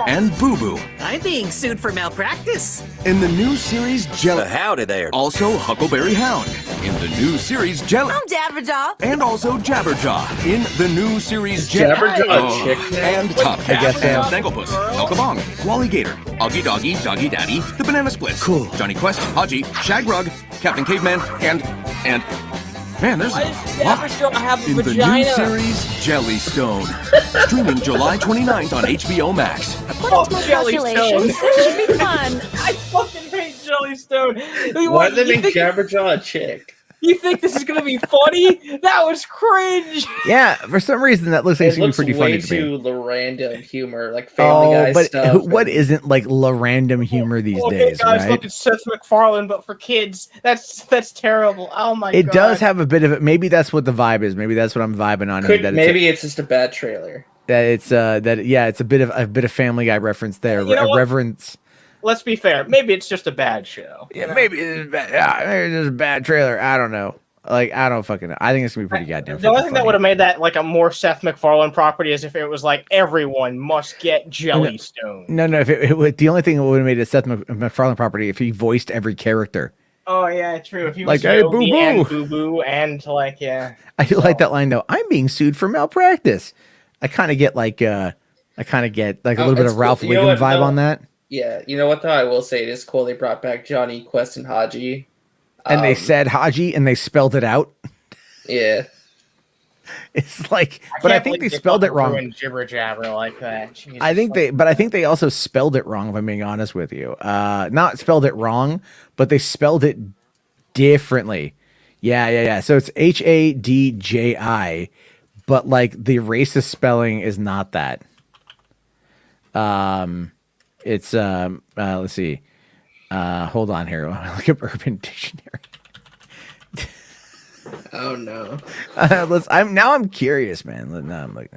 and Boo Boo I'm being sued for malpractice. in the new series Jelly. Howdy there. Also Huckleberry Hound in the new series Jelly. I'm Jabberjaw. And also Jabberjaw in the new series Jabberjaw Oh, chick now? and Top Cat, guess so. and Snagglepuss, Elkabong, Wally Gator, Augie Doggy, Doggy Daddy, the Banana Splits, cool. Johnny Quest, Haji, Shagrug, Captain Caveman, and man, there's a lot. have a In the new series Jellystone, streaming July 29th on HBO Max. Fuck Jellystone. This should be fun. I fucking hate Jellystone. Why did they make Jabberjaw a chick? You think this is gonna be funny? That was cringe. Yeah, for some reason that looks like it's It gonna be looks pretty way funny to me. too random humor, like Family Guy but stuff. what isn't like random humor these Okay, days, guys, right? look at Seth MacFarlane, but for kids. That's terrible. Oh my god. It does have a bit of it. Maybe that's what the vibe is. Maybe that's what I'm vibing on. Could, that maybe it's just a bad trailer. it's it's a bit of Family Guy reference there. You know A what? reverence. Let's be fair. Maybe it's just a bad show. Yeah, maybe it's bad. Yeah, maybe it's just a bad trailer. I don't know. Like I don't fucking know. I think it's gonna be pretty goddamn. The only fucking thing that funny. would have made that like a more Seth MacFarlane property is if it was like everyone must get Jellystone. No. If it the only thing that would have made it Seth MacFarlane property if he voiced every character Oh yeah, true. If he Like, was hey, Yogi boo-boo. and Boo Boo and like I do like that line though. I'm being sued for malpractice. I kind of get like a little bit It's of Ralph cool. You know Wiggum what? vibe No. on that. Yeah, you know what though? I will say it is cool they brought back Johnny Quest and Haji. And they said Haji and they spelled it out. Yeah. It's like, but I think they spelled it wrong. Jibber jabber like that. Jesus. I think they also spelled it wrong, if I'm being honest with you. Not spelled it wrong, but they spelled it differently. Yeah. So it's HADJI, but like the racist spelling is not that. It's let's see. Hold on here. Look up Urban Dictionary. Oh no. I'm curious, man. Now I'm like,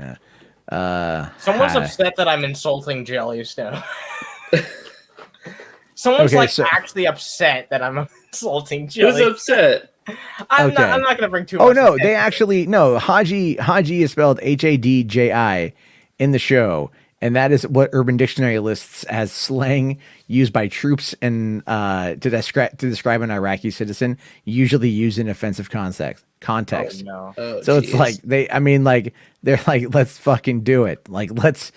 Someone's hi. upset that I'm insulting Jellystone. Someone's actually upset that I'm insulting Jellystone. Who's upset? I'm not gonna bring too Oh much. no, they actually Haji is spelled HADJI in the show, and that is what Urban Dictionary lists as slang used by troops and to describe an Iraqi citizen, usually used in offensive context. Oh, no. So it's like they're like, let's fucking do it. Like let's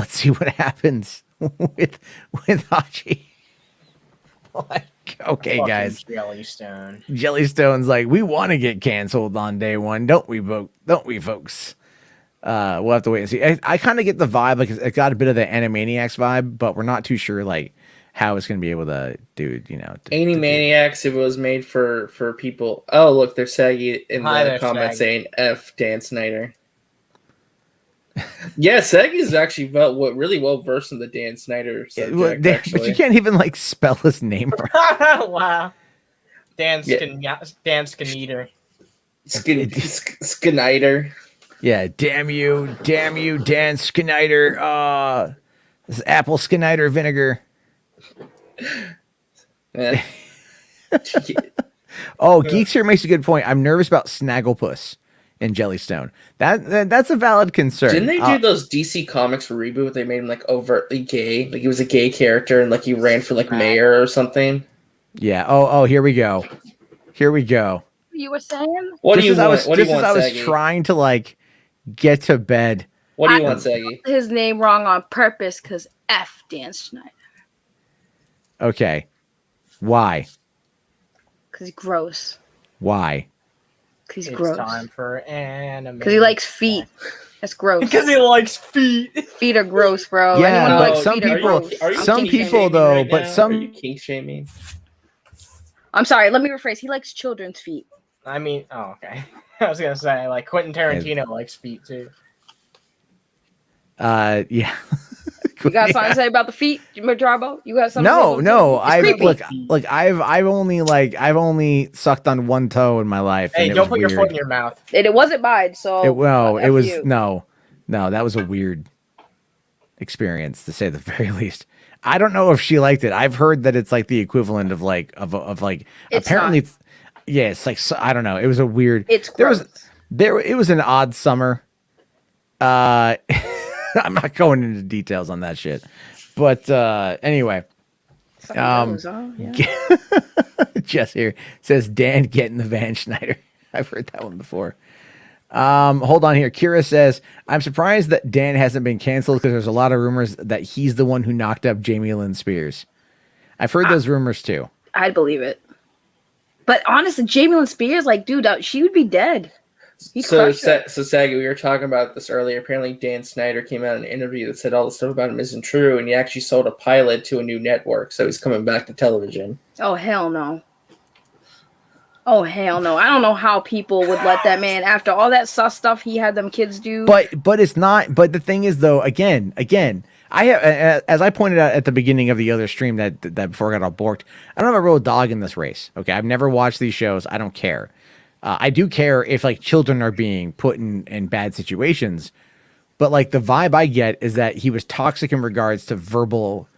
see what happens with Haji. Like, okay, guys. Jellystone. Jellystone's like, we want to get canceled on day one, don't we, folks? We'll have to wait and see. I kind of get the vibe, like it got a bit of the Animaniacs vibe, but we're not too sure like how it's gonna be able to do. Animaniacs. If it was made for people. Oh look, there's Saggy in the comments saying F Dan Snyder. Yeah, Saggy's actually really well versed in the Dan Snyder subject. But you can't even like spell his name right. Wow. Dan Schneider. Schneider. Yeah, damn you, Dan Schneider. This apple Schneider vinegar. Yeah. Oh, Geeks here makes a good point. I'm nervous about Snagglepuss in Jellystone. That's a valid concern. Didn't they do those DC Comics reboot? They made him like overtly gay, like he was a gay character, and like he ran for like mayor or something. Yeah. Oh, here we go. You were saying? What do you want? I was trying to like get to bed. What do you want, Saggy? His name wrong on purpose because F Dan Schneider. Okay. Why? Because he's gross. Why? Because he's It's gross. time for anime. Because he likes feet. That's gross. Because he likes feet. Feet are gross, bro. Yeah, Anyone who but likes some feet are people, gross. Are you some kink people shaming though, right but now? some Are you kink shaming? I'm sorry. Let me rephrase. He likes children's feet. I mean, oh, okay. I was gonna say like Quentin Tarantino likes feet too. yeah. You got something to say about the feet, Jarbo? You got something? No, to say about the feet? It's creepy. look, I've only sucked on one toe in my life. Hey, and it don't was put your weird. foot in your mouth. It wasn't mine, so It was you. no, that was a weird experience to say the very least. I don't know if she liked it. I've heard that it's like the equivalent of like It's apparently not. yeah, it's like I don't know. It was a weird. It's it was an odd summer. I'm not going into details on that shit. But anyway. Jess here says Dan get in the van, Schneider. I've heard that one before. Hold on here. Kira says, I'm surprised that Dan hasn't been canceled because there's a lot of rumors that he's the one who knocked up Jamie Lynn Spears. I've heard those rumors too. I'd believe it. But honestly, Jamie Lynn Spears, like, dude, she would be dead. So Saggy, we were talking about this earlier. Apparently, Dan Snyder came out in an interview that said all the stuff about him isn't true, and he actually sold a pilot to a new network, so he's coming back to television. Oh, hell no. Oh, hell no. I don't know how people would let that man, after all that sus stuff he had them kids do. But it's not. But the thing is, though, again, I have, as I pointed out at the beginning of the other stream that before I got all borked, I don't have a real dog in this race. Okay, I've never watched these shows. I don't care. I do care if like children are being put in bad situations, but like the vibe I get is that he was toxic in regards to verbal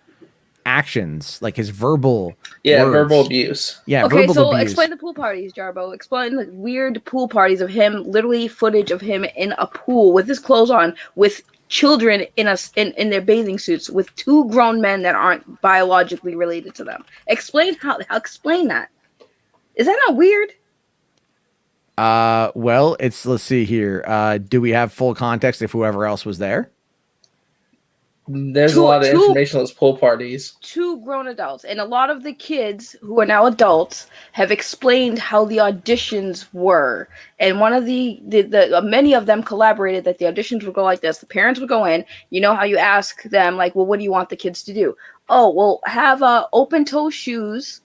actions, like his verbal words. Verbal abuse. Yeah, okay, verbal so abuse. explain the pool parties, Jarbo. Explain the weird pool parties of him, literally footage of him in a pool with his clothes on, with children in their bathing suits, with two grown men that aren't biologically related to them. Explain that. Is that not weird? Well, let's see here. Do we have full context if whoever else was there? There's a lot of information on those pool parties. 2 grown adults, and a lot of the kids who are now adults have explained how the auditions were. And one of the many of them collaborated that the auditions would go like this. The parents would go in. You know how you ask them, like, well, what do you want the kids to do? Oh, well, have open toe shoes.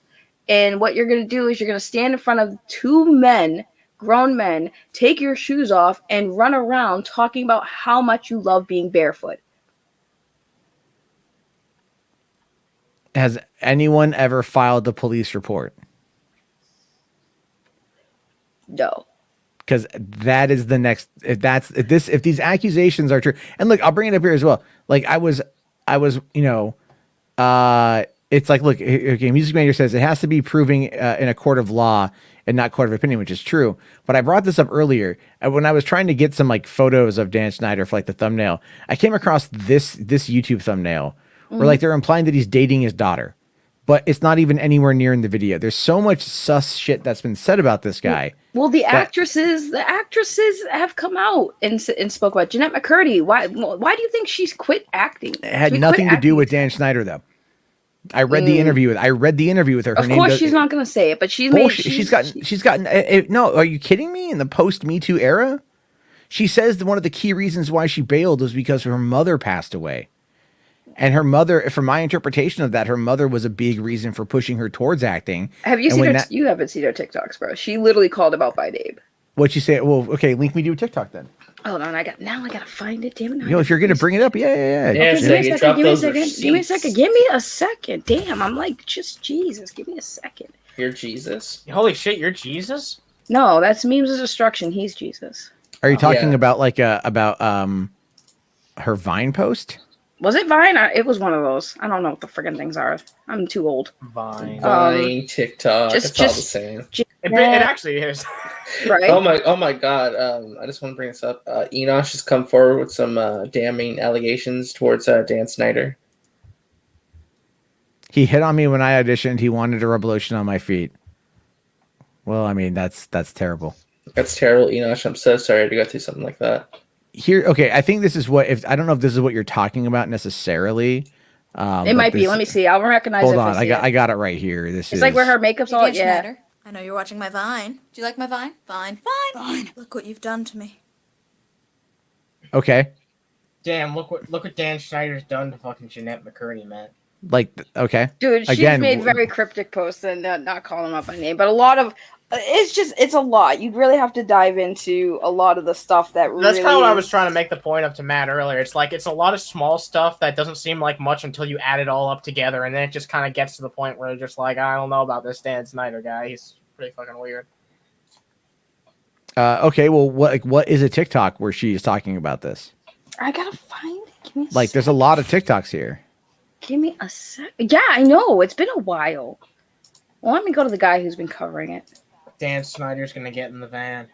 And what you're going to do is you're going to stand in front of 2 men, grown men, take your shoes off and run around talking about how much you love being barefoot. Has anyone ever filed the police report? No. Because that is the next. If these accusations are true, and look, I'll bring it up here as well. Like I was, it's like, look, okay, Music Maker says it has to be proving in a court of law and not court of opinion, which is true. But I brought this up earlier when I was trying to get some like photos of Dan Schneider for like the thumbnail. I came across this YouTube thumbnail where like they're implying that he's dating his daughter, but it's not even anywhere near in the video. There's so much sus shit that's been said about this guy. Well, the actresses have come out and spoke about Jeanette McCurdy. Why do you think she's quit acting? It had nothing to do with Dan Schneider, though. I read the interview with her. Of course, she's not going to say it, but she's gotten. No, are you kidding me? In the post Me Too era, she says that one of the key reasons why she bailed was because her mother passed away. And her mother, from my interpretation of that, her mother was a big reason for pushing her towards acting. Have you seen her? You haven't seen her TikToks, bro. She literally called him out by name. What'd she say? Well, okay, link me to a TikTok then. Hold on, I gotta find it. Damn it! If you're gonna bring it up, yeah. Okay, give me a second. Give me a second. Damn, I'm like, just Jesus. Give me a second. You're Jesus. Holy shit, you're Jesus? No, that's Memes of Destruction. He's Jesus. Are you talking about like her Vine post? Was it Vine? It was one of those. I don't know what the friggin' things are. I'm too old. Vine, TikTok. It's all the same. It actually is. Right? Oh my god. I just want to bring this up. Enosh has come forward with some damning allegations towards Dan Schneider. He hit on me when I auditioned. He wanted to rub lotion on my feet. Well, I mean, that's terrible. That's terrible, Enosh. I'm so sorry to go through something like that. Here, okay, I think this is I don't know if this is what you're talking about necessarily. It might be. Let me see. I'll recognize it. Hold on, I got it right here. This is like where her makeup's all. Yeah. Schneider, I know you're watching my Vine. Do you like my Vine? Fine. Look what you've done to me. Okay. Damn! Look what Dan Schneider's done to fucking Jeanette McCurdy, man. Like, okay, dude, she's made very cryptic posts and not calling him up by name, but a lot of. It's a lot. You really have to dive into a lot of the stuff that really. That's kind of what I was trying to make the point of to Matt earlier. It's like it's a lot of small stuff that doesn't seem like much until you add it all up together, and then it just kind of gets to the point where you're just like, I don't know about this Dan Schneider guy. He's pretty fucking weird. Okay, well, what is a TikTok where she is talking about this? I gotta find it. Give me a like, there's a lot of TikToks here. Give me a sec. Yeah, I know. It's been a while. Well, let me go to the guy who's been covering it. Dan Schneider's gonna get in the van.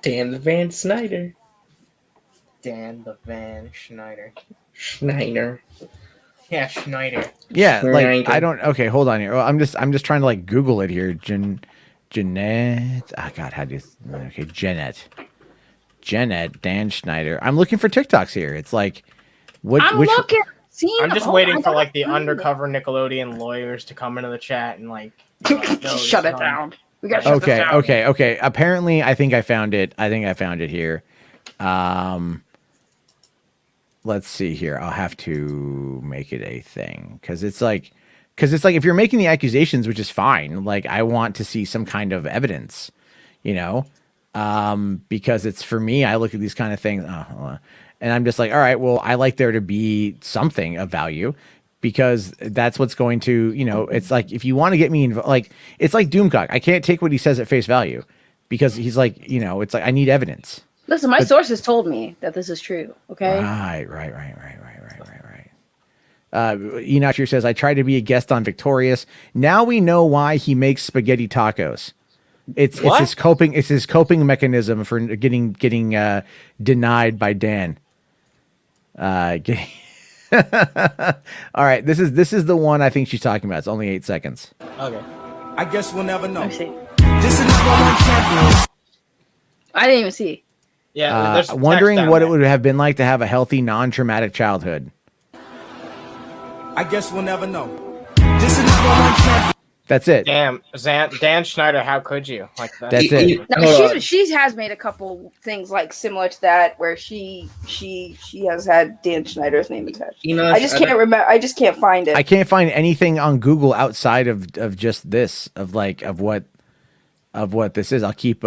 Dan the Van Schneider. Dan the Van Schneider. Schneider. Yeah, Schneider. Yeah, like I don't. Okay, hold on here. Well, I'm just trying to like Google it here. Jeanette. Oh God, how do you? Okay, Jeanette. Dan Schneider. I'm looking for TikToks here. It's like, I'm looking. I'm just waiting for like the undercover Nickelodeon lawyers to come into the chat and like. Shut it down. We gotta shut this down. Okay. Apparently, I think I found it. Here. Let's see here. I'll have to make it a thing because it's like if you're making the accusations, which is fine. Like I want to see some kind of evidence, because it's for me. I look at these kind of things, and I'm just like, all right, well, I like there to be something of value. Because that's what's going to, it's like if you want to get me it's like Doomcock. I can't take what he says at face value because he's like, it's like I need evidence. Listen, my sources told me that this is true. Okay. Right. Enoch here says I tried to be a guest on Victorious. Now we know why he makes spaghetti tacos. It's his coping mechanism for getting denied by Dan. All right, this is the one I think she's talking about. It's only 8 seconds. Okay. I guess we'll never know. Let me see. This is number one champion. I didn't even see. Yeah, there's wondering text what down it would have been like to have a healthy, non-traumatic childhood. I guess we'll never know. This is number one champion. That's it. Damn, Dan Schneider, how could you? Like that? That's it. No, she has made a couple things like similar to that where she has had Dan Schneider's name attached. I just can't remember. I just can't find it. I can't find anything on Google outside of just this of what this is. I'll keep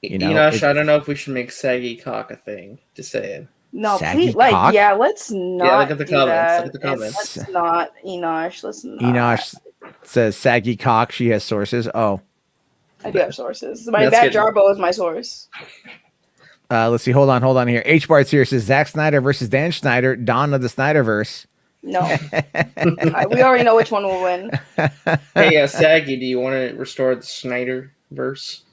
Enosh, I don't know if we should make saggy cock a thing. Just saying. No, saggy please, cock? let's not. Yeah, look at the do comments. that. Look at the comments. Let's not, Enosh. Let's not. Enosh says saggy cock. She has sources. Oh, I do have sources. My bad Jarbo is my source. Let's see. Hold on here. HBart's here says Zack Snyder versus Dan Schneider. Dawn of the Snyderverse. No, we already know which one will win. Hey, Saggy, do you want to restore the Schneider verse?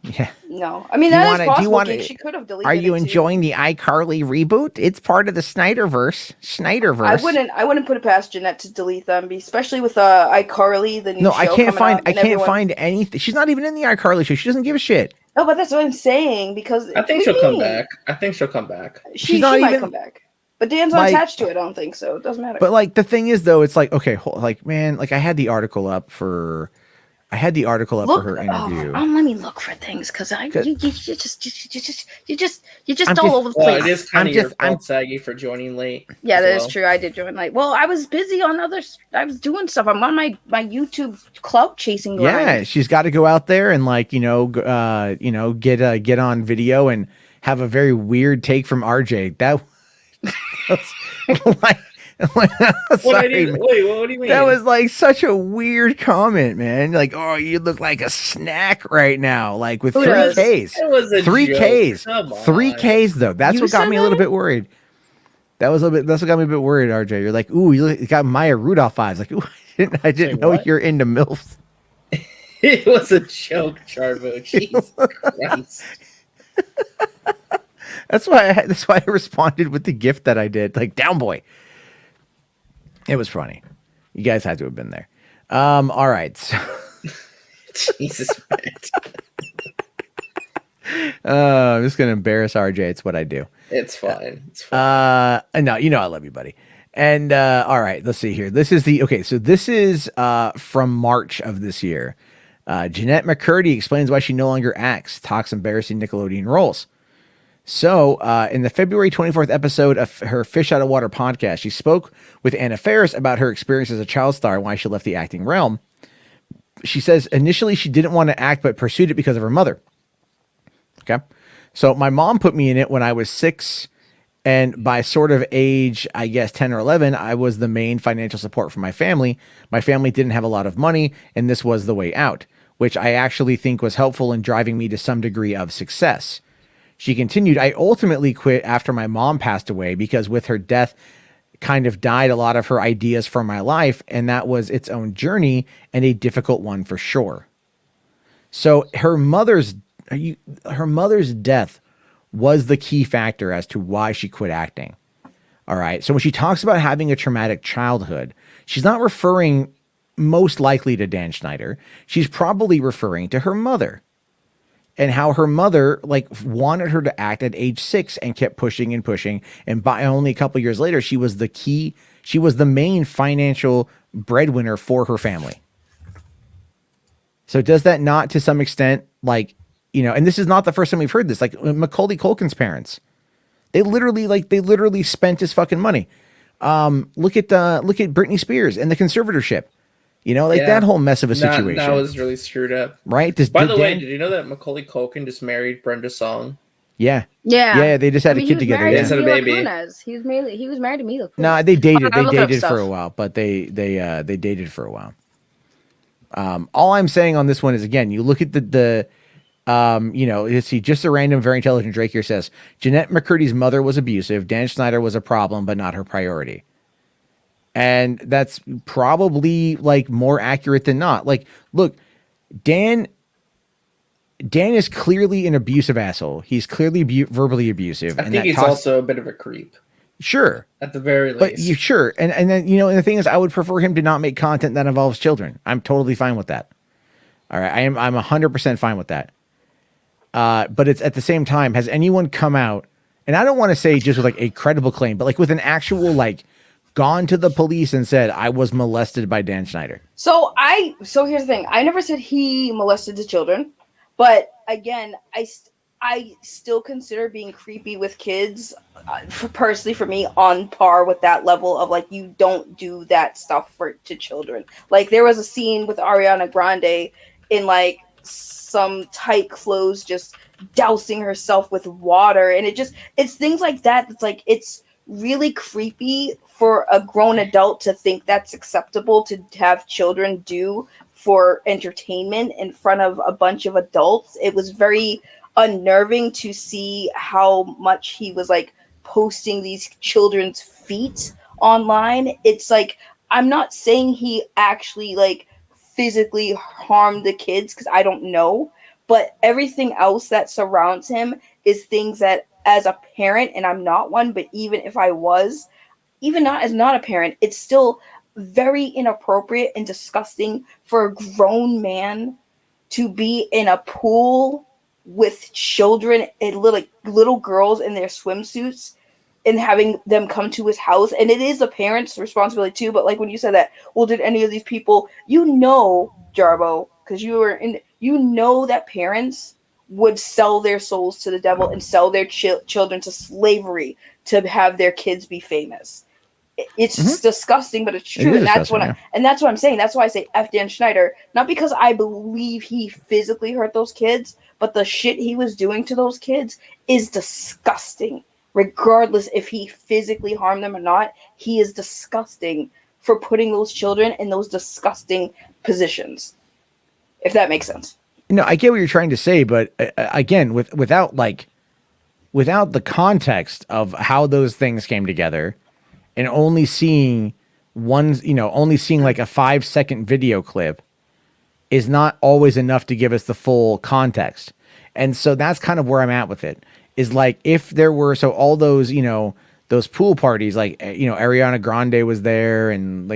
Yeah. No, I mean that is possible. She could have deleted. Are you enjoying the iCarly reboot? It's part of the Snyderverse. Snyderverse. I wouldn't put it past Jeanette to delete them, especially with iCarly. The new No, show I can't coming out, find anything. She's not even in the iCarly show. She doesn't give a shit. No, but that's what I'm saying because I think she'll come back. I think she'll come back. She might come back, but Dan's not attached to it. I don't think so. It doesn't matter. But like the thing is, though, it's like okay, like man, like I had the article up for. for her interview. Let me look for things because you're just all over the place. Well, it is kind of your fault, Saggy, for joining late. Yeah, that is true. I did join late. Well, I was busy on I was doing stuff. I'm on my YouTube clout chasing grind. Yeah, she's got to go out there and get on video and have a very weird take from RJ. That was like. Sorry, what do you mean? That was like such a weird comment, man. Like, oh, you look like a snack right now, like with 3Ks. It was a 3Ks. Come on. 3Ks though. That's what got me a little bit worried. That's what got me a bit worried, RJ. You're like, ooh, you got Maya Rudolph vibes. Like, ooh, I didn't know you're into MILFs. It was a joke, Charvo. Jesus Christ. That's why I responded with the gift that I did, like down boy. It was funny. You guys had to have been there. All right. So Jesus. I'm just gonna embarrass RJ. It's what I do. It's fine. It's fine. No, I love you, buddy. And all right, let's see here. This is from March of this year. Jeanette McCurdy explains why she no longer acts, talks embarrassing Nickelodeon roles. So, in the February 24th episode of her Fish Out of Water podcast, she spoke with Anna Faris about her experience as a child star and why she left the acting realm. She says initially she didn't want to act, but pursued it because of her mother. Okay. So my mom put me in it when I was 6, and by sort of age, I guess 10 or 11, I was the main financial support for my family. My family didn't have a lot of money, and this was the way out, which I actually think was helpful in driving me to some degree of success. She continued, I ultimately quit after my mom passed away because with her death kind of died a lot of her ideas for my life, and that was its own journey and a difficult one for sure. So her mother's death was the key factor as to why she quit acting. All right. So when she talks about having a traumatic childhood, she's not referring most likely to Dan Schneider. She's probably referring to her mother. And how her mother wanted her to act at age 6 and kept pushing and pushing. And by only a couple years later, she was the main financial breadwinner for her family. So does that not to some extent, and this is not the first time we've heard this, like Macaulay Culkin's parents, they literally spent his fucking money. Look at Britney Spears and the conservatorship. That whole mess of a situation. That was really screwed up. Right? By the way, did you know that Macaulay Culkin just married Brenda Song? Yeah. Yeah. They just had a kid together. They had a baby. He was married to Mila Kunis. No, they dated. They dated for a while, but they dated for a while. All I'm saying on this one is, again, you look at let's see, just a random, very intelligent Drake here says, Jeanette McCurdy's mother was abusive. Dan Schneider was a problem, but not her priority. And that's probably more accurate than not. Look, Dan is clearly an abusive asshole. He's clearly verbally abusive. I think he's also a bit of a creep. Sure. At the very least. But sure. And then, you know, and the thing is, I would prefer him to not make content that involves children. I'm totally fine with that. All right. I'm 100% fine with that. But it's at the same time, has anyone come out, and I don't want to say just with like a credible claim, but like with an actual, like, gone to the police and said, I was molested by Dan Schneider? So here's the thing. I never said he molested the children, but again, I still consider being creepy with kids, personally for me, on par with that level of like, you don't do that stuff to children. Like there was a scene with Ariana Grande in like some tight clothes, just dousing herself with water, and it's things like that. It's like, it's really creepy for a grown adult to think that's acceptable to have children do for entertainment in front of a bunch of adults. It was very unnerving to see how much he was like posting these children's feet online. It's like, I'm not saying he actually like physically harmed the kids, because I don't know, but everything else that surrounds him is things that, as a parent, and I'm not one, but even if I was, even not as not a parent, it's still very inappropriate and disgusting for a grown man to be in a pool with children and little girls in their swimsuits and having them come to his house. And it is a parent's responsibility too. But like when you said that, well, did any of these people, you know, Jarbo, because you were in, you know that parents would sell their souls to the devil and sell their children to slavery to have their kids be famous. It's disgusting, but it's true. And that's what that's what I'm saying. That's why I say F Dan Schneider, not because I believe he physically hurt those kids, but the shit he was doing to those kids is disgusting. Regardless if he physically harmed them or not, he is disgusting for putting those children in those disgusting positions. If that makes sense. No, I get what you're trying to say, but again, without the context of how those things came together, and only seeing like a 5-second video clip is not always enough to give us the full context. And so that's kind of where I'm at with it. Is like, if there were, so all those, those pool parties, like, Ariana Grande was there, and,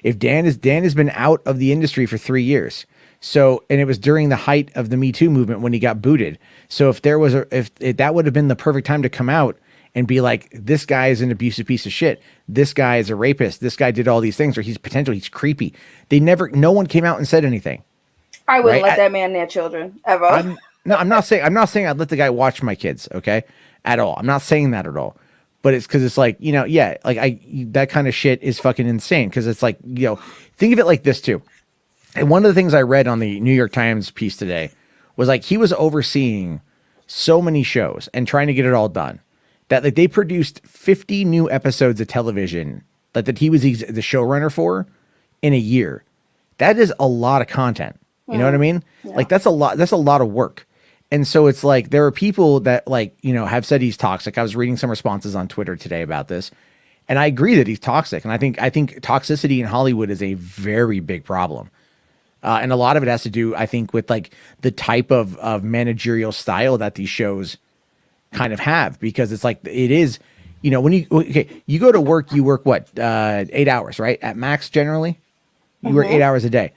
if Dan has been out of the industry for 3 years. So, and it was during the height of the Me Too movement when he got booted. So if there was if that would have been the perfect time to come out and be like, this guy is an abusive piece of shit. This guy is a rapist. This guy did all these things, or he's creepy. No one came out and said anything. I wouldn't let that man near children ever. I'm not saying I'd let the guy watch my kids. Okay. At all. I'm not saying that at all, but it's cause it's like, that kind of shit is fucking insane. Cause it's like, think of it like this too. And one of the things I read on the New York Times piece today was like, he was overseeing so many shows and trying to get it all done that like they produced 50 new episodes of television that he was the showrunner for in a year. That is a lot of content. You know what I mean? Yeah. Like that's a lot of work. And so it's like, there are people that have said he's toxic. I was reading some responses on Twitter today about this, and I agree that he's toxic. And I think toxicity in Hollywood is a very big problem. And a lot of it has to do, I think, with like the type of managerial style that these shows kind of have, because it's like, it is, when you go to work, you work what, 8 hours, right? At max, generally, you work 8 hours a day.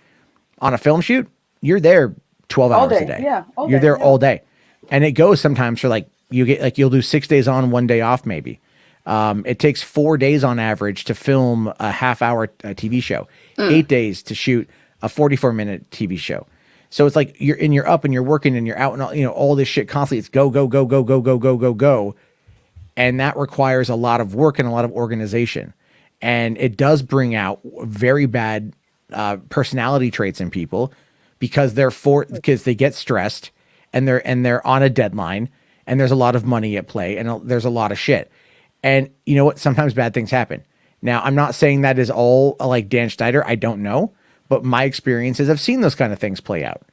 On a film shoot, you're there 12 hours a day. Yeah, you're there all day, and it goes sometimes for like you'll do 6 days on, 1 day off, maybe. It takes 4 days on average to film a half-hour TV show, 8 days to shoot a 44-minute TV show. So it's like you're up and you're working and you're out and all this shit constantly. It's go, go, go, go, go, go, go, go, go. And that requires a lot of work and a lot of organization. And it does bring out very bad personality traits in people, because they get stressed and they're on a deadline, and there's a lot of money at play, and there's a lot of shit. And you know what? Sometimes bad things happen. Now, I'm not saying that is all like Dan Schneider. I don't know. But my experiences, I've seen those kind of things play out.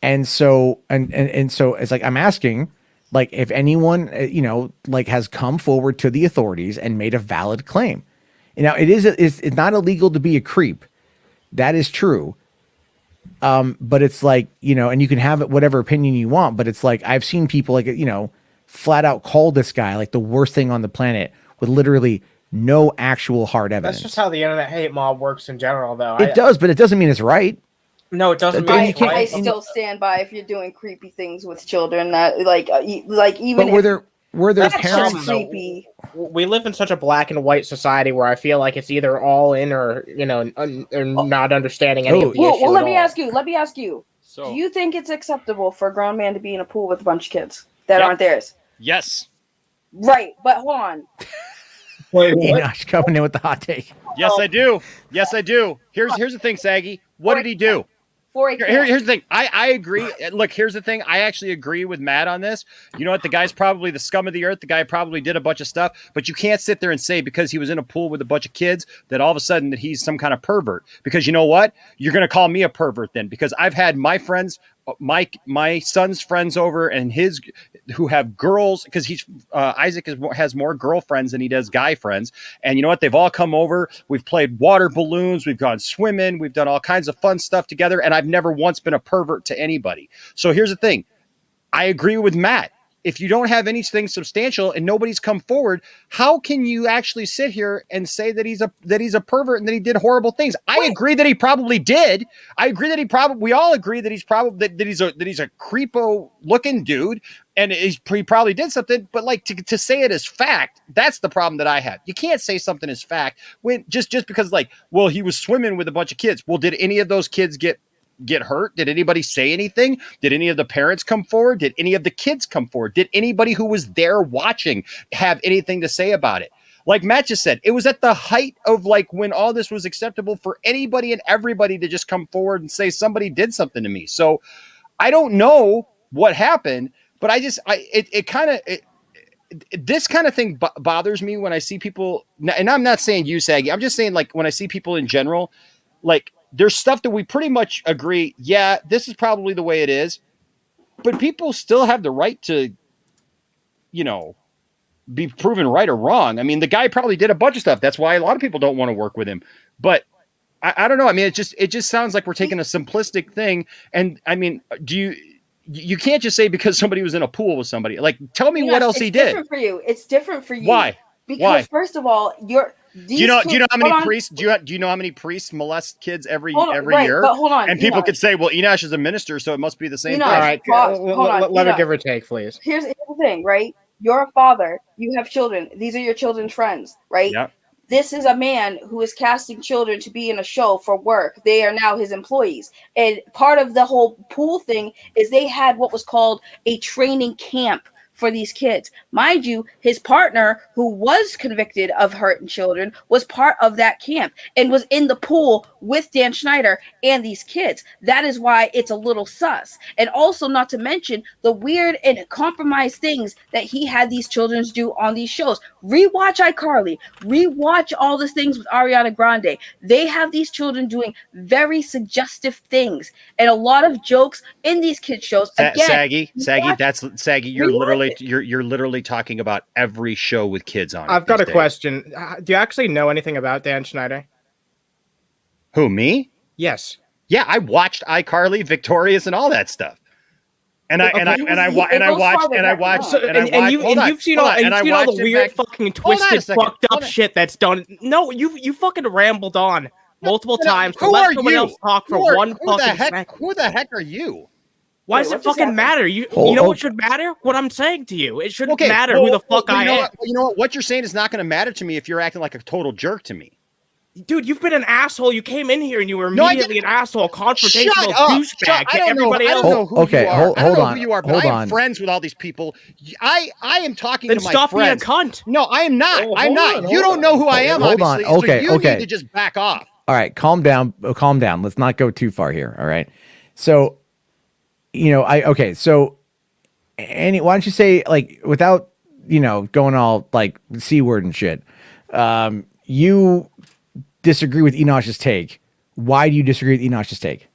And so, and so it's like, I'm asking, like, if anyone, has come forward to the authorities and made a valid claim. Now, it's not illegal to be a creep. That is true. But it's like, and you can have whatever opinion you want, but it's like, I've seen people flat out call this guy like the worst thing on the planet with literally no actual hard evidence. That's just how the internet hate mob works in general, though. It does, but it doesn't mean it's right. No, it doesn't Then mean you it's can't- right. I still stand by if you're doing creepy things with children that like even But were if there that's parents? just creepy. We live in such a black and white society where I feel like it's either all in or or not understanding any of the issue. Well, let at me all. ask you. Let me ask you. So- Do you think it's acceptable for a grown man to be in a pool with a bunch of kids that Yep. aren't theirs? Yes. Right, but hold on. Enoch coming in with the hot take. Yes, I do. Yes, I do. Here's the thing, Saggy. What did he do? Here's the thing. I agree. Look, here's the thing. I actually agree with Matt on this. You know what? The guy's probably the scum of the earth. The guy probably did a bunch of stuff, but you can't sit there and say because he was in a pool with a bunch of kids that all of a sudden that he's some kind of pervert. Because you know what? You're going to call me a pervert then, because I've had my friends, my son's friends over and his who have girls, because Isaac has more girlfriends than he does guy friends. And you know what? They've all come over. We've played water balloons. We've gone swimming. We've done all kinds of fun stuff together. And I've never once been a pervert to anybody. So here's the thing. I agree with Matt. If you don't have anything substantial and nobody's come forward, how can you actually sit here and say that he's a pervert and that he did horrible things? I agree that he probably did. I agree that we all agree that he's probably that he's a creepo looking dude and he probably did something. But like to say it as fact, that's the problem that I have. You can't say something as fact when just because like, well, he was swimming with a bunch of kids. Well, did any of those kids get hurt? Did anybody say anything? Did any of the parents come forward? Did any of the kids come forward? Did anybody who was there watching have anything to say about it? Like Matt just said, it was at the height of like when all this was acceptable for anybody and everybody to just come forward and say somebody did something to me. So I don't know what happened, but this kind of thing bothers me when I see people, and I'm not saying you, Saggy, I'm just saying like when I see people in general, like there's stuff that we pretty much agree, yeah, this is probably the way it is, but people still have the right to, be proven right or wrong. I mean, the guy probably did a bunch of stuff. That's why a lot of people don't want to work with him. But I don't know. I mean, it just sounds like we're taking a simplistic thing. And I mean, you can't just say because somebody was in a pool with somebody. Like, tell me what else he did. It's different for you. It's different for you. Why? Because first of all, do you know how many priests? Do you know how many priests molest kids every year? But hold on, and people could say, "Well, Enosh is a minister, so it must be the same." All right, let her give her take, please. Here's the thing, right? You're a father. You have children. These are your children's friends, right? Yep. This is a man who is casting children to be in a show for work. They are now his employees. And part of the whole pool thing is they had what was called a training camp for these kids. Mind you, his partner, who was convicted of hurting children, was part of that camp and was in the pool with Dan Schneider and these kids. That is why it's a little sus. And also, not to mention the weird and compromised things that he had these children do on these shows. Rewatch iCarly. Rewatch all the things with Ariana Grande. They have these children doing very suggestive things. And a lot of jokes in these kids shows. Again, Saggy, you're literally talking about every show with kids on it. I've got a question. Do you actually know anything about Dan Schneider? Who, me? Yes. Yeah, I watched iCarly, Victorious, and all that stuff. And you've seen all the weird fucking twisted fucked up shit that's done. No, you fucking rambled on multiple times. Who are you? Else talk for one fucking second. Who the heck are you? Why does it fucking matter? You know what should matter? What I'm saying to you. It shouldn't matter who the fuck I am. You know what? What you're saying is not going to matter to me if you're acting like a total jerk to me. Dude, you've been an asshole. You came in here and you were immediately an asshole, confrontational douchebag to everybody else. I don't know who you are. Hold I don't know on. who you are, but I am friends with all these people. I am talking then to my stop friends. Being a cunt. No, I am not. I'm not. You don't know who I am, obviously. So you need to just back off. All right, calm down. Calm down. Let's not go too far here. All right. So, why don't you say, like, without, going all like C word and shit, you disagree with Enosh's take. Why do you disagree with Enosh's take?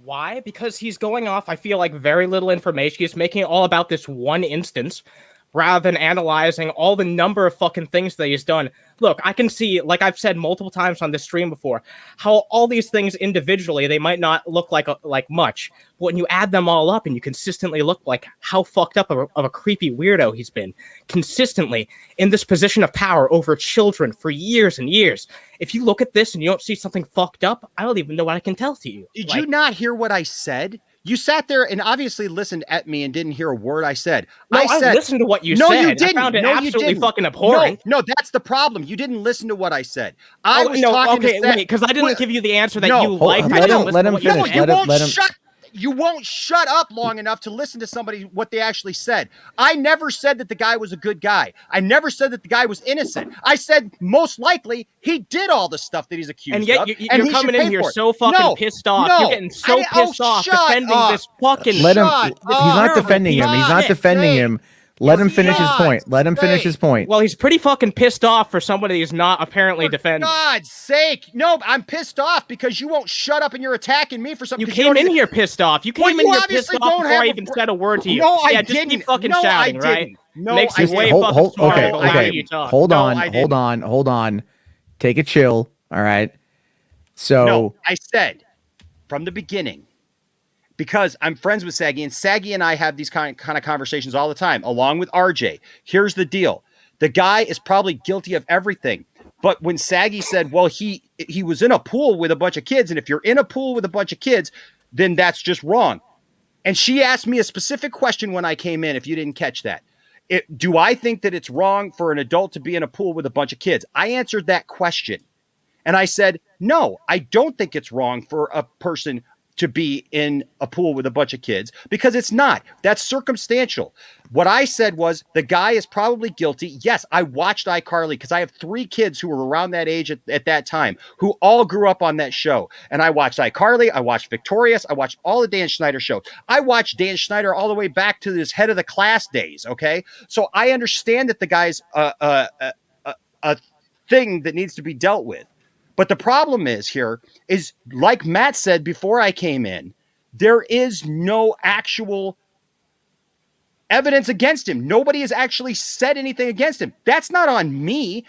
Why? Because he's going off, I feel like, very little information. He's making it all about this one instance. rather than analyzing all the number of fucking things that he's done. Look, I can see, like I've said multiple times on this stream before, how all these things individually, they might not look like much, but when you add them all up and you consistently look like how fucked up of a creepy weirdo he's been, consistently in this position of power over children for years and years. If you look at this and you don't see something fucked up, I don't even know what I can tell to you. Did you not hear what I said? You sat there and obviously listened at me and didn't hear a word I said. No, I said, listened to what you no, said. You didn't. I found it no, absolutely you didn't. fucking abhorrent. No, that's the problem. You didn't listen to what I said. I was talking okay, to wait, because I didn't give you the answer that you liked. Let him finish. You won't shut up long enough to listen to somebody what they actually said. I never said that the guy was a good guy. I never said that the guy was innocent. I said most likely he did all the stuff that he's accused and yet of. You're coming in here so fucking pissed off. You're getting so pissed off defending this fucking. Let him. He's not defending him. He's not defending him. Let him finish his point. Let him finish his point. Well, he's pretty fucking pissed off for somebody who's not apparently defending. For God's sake. No, I'm pissed off because you won't shut up and you're attacking me for something. You came in here pissed off. You came in here pissed off before I even said a word to you. No, I just didn't. keep fucking No, shouting, I right? didn't. No, Makes you way hold, fucking smarter okay, the louder okay. you talk. Hold on, No, hold on. Take a chill. All right. So no, I said from the beginning, because I'm friends with Saggy, and Saggy and I have these kind of conversations all the time, along with RJ. Here's the deal. The guy is probably guilty of everything. But when Saggy said, well, he was in a pool with a bunch of kids, and if you're in a pool with a bunch of kids, then that's just wrong. And she asked me a specific question when I came in, if you didn't catch that. Do I think that it's wrong for an adult to be in a pool with a bunch of kids? I answered that question. And I said, no, I don't think it's wrong for a person to be in a pool with a bunch of kids, because it's not. That's circumstantial. What I said was the guy is probably guilty. Yes, I watched iCarly because I have 3 kids who were around that age at that time who all grew up on that show. And I watched iCarly. I watched Victorious. I watched all the Dan Schneider shows. I watched Dan Schneider all the way back to his head of the class days. Okay. So I understand that the guy's a thing that needs to be dealt with. But the problem is like Matt said before I came in, there is no actual evidence against him. Nobody has actually said anything against him. That's not on me.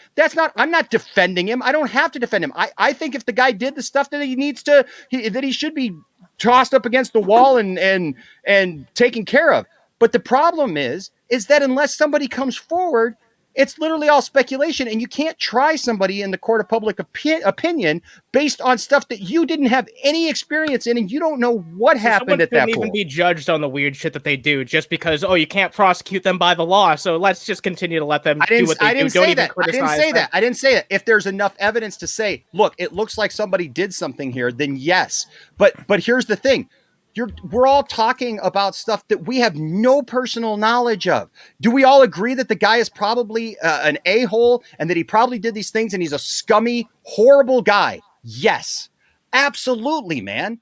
I'm not defending him. I don't have to defend him. I think if the guy did the stuff that he should be tossed up against the wall and taken care of. But the problem is that unless somebody comes forward, it's literally all speculation, and you can't try somebody in the court of public opinion based on stuff that you didn't have any experience in, and you don't know what happened at that point. Even be judged on the weird shit that they do just because you can't prosecute them by the law. So let's just continue to let them do what they do. Don't even criticize them. I didn't say that. If there's enough evidence to say, look, it looks like somebody did something here, then yes. But here's the thing. We're all talking about stuff that we have no personal knowledge of. Do we all agree that the guy is probably an a-hole and that he probably did these things and he's a scummy, horrible guy? Yes, absolutely, man.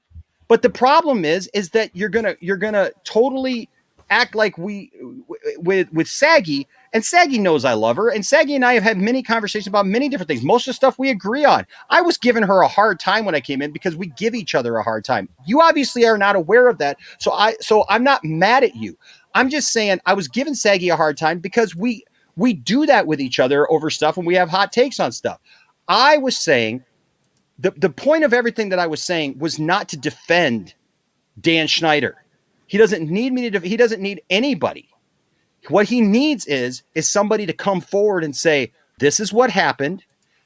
But the problem is that you're gonna totally act like with Saggy, and Saggy knows I love her, and Saggy and I have had many conversations about many different things. Most of the stuff we agree on. I was giving her a hard time when I came in because we give each other a hard time. You obviously are not aware of that, so I'm not mad at you. I'm just saying I was giving Saggy a hard time because we do that with each other over stuff, and we have hot takes on stuff. I was saying the point of everything that I was saying was not to defend Dan Schneider. He doesn't need me to. He doesn't need anybody. What he needs is somebody to come forward and say, this is what happened.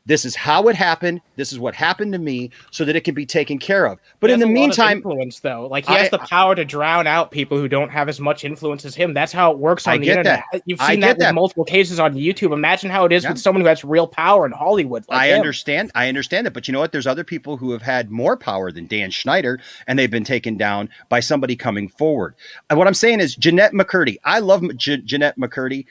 This is how it happened. This is what happened to me, so that it can be taken care of. But in the meantime, influence though, like he has the power to drown out people who don't have as much influence as him. That's how it works on the internet. You've seen that with multiple cases on YouTube. Imagine how it is with someone who has real power in Hollywood. I understand that, but you know what? There's other people who have had more power than Dan Schneider, and they've been taken down by somebody coming forward. And what I'm saying is Jeanette McCurdy. I love Jeanette McCurdy.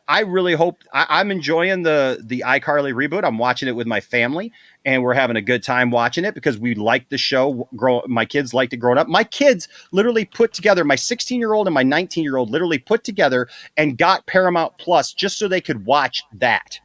I really hope I'm enjoying the iCarly reboot. I'm watching it with my family, and we're having a good time watching it because we like the show. My kids liked it growing up. My kids literally put together, my 16-year-old and my 19-year-old literally put together and got Paramount Plus just so they could watch that.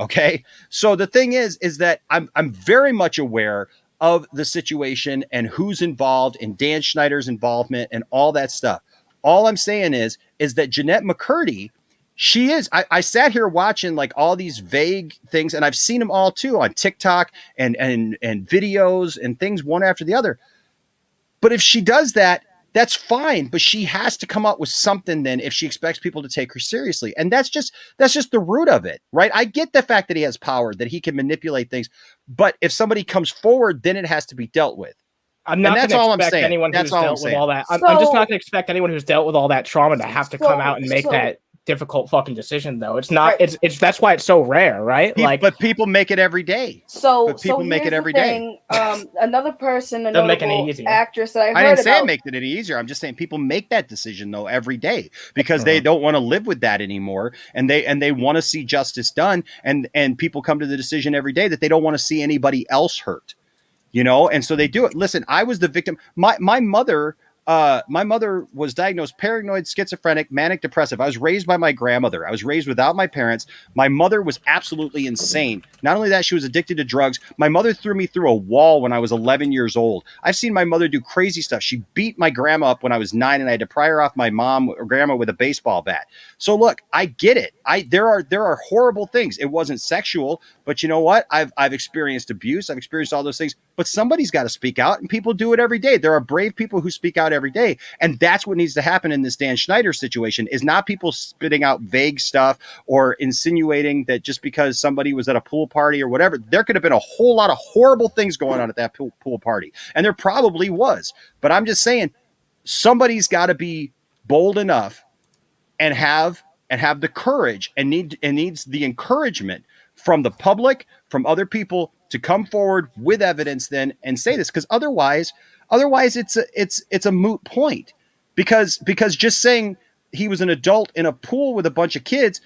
Okay. So the thing is that I'm very much aware of the situation and who's involved and Dan Schneider's involvement and all that stuff. All I'm saying is that Jeanette McCurdy, she is, I sat here watching like all these vague things, and I've seen them all too on TikTok and videos and things one after the other. But if she does that, that's fine. But she has to come up with something then if she expects people to take her seriously. And that's just the root of it, right? I get the fact that he has power, that he can manipulate things. But if somebody comes forward, then it has to be dealt with. I'm not going to expect anyone who's dealt with all that. I'm just not going to expect anyone who's dealt with all that trauma to have to come out and make that difficult fucking decision, though. It's not. Right. It's that's why it's so rare, right? But people make it every day. So people make it every day. Another person, Doesn't make it any easier. Actress that I heard I didn't say about. it makes it any easier. I'm just saying people make that decision though every day because they don't want to live with that anymore, and they want to see justice done, and people come to the decision every day that they don't want to see anybody else hurt. And so they do it. Listen, I was the victim. My mother was diagnosed paranoid, schizophrenic, manic depressive. I was raised by my grandmother. I was raised without my parents. My mother was absolutely insane. Not only that, she was addicted to drugs. My mother threw me through a wall when I was 11 years old. I've seen my mother do crazy stuff. She beat my grandma up when I was 9, and I had to pry her off my mom or grandma with a baseball bat. So look, I get it. There are horrible things. It wasn't sexual, but you know what? I've experienced abuse. I've experienced all those things. But somebody's got to speak out, and people do it every day. There are brave people who speak out every day. And that's what needs to happen in this Dan Schneider situation, is not people spitting out vague stuff or insinuating that just because somebody was at a pool party or whatever, there could have been a whole lot of horrible things going on at that pool party. And there probably was. But I'm just saying, somebody's got to be bold enough and have the courage and needs the encouragement from the public, from other people, to come forward with evidence then and say this, because otherwise it's a moot point, because just saying he was an adult in a pool with a bunch of kids,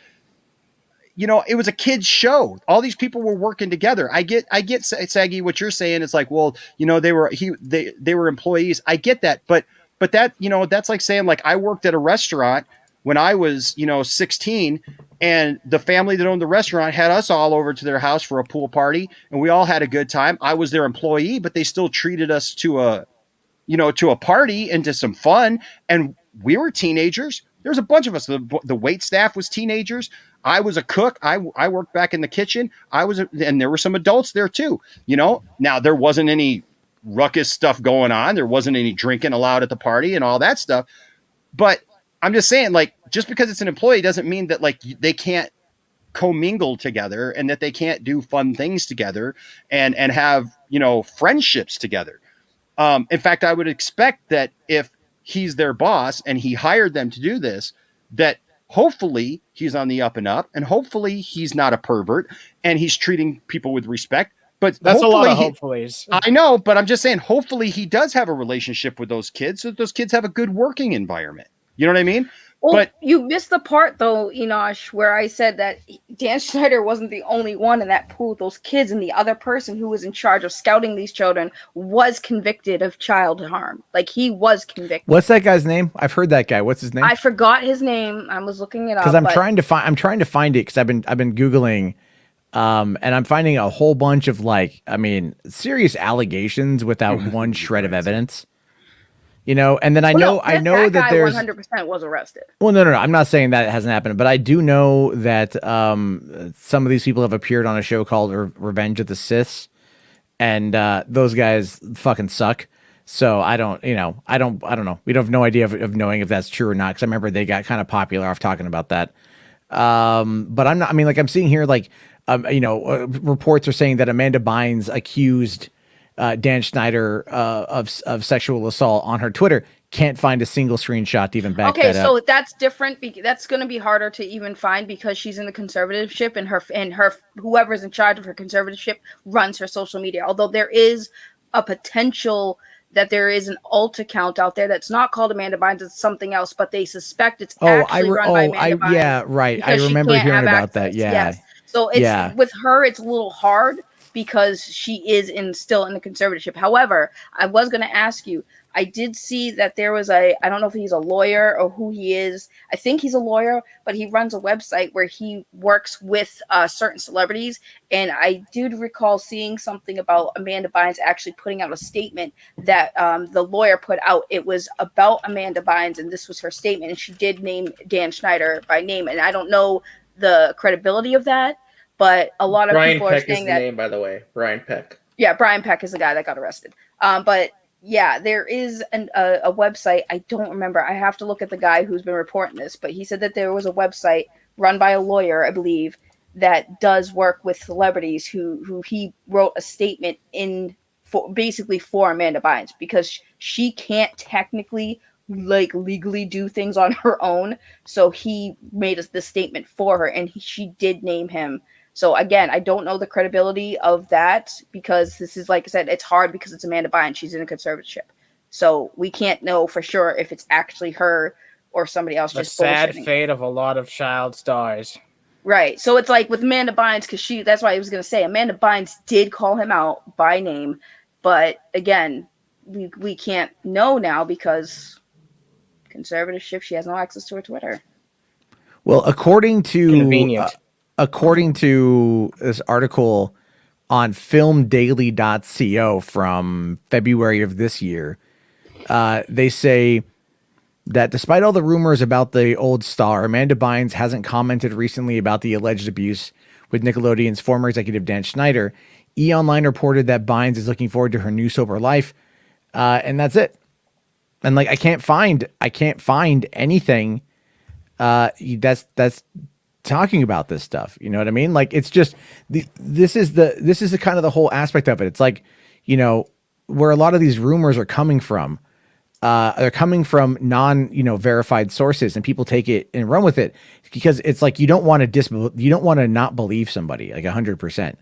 it was a kid's show. All these people were working together. I get Saggy, what you're saying. It's like, well, they were employees. I get that, but that, that's like saying, like, I worked at a restaurant when I was 16, and the family that owned the restaurant had us all over to their house for a pool party, and we all had a good time. I was their employee, but they still treated us to a party and to some fun. And we were teenagers. There was a bunch of us. The wait staff was teenagers. I was a cook. I worked back in the kitchen. And there were some adults there too. Now there wasn't any ruckus stuff going on. There wasn't any drinking allowed at the party and all that stuff. But I'm just saying, like, just because it's an employee doesn't mean that, like, they can't commingle together and that they can't do fun things together and have, friendships together. In fact, I would expect that if he's their boss and he hired them to do this, that hopefully he's on the up and up, and hopefully he's not a pervert and he's treating people with respect. But that's a lot of hopefullys. I know, but I'm just saying, hopefully he does have a relationship with those kids, so that those kids have a good working environment. You know what I mean? Well, but you missed the part, though, Enosh, where I said that Dan Schneider wasn't the only one in that pool with those kids, and the other person who was in charge of scouting these children was convicted of child harm. Like, he was convicted. What's that guy's name? I've heard that guy. What's his name? I forgot his name. I was looking it up. Because I'm trying to find it, because I've been Googling, and I'm finding a whole bunch of, like, serious allegations without one shred of evidence. And then I know that guy there's 100% was arrested. Well, no. I'm not saying that it hasn't happened, but I do know that some of these people have appeared on a show called Revenge of the Siths, and those guys fucking suck. So I don't know. We don't have no idea of knowing if that's true or not, because I remember they got kind of popular off talking about that. But I'm not. I'm seeing here, like, reports are saying that Amanda Bynes accused Dan Schneider of sexual assault on her Twitter. Can't find a single screenshot to even back that up. Okay, so that's different. That's going to be harder to even find, because she's in the conservatorship, and her whoever's in charge of her conservatorship runs her social media. Although there is a potential that there is an alt account out there that's not called Amanda Bynes, it's something else, but they suspect it's actually run by Amanda Bynes. Yeah, right. I remember hearing about that. Yeah. Yes. So it's with her, it's a little hard because she is still in the conservatorship. However, I was going to ask you, I did see that there was I don't know if he's a lawyer or who he is. I think he's a lawyer, but he runs a website where he works with certain celebrities. And I did recall seeing something about Amanda Bynes actually putting out a statement that the lawyer put out. It was about Amanda Bynes, and this was her statement. And she did name Dan Schneider by name. And I don't know the credibility of that, but a lot of Brian people Peck are saying is the name, by the way. Brian Peck. Yeah, Brian Peck is the guy that got arrested. But yeah, there is a website. I don't remember. I have to look at the guy who's been reporting this, but he said that there was a website run by a lawyer, I believe, that does work with celebrities who he wrote a statement in for basically for Amanda Bynes, because she can't technically like legally do things on her own. So he made this statement for her, and she did name him. So again, I don't know the credibility of that, because this is, like I said, it's hard because it's Amanda Bynes. She's in a conservatorship. So we can't know for sure if it's actually her or somebody else The just sad bullshitting. fate of a lot of child stars. Right. So it's like with Amanda Bynes, because that's why I was going to say Amanda Bynes did call him out by name. But again, we can't know now because conservatorship, she has no access to her Twitter. Well, according to Convenient. according to this article on filmdaily.co from February of this year, they say that despite all the rumors about the old star, Amanda Bynes hasn't commented recently about the alleged abuse with Nickelodeon's former executive Dan Schneider. E! Online reported that Bynes is looking forward to her new sober life, and that's it. And like I can't find anything that's talking about this stuff. You know what I mean? Like it's just this is the kind of the whole aspect of it. It's like, you know, where a lot of these rumors are coming from. They're coming from verified sources, and people take it and run with it because it's like you don't want to not believe somebody like 100%.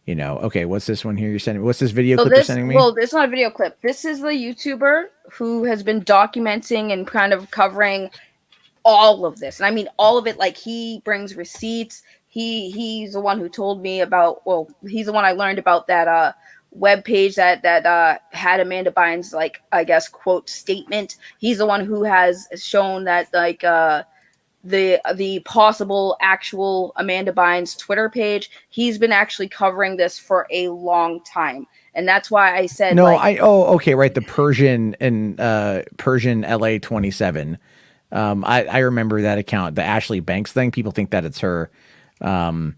You know, okay, what's this one here you're sending? What's this video clip you're sending me? Well, it's not a video clip. This is the YouTuber who has been documenting and kind of covering all of this. And I mean all of it, like he brings receipts. He's the one who told me about, well, he's the one I learned about that web page that had Amanda Bynes, like, I guess, quote statement. He's the one who has shown that like the possible actual Amanda Bynes Twitter page. He's been actually covering this for a long time. And that's why I said okay, right. The Persian and Persian LA 27. I remember that account, the Ashley Banks thing. People think that it's her. And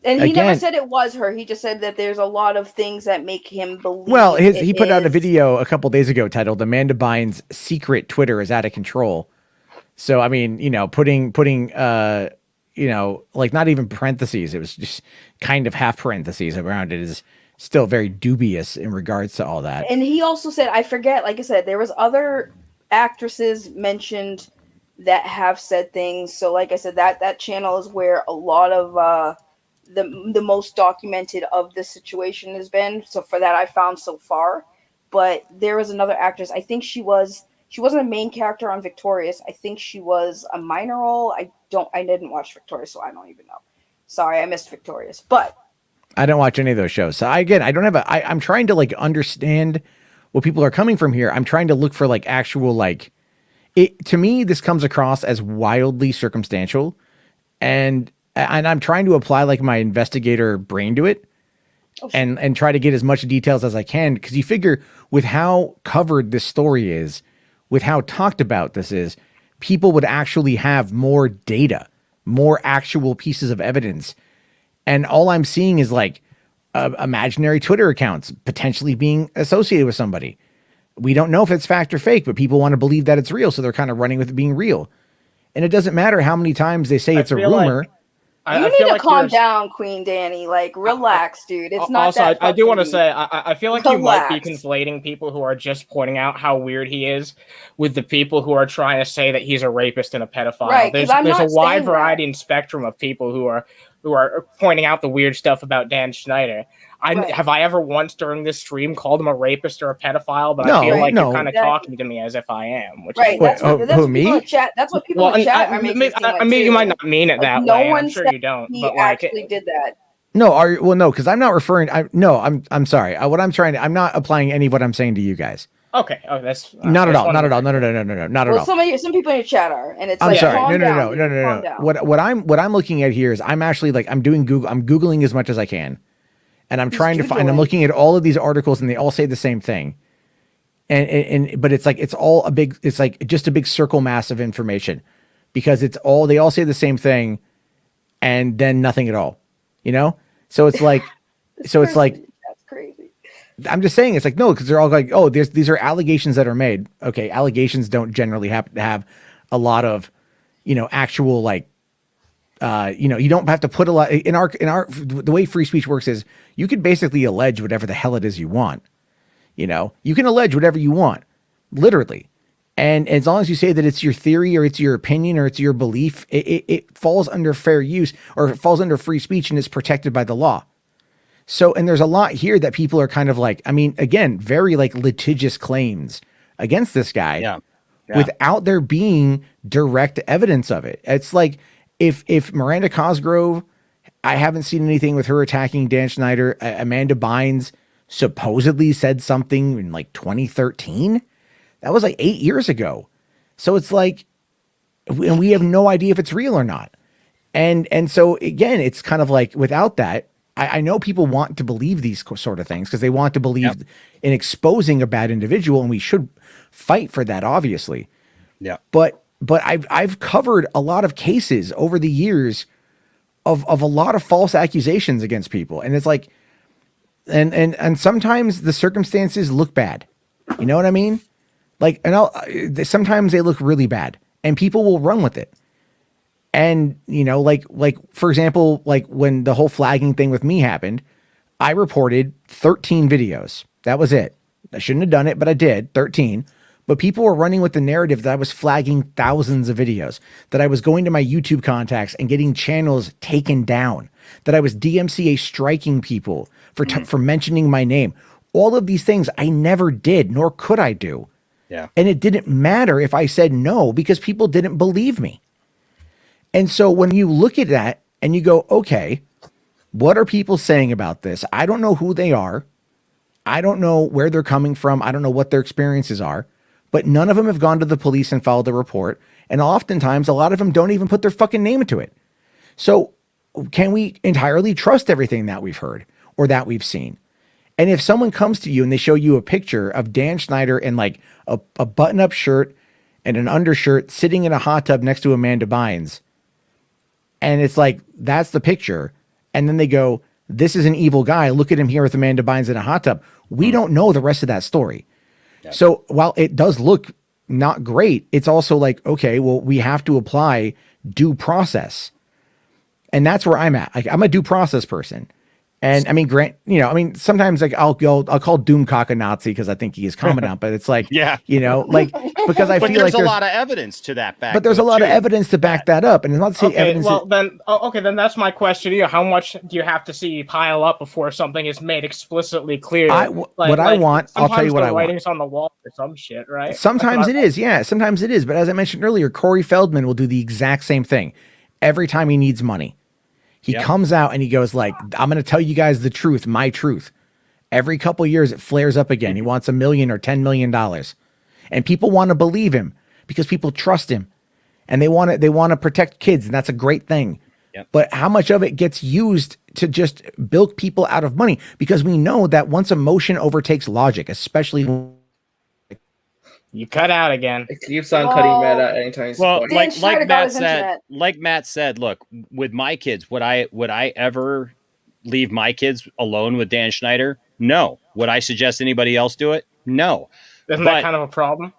he never said it was her. He just said that there's a lot of things that make him believe. Well, he put out a video a couple days ago titled "Amanda Bynes' Secret Twitter is Out of Control." So I mean, you know, putting you know, like not even parentheses. It was just kind of half parentheses around it is still very dubious in regards to all that. And he also said, I forget, like I said, there was other actresses mentioned that have said things. So like I said, that channel is where a lot of the most documented of this situation has been. So for that I found so far. But there was another actress. I think she wasn't a main character on Victorious. I think she was a minor role. I didn't watch Victorious, so I don't even know. Sorry, I missed Victorious. But I don't watch any of those shows. So I'm trying to like understand what people are coming from here. I'm trying to look for like actual like it. To me, this comes across as wildly circumstantial, and I'm trying to apply like my investigator brain to it, and try to get as much details as I can, because you figure with how covered this story is, with how talked about this is, people would actually have more data, more actual pieces of evidence. And all I'm seeing is like imaginary Twitter accounts potentially being associated with somebody. We don't know if it's fact or fake, but people want to believe that it's real. So they're kind of running with it being real. And it doesn't matter how many times they say it's a rumor. You need to calm down, Queen Danny. Like, relax, dude. It's not also, that. I do want to say, I feel like you might be Relax. conflating people who are just pointing out how weird he is with the people who are trying to say that he's a rapist and a pedophile. Right, 'cause there's I'm a not wide saying variety and spectrum of people who are pointing out the weird stuff about Dan Schneider. Have I ever once during this stream called him a rapist or a pedophile? But I feel like you're kind of talking to me as if I am. Which Right, is that's what people in chat. That's what people in chat are making it seem like I mean, too. you might not mean it Like, that no way. one I'm sure said you don't. He But like, actually did that. No, no, because I'm not referring. I'm sorry. I'm not applying any of what I'm saying to you guys. Okay. Oh, that's not at all. Not at all. No, not at all. Some people in your chat are, and it's I'm like, sorry. calm down, No. calm down. What I'm looking at here is I'm actually like I'm doing Google. I'm Googling as much as I can, and I'm trying to find. I'm looking at all of these articles, and they all say the same thing. But it's like it's like just a big circle mass of information, because they all say the same thing, and then nothing at all. You know, so it's like, it's like, that's crazy. I'm just saying, it's like, no, because they're all like, oh, these are allegations that are made. Okay, allegations don't generally have to have a lot of, actual like, you don't have to put a lot in our the way free speech works is you could basically allege whatever the hell it is you want. You can allege whatever you want, literally. And as long as you say that it's your theory or it's your opinion or it's your belief, it falls under fair use, or it falls under free speech and is protected by the law. So, and there's a lot here that people are kind of like, I mean, again, very like litigious claims against this guy. Yeah. Without there being direct evidence of it. It's like if Miranda Cosgrove, I haven't seen anything with her attacking Dan Schneider. Amanda Bynes supposedly said something in like 2013. That was like 8 years ago. So it's like, and we have no idea if it's real or not. And so again, it's kind of like without that, I know people want to believe these sort of things because they want to believe in exposing a bad individual, and we should fight for that, obviously. Yeah. But I've covered a lot of cases over the years of a lot of false accusations against people. And it's like, and sometimes the circumstances look bad. You know what I mean? Like, and sometimes they look really bad and people will run with it. And, like, for example, like when the whole flagging thing with me happened, I reported 13 videos. That was it. I shouldn't have done it, but I did 13. But people were running with the narrative that I was flagging thousands of videos, that I was going to my YouTube contacts and getting channels taken down, that I was DMCA striking people for mentioning my name. All of these things I never did, nor could I do. Yeah. And it didn't matter if I said no, because people didn't believe me. And so when you look at that and you go, okay, what are people saying about this? I don't know who they are. I don't know where they're coming from. I don't know what their experiences are, but none of them have gone to the police and filed a report. And oftentimes a lot of them don't even put their fucking name into it. So can we entirely trust everything that we've heard or that we've seen? And if someone comes to you and they show you a picture of Dan Schneider in like a button-up shirt and an undershirt sitting in a hot tub next to Amanda Bynes, and it's like, that's the picture. And then they go, this is an evil guy. Look at him here with Amanda Bynes in a hot tub. We don't know the rest of that story. Yep. So while it does look not great, it's also like, okay, well, we have to apply due process. And that's where I'm at. Like, I'm a due process person. And I mean, sometimes like I'll call Doomcock a Nazi because I think he is commandant, but it's like, because I feel like there's a lot of evidence to that back. But there's a lot of evidence to back that up. And it's not to say evidence. Well, then that's my question to you. How much do you have to see pile up before something is made explicitly clear? What I want, I'll tell you what I want. Writing's on the wall or some shit, right? Sometimes it is. Yeah, sometimes it is. But as I mentioned earlier, Corey Feldman will do the exact same thing every time he needs money. He comes out and he goes like, I'm going to tell you guys the truth, my truth. Every couple years it flares up again. He wants $1 million or $10 million. And people want to believe him because people trust him and they want to protect kids. And that's a great thing. Yep. But how much of it gets used to just bilk people out of money? Because we know that once emotion overtakes logic, especially you cut out again. It keeps on cutting Matt anytime. Well, like Matt said, look, with my kids, would I ever leave my kids alone with Dan Schneider? No. Would I suggest anybody else do it? No. Isn't that kind of a problem?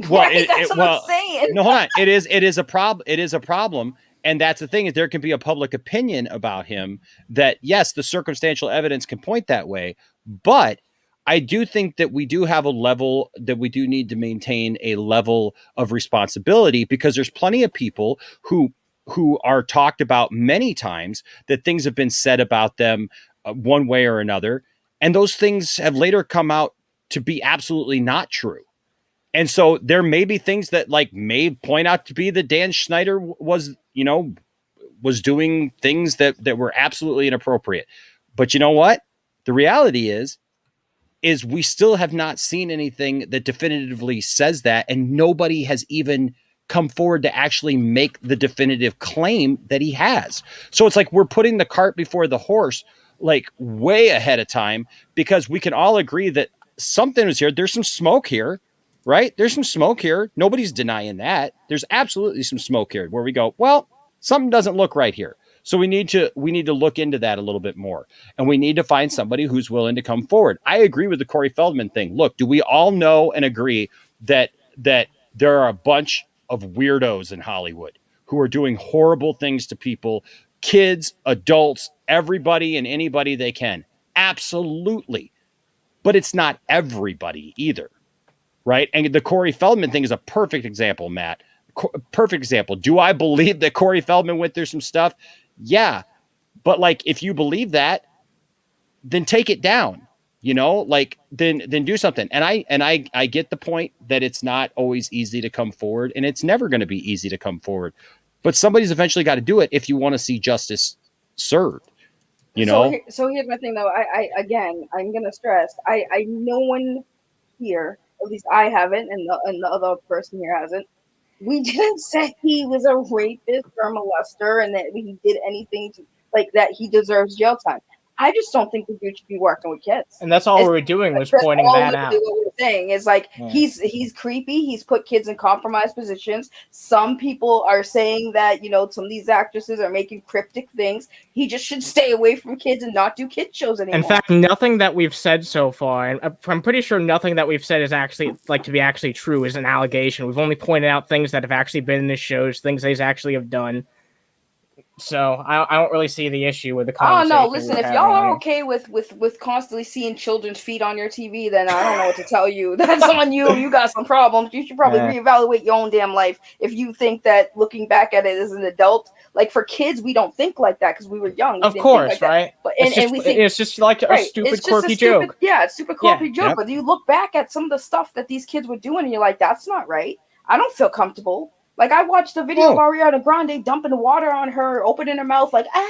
Well, right, that's what I'm saying. No, hold on. It is a problem. It is a problem. And that's the thing, is there can be a public opinion about him that, yes, the circumstantial evidence can point that way, but I do think that we do have a level that we do need to maintain a level of responsibility, because there's plenty of people who are talked about many times that things have been said about them one way or another. And those things have later come out to be absolutely not true. And so there may be things that like may point out to be that Dan Schneider was was doing things that were absolutely inappropriate. But you know what? The reality is we still have not seen anything that definitively says that, and nobody has even come forward to actually make the definitive claim that he has. So it's like we're putting the cart before the horse, like way ahead of time, because we can all agree that something was here. There's some smoke here, right? There's some smoke here. Nobody's denying that. There's absolutely some smoke here where we go, well, something doesn't look right here. So we need to look into that a little bit more, and we need to find somebody who's willing to come forward. I agree with the Corey Feldman thing. Look, do we all know and agree that there are a bunch of weirdos in Hollywood who are doing horrible things to people, kids, adults, everybody and anybody they can? Absolutely. But it's not everybody either, right? And the Corey Feldman thing is a perfect example, Matt. Perfect example. Do I believe that Corey Feldman went through some stuff? Yeah. But like, if you believe that, then take it down, you know, like then do something. And I get the point that it's not always easy to come forward, and it's never going to be easy to come forward, but somebody's eventually got to do it if you want to see justice served, you know? So here's my thing though. I'm going to stress, no one here, at least I haven't, and the other person here hasn't. We didn't say he was a rapist or a molester and that he did anything like that he deserves jail time. I just don't think the dude should be working with kids. And that's all we were doing was pointing that out. What we're saying is like he's creepy. He's put kids in compromised positions. Some people are saying that, you know, some of these actresses are making cryptic things. He just should stay away from kids and not do kid shows anymore. In fact, nothing that we've said so far, and I'm pretty sure nothing that we've said is actually like to be actually true, is an allegation. We've only pointed out things that have actually been in the shows, things they actually have done. So I don't really see the issue with the conversation. Oh no! Listen, if y'all are okay with constantly seeing children's feet on your TV, then I don't know what to tell you. That's on you. You got some problems. You should probably reevaluate your own damn life if you think that looking back at it as an adult, like for kids, we don't think like that because we were young. Of course, right? But we think it's just like a stupid, quirky joke. Yeah, it's super quirky joke. Yep. But you look back at some of the stuff that these kids were doing, and you're like, that's not right. I don't feel comfortable. Like, I watched the video of Ariana Grande dumping water on her, opening her mouth like, and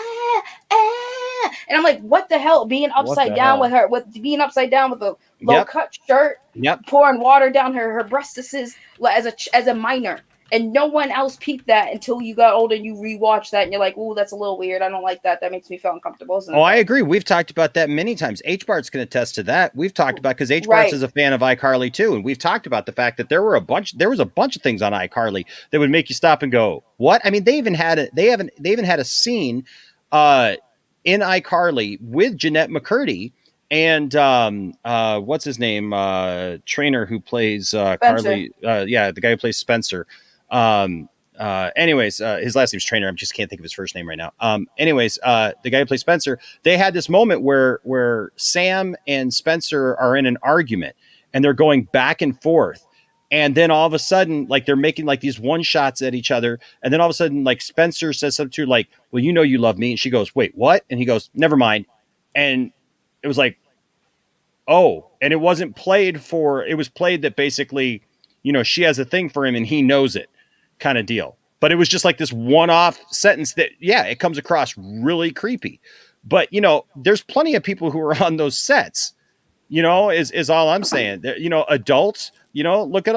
I'm like, what the hell? Being upside down with a low cut shirt, pouring water down her breastises as a minor. And no one else peeped that until you got older and you rewatch that and you're like, oh, that's a little weird. I don't like that. That makes me feel uncomfortable. Oh, I agree. We've talked about that many times. H-Bart's can attest to that. We've talked about, because H-Bart's is a fan of iCarly too. And we've talked about the fact that there was a bunch of things on iCarly that would make you stop and go, what? I mean, they even had a scene in iCarly with Jeanette McCurdy and what's his name? Trainer who plays Carly. The guy who plays Spencer. His last name's Trainer. I just can't think of his first name right now. The guy who plays Spencer, they had this moment where Sam and Spencer are in an argument and they're going back and forth. And then all of a sudden, like, they're making like these one shots at each other. And then all of a sudden, like, Spencer says something to her like, well, you know, you love me. And she goes, wait, what? And he goes, never mind. And it was like, oh, and it wasn't played it was played that basically, you know, she has a thing for him and he knows it, kind of deal. But it was just like this one-off sentence that, it comes across really creepy. But, you know, there's plenty of people who are on those sets, you know, is all I'm saying. You know, adults, you know, look at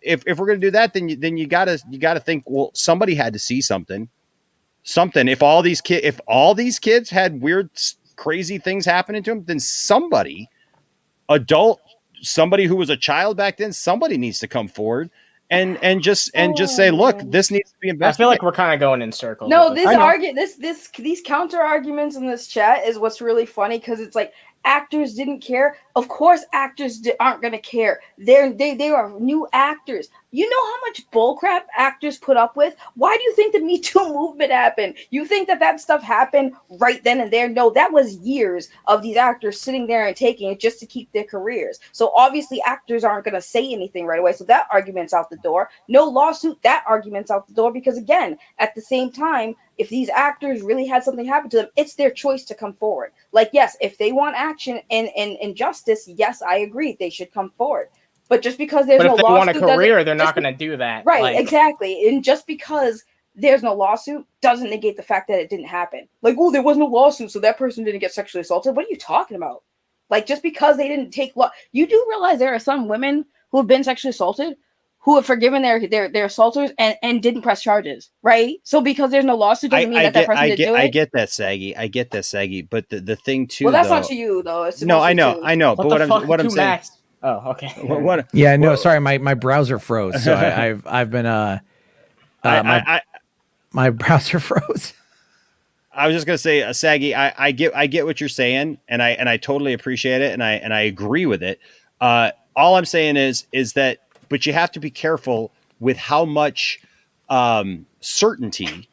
if we're going to do that, then you gotta think, well, somebody had to see something. If all these kids had weird, crazy things happening to them, then somebody who was a child back then, somebody needs to come forward and just say, look, this needs to be investigated. I feel like we're kind of going in circles. No, these counter arguments in this chat is what's really funny, because it's like actors didn't care. Of course, actors aren't going to care. They are new actors. You know how much bullcrap actors put up with? Why do you think the Me Too movement happened? You think that stuff happened right then and there? No, that was years of these actors sitting there and taking it just to keep their careers. So obviously actors aren't going to say anything right away. So that argument's out the door. No lawsuit, that argument's out the door. Because again, at the same time, if these actors really had something happen to them, it's their choice to come forward. Like, yes, if they want action and justice, yes, I agree, they should come forward. But just because there's no lawsuit, want a career, they're not going to do that. Right, exactly. And just because there's no lawsuit doesn't negate the fact that it didn't happen. Like, oh, there was no lawsuit, so that person didn't get sexually assaulted. What are you talking about? Like, just because they didn't take you do realize there are some women who have been sexually assaulted who have forgiven their assaulters and didn't press charges, right? So because there's no lawsuit doesn't mean that person didn't do it. I get that, Saggy. But the thing too, well, that's not to you though. It's no, I know. But what I'm saying. Max? Oh, okay. What? Yeah, no, sorry, my browser froze. So I've been my browser froze. I was just gonna say, Saggy, I get what you're saying, and I totally appreciate it, and I agree with it. All I'm saying is that, but you have to be careful with how much certainty,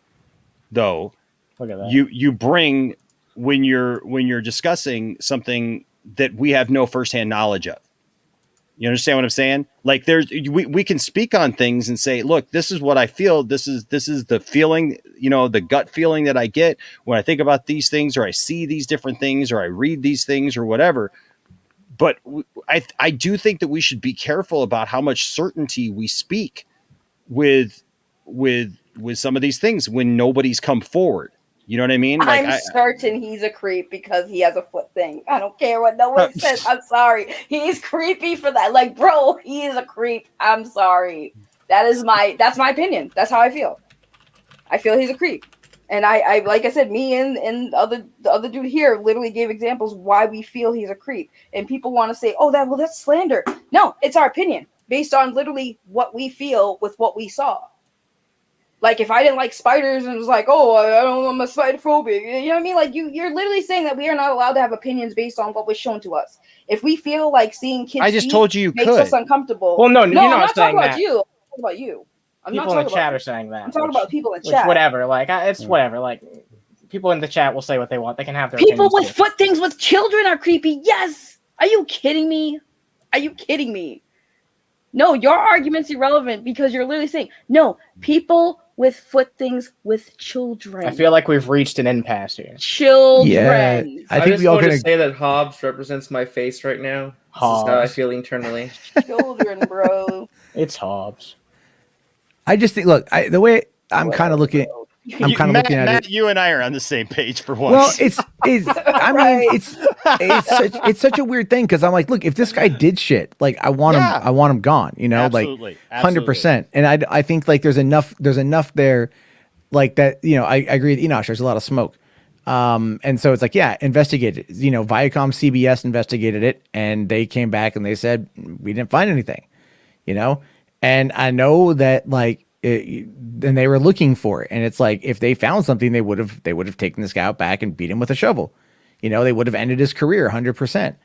though, you bring when you're discussing something that we have no firsthand knowledge of. You understand what I'm saying? Like, we can speak on things and say, look, this is what I feel. This is the feeling, the gut feeling that I get when I think about these things, or I see these different things, or I read these things, or whatever. But I do think that we should be careful about how much certainty we speak with some of these things when nobody's come forward. You know what I mean? Like, I'm certain he's a creep because he has a foot thing. I don't care what no one says. I'm sorry. He's creepy for that. Like, bro, he is a creep. I'm sorry. That's my opinion. That's how I feel. I feel he's a creep. And I like I said, me and the other dude here literally gave examples why we feel he's a creep. And people want to say, oh, that's slander. No, it's our opinion based on literally what we feel with what we saw. Like, if I didn't like spiders and was like, oh, I'm a spider-phobic, you know what I mean? Like, you're literally saying that we are not allowed to have opinions based on what was shown to us. If we feel like seeing kids, I just told you makes could. us uncomfortable. Well, no, you're I'm not saying talking about that. you. I'm talking about you. People in the chat are saying that. I'm talking about people in which, chat. whatever. Like, it's whatever. Like, people in the chat will say what they want. They can have their people opinions with too. foot things with children are creepy. Yes. Are you kidding me? Are you kidding me? No, your argument's irrelevant because you're literally saying, no, people with foot things with children. I feel like we've reached an impasse here. Children. Yeah, I think just we all want kind to of say that Hobbs represents my face right now. This is how I feel internally. Children, bro. It's Hobbs. I just think, look, the way I'm kind of looking, looking at Matt, it. you and I are on the same page for once. Well, I mean, it's such a weird thing because I'm like, look, if this guy did shit, like I want him gone, Absolutely. like 100%. And I think like there's enough there, like that, I agree with Enosh. There's a lot of smoke. And so it's like, yeah, investigate it. Viacom CBS investigated it and they came back and they said, we didn't find anything, and I know that like, and they were looking for it. And it's like, if they found something, they would have taken this guy out back and beat him with a shovel. They would have ended his career 100%.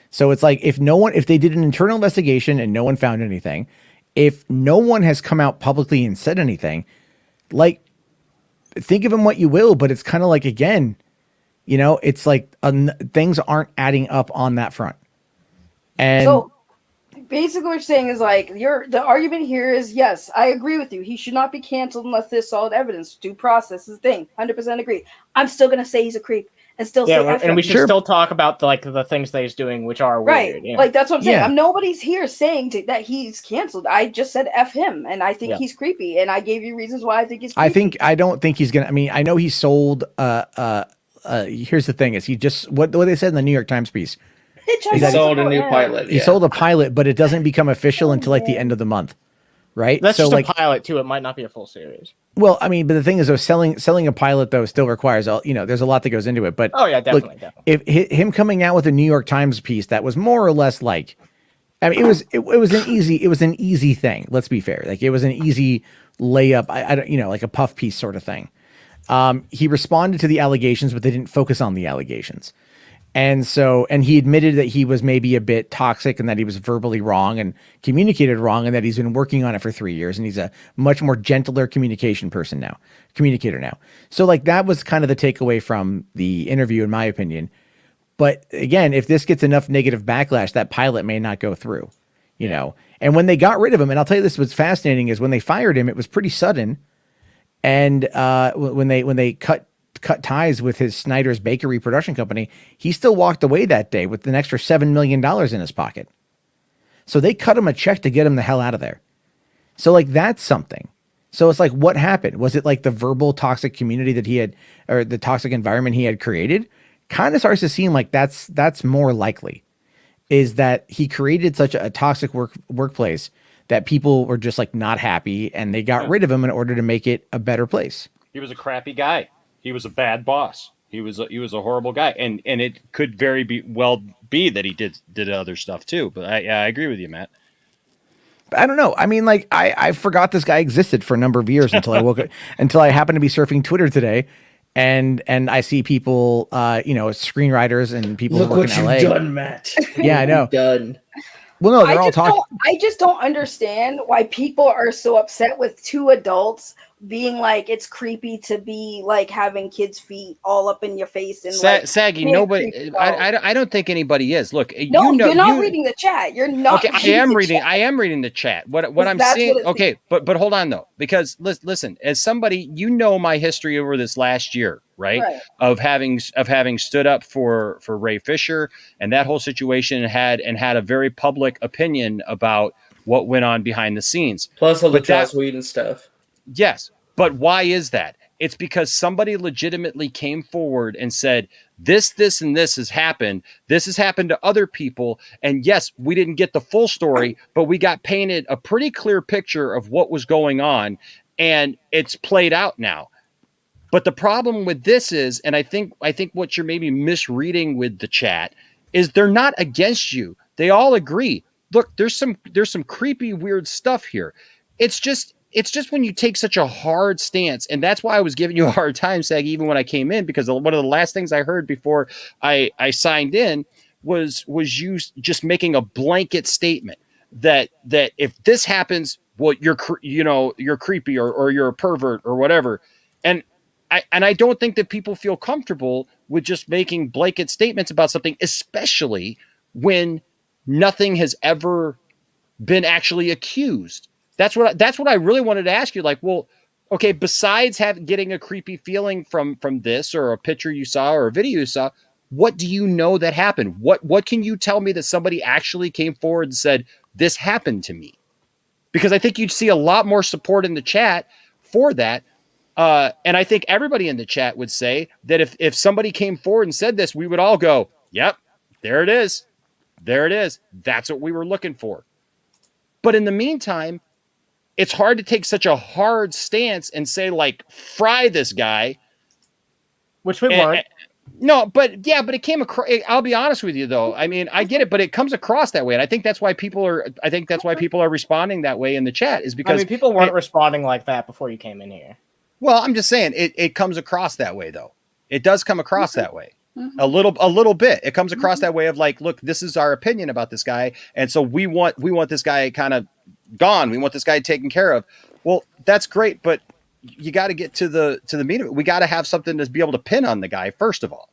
So it's like, if they did an internal investigation and no one found anything, if no one has come out publicly and said anything, like, think of him what you will, but it's kind of like, again, it's like things aren't adding up on that front. And so basically what you're saying is like, the argument here is, yes, I agree with you. He should not be canceled unless there's solid evidence. Due process is the thing. 100% agree. I'm still going to say he's a creep and still say F him. And we should still talk about the things that he's doing, which are right. weird. Yeah. Like, that's what I'm saying. Nobody's here saying that he's canceled. I just said F him, and I think he's creepy, and I gave you reasons why I think he's creepy. I don't think he's gonna. I mean, I know he sold. Here's the thing: is he just what they said in the New York Times piece? He sold a new pilot. He sold a pilot, but it doesn't become official until like the end of the month, right? That's so just like a pilot too. It might not be a full series. Well, I mean, but the thing is, though, selling a pilot though still requires there's a lot that goes into it. But oh yeah, definitely. If him coming out with a New York Times piece that was more or less like, I mean, it was an easy thing. Let's be fair, like it was an easy layup. I don't like a puff piece sort of thing. He responded to the allegations, but they didn't focus on the allegations. And he admitted that he was maybe a bit toxic and that he was verbally wrong and communicated wrong and that he's been working on it for 3 years. And he's a much more gentler communicator now. So like that was kind of the takeaway from the interview, in my opinion. But again, if this gets enough negative backlash, that pilot may not go through, and when they got rid of him, and I'll tell you this, what's fascinating is when they fired him, it was pretty sudden. And when they cut ties with his Schneider's bakery production company, he still walked away that day with an extra $7 million in his pocket. So they cut him a check to get him the hell out of there. So like that's something. So it's like, what happened? Was it like the verbal toxic community that he had, or the toxic environment he had created? Kind of starts to seem like that's more likely, is that he created such a toxic workplace that people were just like not happy, and they got rid of him in order to make it a better place. He was a crappy guy. He was a bad boss. He was a horrible guy, and it could well be that he did other stuff too. But I agree with you, Matt. I don't know. I mean, like I forgot this guy existed for a number of years until I woke up, until I happened to be surfing Twitter today, and I see people, screenwriters and people Look who work what in LA. you've done, Matt. Yeah, I know. Done. Well, no, they're all talking. I just don't understand why people are so upset with two adults being like, it's creepy to be like having kids' feet all up in your face and Saggy. Nobody. I don't think anybody is. Look, no, you're not reading the chat. You're not. Okay, I am reading the chat. What I'm seeing. Okay, but hold on though, because listen, as somebody, my history over this last year, right? Of having stood up for Ray Fisher and that whole situation, and had a very public opinion about what went on behind the scenes. Plus all the Joss Whedon stuff. Yes, but why is that? It's because somebody legitimately came forward and said, this, and this has happened. This has happened to other people. And yes, we didn't get the full story, but we got painted a pretty clear picture of what was going on, and it's played out now. But the problem with this is, and I think what you're maybe misreading with the chat is, they're not against you. They all agree. Look, there's some creepy, weird stuff here. It's just when you take such a hard stance, and that's why I was giving you a hard time, Sag, even when I came in, because one of the last things I heard before I signed in was you just making a blanket statement that if this happens, well, you're creepy or you're a pervert or whatever. And I don't think that people feel comfortable with just making blanket statements about something, especially when nothing has ever been actually accused. That's what I really wanted to ask you. Like, well, okay, besides getting a creepy feeling from this, or a picture you saw or a video you saw, what do you know that happened? What can you tell me that somebody actually came forward and said, this happened to me? Because I think you'd see a lot more support in the chat for that. And I think everybody in the chat would say that if somebody came forward and said this, we would all go, yep, there it is. There it is. That's what we were looking for. But in the meantime, it's hard to take such a hard stance and say, like, fry this guy. Which we weren't. No, but it came across. I'll be honest with you, though. I mean, I get it, but it comes across that way. And I think that's why people are responding that way in the chat, is because people weren't responding like that before you came in here. Well, I'm just saying it comes across that way, though. It does come across that way. A little bit. It comes across that way of like, look, this is our opinion about this guy, and so we want this guy kind of gone. We want this guy taken care of. Well, that's great, but you got to get to the meat of it. We got to have something to be able to pin on the guy first of all,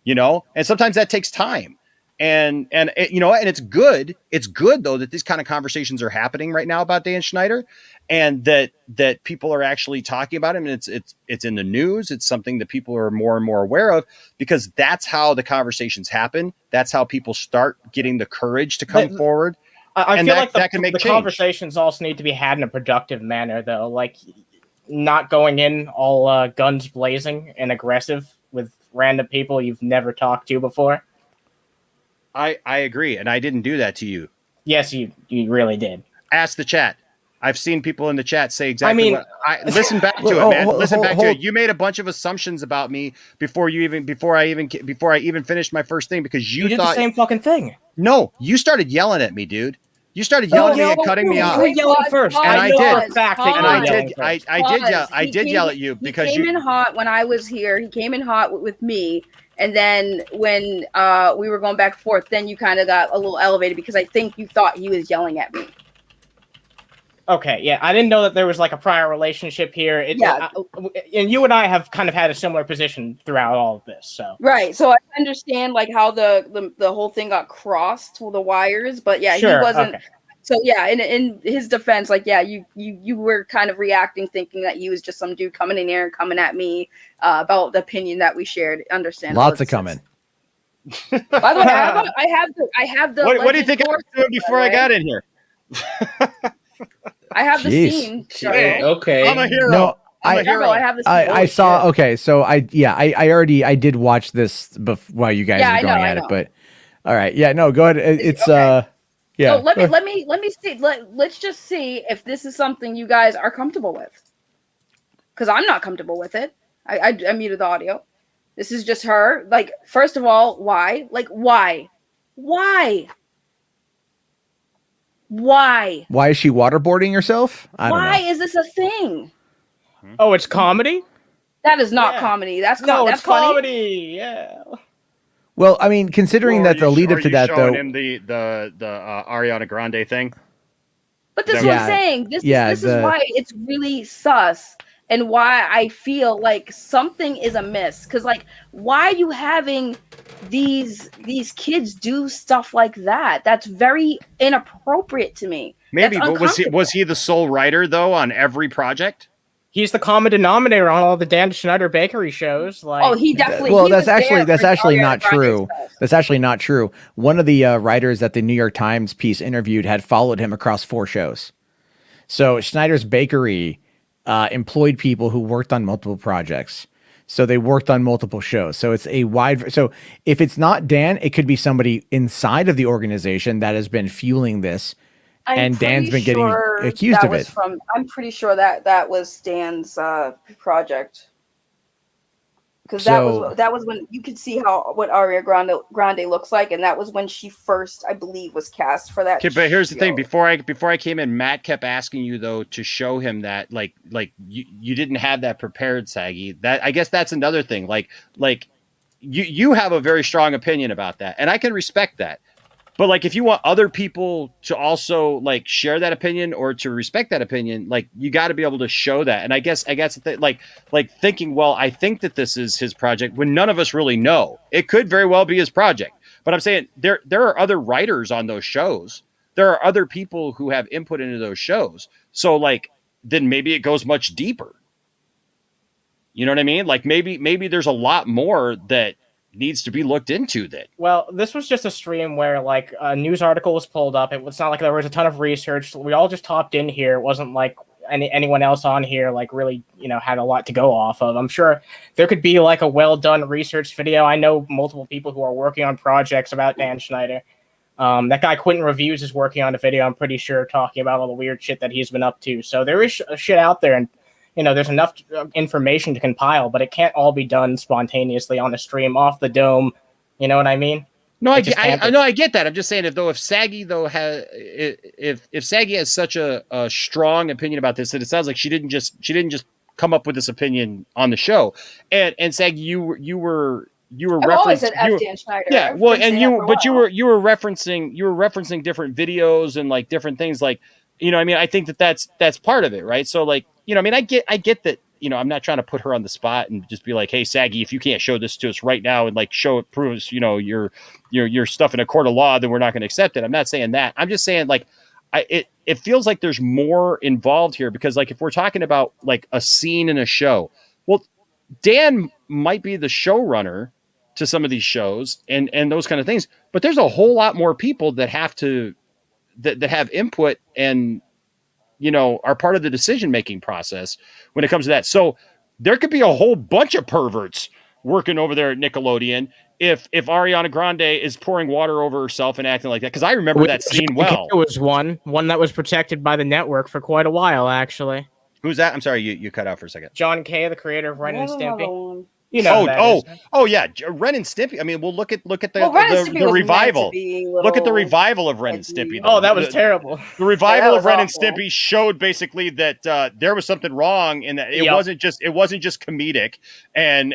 and sometimes that takes time. And it's good. It's good though that these kind of conversations are happening right now about Dan Schneider, and that people are actually talking about him. And it's in the news. It's something that people are more and more aware of, because that's how the conversations happen. That's how people start getting the courage to come forward. I feel like the conversations also need to be had in a productive manner, though. Like, not going in all guns blazing and aggressive with random people you've never talked to before. I agree, and I didn't do that to you. Yes, you really did. Ask the chat. I've seen people in the chat say exactly what listen back to it, man. Listen back to it. You made a bunch of assumptions about me before I even finished my first thing, because you did thought the same fucking thing. No, you started yelling at me, dude. You started yelling at me and cutting me off. You were yelling first. And I did. I did yell at you because he came in hot when I was here. He came in hot with me, and then when we were going back and forth, then you kind of got a little elevated, because I think you thought he was yelling at me. Okay, yeah, I didn't know that there was like a prior relationship here. And you and I have kind of had a similar position throughout all of this. So right, so I understand like how the whole thing got crossed to the wires, but yeah, sure, he wasn't. Okay. So yeah, in his defense, like you were kind of reacting, thinking that he was just some dude coming in here and coming at me about the opinion that we shared. Understand? Lots of coming. By the way, I have the. What do you think I was doing before I got in here? I have the Jeez. scene. Okay. I'm a hero. No, I'm a I hero. I have the scene. I saw. Okay, so I did watch this while you guys were going at it, but all right, yeah, no, go ahead. It's yeah. So let me see. Let's just see if this is something you guys are comfortable with. Because I'm not comfortable with it. I muted the audio. This is just her. Like, first of all, why? Like, why? Why? Why? Why is she waterboarding herself? I don't know. Why is this a thing? Oh, it's comedy? That is not comedy. That's No, that's it's funny. comedy. Yeah. Well, I mean, considering that the lead up to that, though, him the Ariana Grande thing. But this is what I'm saying. This is why it's really sus, and why I feel like something is amiss. Because like, why are you having these kids do stuff like that? That's very inappropriate to me. Maybe, but was he the sole writer though on every project? He's the common denominator on all the Dan Schneider bakery shows. Like, oh, he definitely. Well, he that's was actually there not for Ariana true. Grande stuff. That's actually not true. One of the writers that the New York Times piece interviewed had followed him across 4 shows. So Schneider's Bakery employed people who worked on multiple projects. So they worked on multiple shows. So it's a wide. So if it's not Dan, it could be somebody inside of the organization that has been fueling this. And Dan's been getting accused of it. I'm pretty sure that was Dan's project, because that was when you could see what Ariana Grande looks like, and that was when she first, I believe, was cast for that. Okay, but here's the show. thing: before I came in, Matt kept asking you though to show him that like you didn't have that prepared, Saggy. That I guess that's another thing. Like you have a very strong opinion about that, and I can respect that. But like, if you want other people to also like share that opinion or to respect that opinion, like you got to be able to show that. And I guess like thinking, well, I think that this is his project when none of us really know. It could very well be his project. But I'm saying there are other writers on those shows. There are other people who have input into those shows. So like, then maybe it goes much deeper. You know what I mean? Like maybe there's a lot more that needs to be looked into that. Well, this was just a stream where like a news article was pulled up. It's not like there was a ton of research. We all just hopped in here. It wasn't like anyone else on here like really, had a lot to go off of. I'm sure there could be like a well done research video. I know multiple people who are working on projects about Dan Schneider. That guy Quentin Reviews is working on a video, I'm pretty sure, talking about all the weird shit that he's been up to. So there is shit out there, and there's enough information to compile, but it can't all be done spontaneously on a stream off the dome. You know what I mean? No, I get that. I'm just saying if Saggy has if Saggy has such a strong opinion about this, that it sounds like she didn't just come up with this opinion on the show. And Saggy, you were I've always said F. Dan Schneider. Yeah, well, and you were referencing different videos and like different things, like I think that's part of it, right? So like, I get that, I'm not trying to put her on the spot and just be like, hey, Saggy, if you can't show this to us right now and like show it proves, your stuff in a court of law, then we're not going to accept it. I'm not saying that. I'm just saying like, it feels like there's more involved here, because like, if we're talking about like a scene in a show, well, Dan might be the showrunner to some of these shows and those kind of things, but there's a whole lot more people that have to, that have input and, are part of the decision-making process when it comes to that. So there could be a whole bunch of perverts working over there at Nickelodeon if Ariana Grande is pouring water over herself and acting like that. Because I remember that scene well. It was one that was protected by the network for quite a while, actually. Who's that? I'm sorry, you cut out for a second. John Kay, the creator of Ren and Stimpy. Yeah, Ren and Stimpy. I mean, we'll look at the revival. Look at the revival of Ren and Stimpy. Oh, that was terrible. The revival of Ren and Stimpy showed basically that there was something wrong, and that it wasn't just comedic and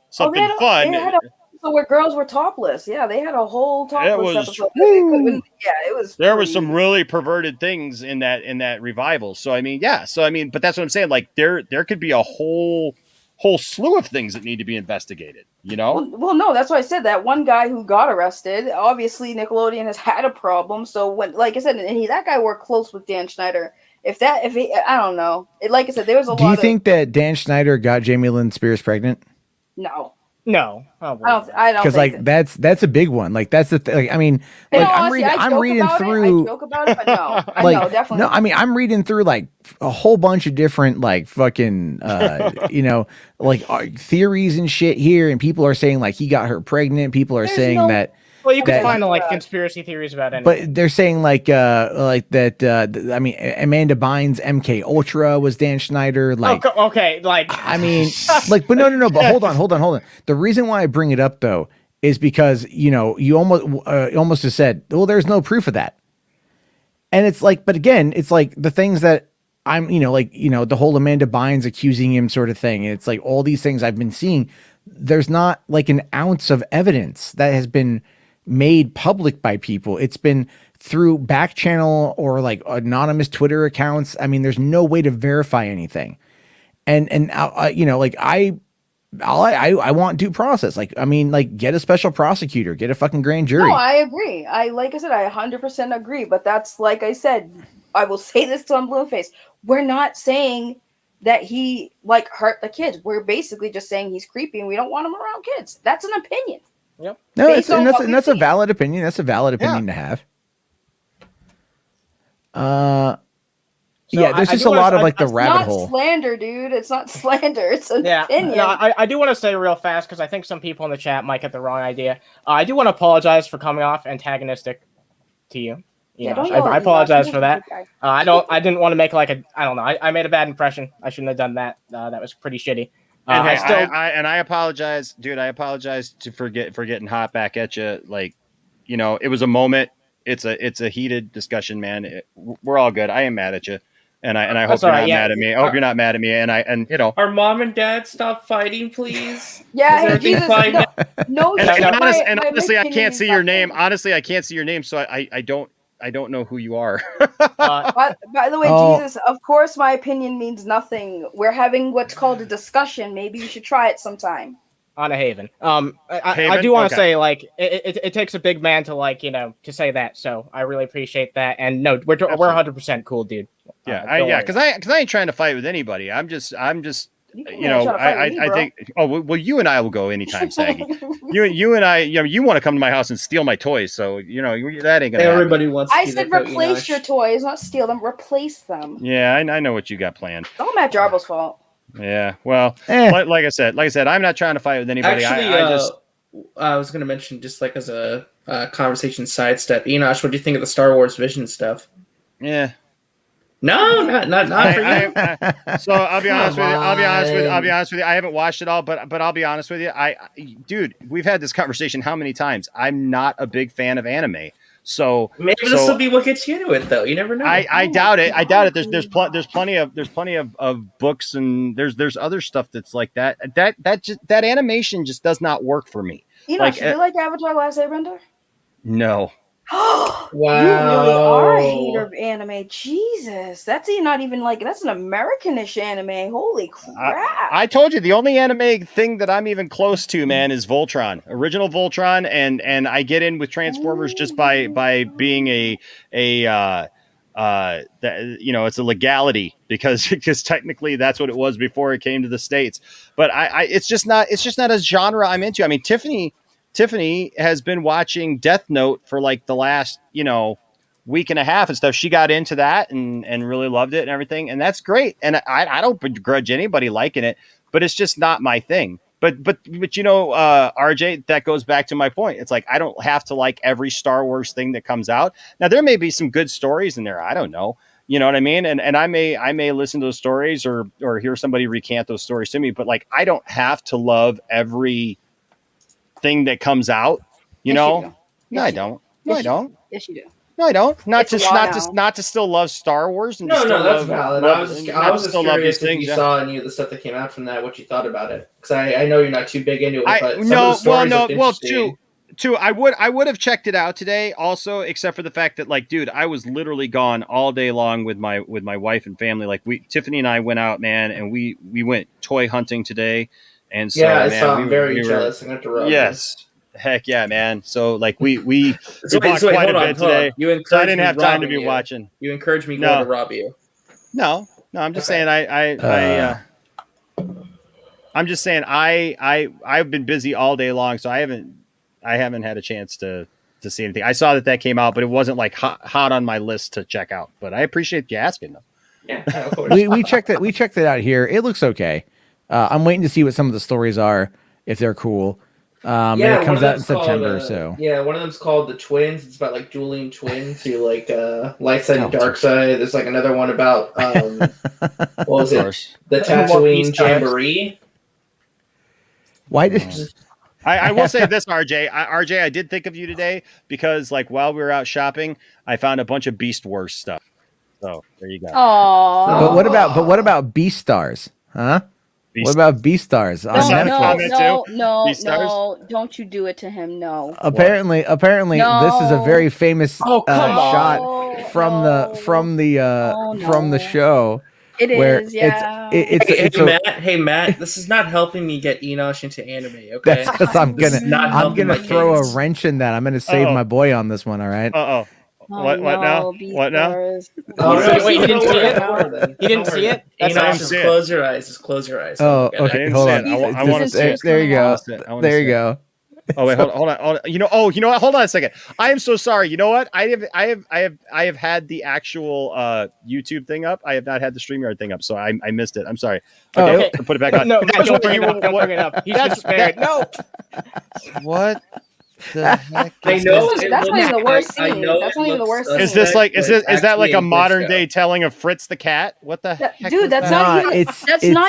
something fun. They had so where girls were topless. Yeah, they had a whole topless episode. It was. There was some really perverted things in that revival. So I mean, but that's what I'm saying. Like there could be a whole slew of things that need to be investigated, Well, no, that's why I said that one guy who got arrested. Obviously, Nickelodeon has had a problem. So when, like I said, that guy worked close with Dan Schneider. I don't know. Like I said, there was a lot. Do you think that Dan Schneider got Jamie Lynn Spears pregnant? No. No, I don't Because think like that's a big one. Like that's the like I mean, In like all I'm honesty, reading I I'm joke reading about through. I joke about it, but no, I Like know definitely. no, I mean I'm reading through like a whole bunch of different like fucking like theories and shit here, and people are saying like he got her pregnant. People are saying that. Well, you can that find like conspiracy theories about anything. But they're saying like that. I mean, Amanda Bynes' MK Ultra was Dan Schneider. Like, okay, like I mean, like, but no. But hold on. The reason why I bring it up though is because you almost just said, well, there's no proof of that, and it's like, but again, it's like the things that I'm, the whole Amanda Bynes accusing him sort of thing. It's like all these things I've been seeing. There's not like an ounce of evidence that has been made public by people. It's been through back channel or like anonymous Twitter accounts. I mean, there's no way to verify anything. And like I want due process. Like, I mean, like get a special prosecutor, get a fucking grand jury. No, I agree. Like I said, I 100% agree. But that's like I said, I will say this till I'm blue in the face. We're not saying that he like hurt the kids. We're basically just saying he's creepy and we don't want him around kids. That's an opinion. Yep. No, that's a valid opinion. That's a valid opinion to have. There's just a lot of like the rabbit hole. It's not slander, dude. It's not slander. It's an opinion. No, I do want to say real fast because I think some people in the chat might get the wrong idea. I do want to apologize for coming off antagonistic to you. I apologize for that. I didn't want to make like I don't know. I made a bad impression. I shouldn't have done that. That was pretty shitty. I apologize, dude. I apologize for getting hot back at you. Like, it was a moment. It's a heated discussion, man. We're all good. I am mad at you, and I hope you're not mad at me. I hope you're not mad at me. And Our mom and dad stop fighting, please. Yeah, Jesus. No. Honestly, I can't see your name. Honestly, I can't see your name, so I don't know who you are. By the way, Jesus, of course my opinion means nothing. We're having what's called a discussion. Maybe you should try it sometime. On a Haven. I do want to say like it takes a big man to like, to say that. So I really appreciate that. And no, we're 100% cool, dude. Yeah. Cause I ain't trying to fight with anybody. I'm just I think. Oh well, you and I will go anytime, Saggy. you and I. You want to come to my house and steal my toys, so that ain't gonna. Everybody wants. I said replace your toys, not steal them. Replace them. Yeah, I know what you got planned. It's all Matt Jarbo's fault. Yeah, well, like I said, I'm not trying to fight with anybody. Actually, I was gonna mention just like as a conversation sidestep. Enosh, what do you think of the Star Wars Vision stuff? Yeah. No, not for you. So I'll be honest with you. I haven't watched it all, but I'll be honest with you. Dude, we've had this conversation how many times? I'm not a big fan of anime. So maybe this will be what gets you into it, though. You never know. I doubt it. There's plenty of books and there's other stuff that's like that. That animation just does not work for me. Enosh, do you like Avatar: Last Airbender? No. Wow. You really are a hater of anime. Jesus. That's not even like, that's an Americanish anime. Holy crap. I told you the only anime thing that I'm even close to, man, is Voltron. Original Voltron, and I get in with Transformers just by being it's a legality because technically that's what it was before it came to the States. But it's just not a genre I'm into. I mean, Tiffany has been watching Death Note for like the last, week and a half and stuff. She got into that and really loved it and everything. And that's great. And I don't begrudge anybody liking it, but it's just not my thing. But RJ, that goes back to my point. It's like, I don't have to like every Star Wars thing that comes out. Now there may be some good stories in there. I don't know. You know what I mean? And I may listen to those stories or hear somebody recant those stories to me, but like, I don't have to love every thing that comes out, No, I don't. No, I don't. Yes, you do. No, I don't. Not to still love Star Wars. And no, that's valid. I was just curious if you saw any of the stuff that came out from that, what you thought about it. Because I know you're not too big into it. But I would have checked it out today also, except for the fact that like, dude, I was literally gone all day long with my wife and family. Like Tiffany and I went out, man, and we went toy hunting today. And so, yeah, I'm very jealous. I'm going to rub Yes. Heck yeah, man. So like we so bought quite a bit today. So I didn't have time to be watching. You encouraged me to rob you. No, I'm just saying I'm just saying I've been busy all day long, so I haven't had a chance to see anything. I saw that came out, but it wasn't like hot on my list to check out. But I appreciate you asking them. Yeah, of course. we checked it. We checked it out here. It looks okay. I'm waiting to see what some of the stories are, if they're cool. And it comes out in September. So yeah, one of them's called The Twins. It's about like dueling twins who like light side and dark side. There's like another one about what was it? The Tatooine Jamboree. Why did I will say this, RJ? RJ, I did think of you today because like while we were out shopping, I found a bunch of Beast Wars stuff. So there you go. Aww. But what about Beastars? Huh? What about Beastars on Netflix? No, don't you do it to him. No. Apparently, this is a very famous shot from the show. It is, yeah. Hey Matt, this is not helping me get Enosh into anime. Okay, that's because I'm gonna throw a wrench in that. I'm gonna save my boy on this one. All right. What now? What now? Wait, you didn't see it? You didn't see it? Enosh, just close your eyes. Just close your eyes. Oh, okay. Hold on. I want to see it. There you go. There you go. Oh wait, hold on. You know what? Hold on a second. I am so sorry. You know what? I have had the actual YouTube thing up. I have not had the StreamYard thing up, so I missed it. I'm sorry. Okay. Put it back on. No, don't bring it up. He's been spared. No. What the heck? I know that's not even the worst scene. That's not even the worst scene. Is this like is that like a modern day telling of Fritz the cat? What the heck? Dude, that's not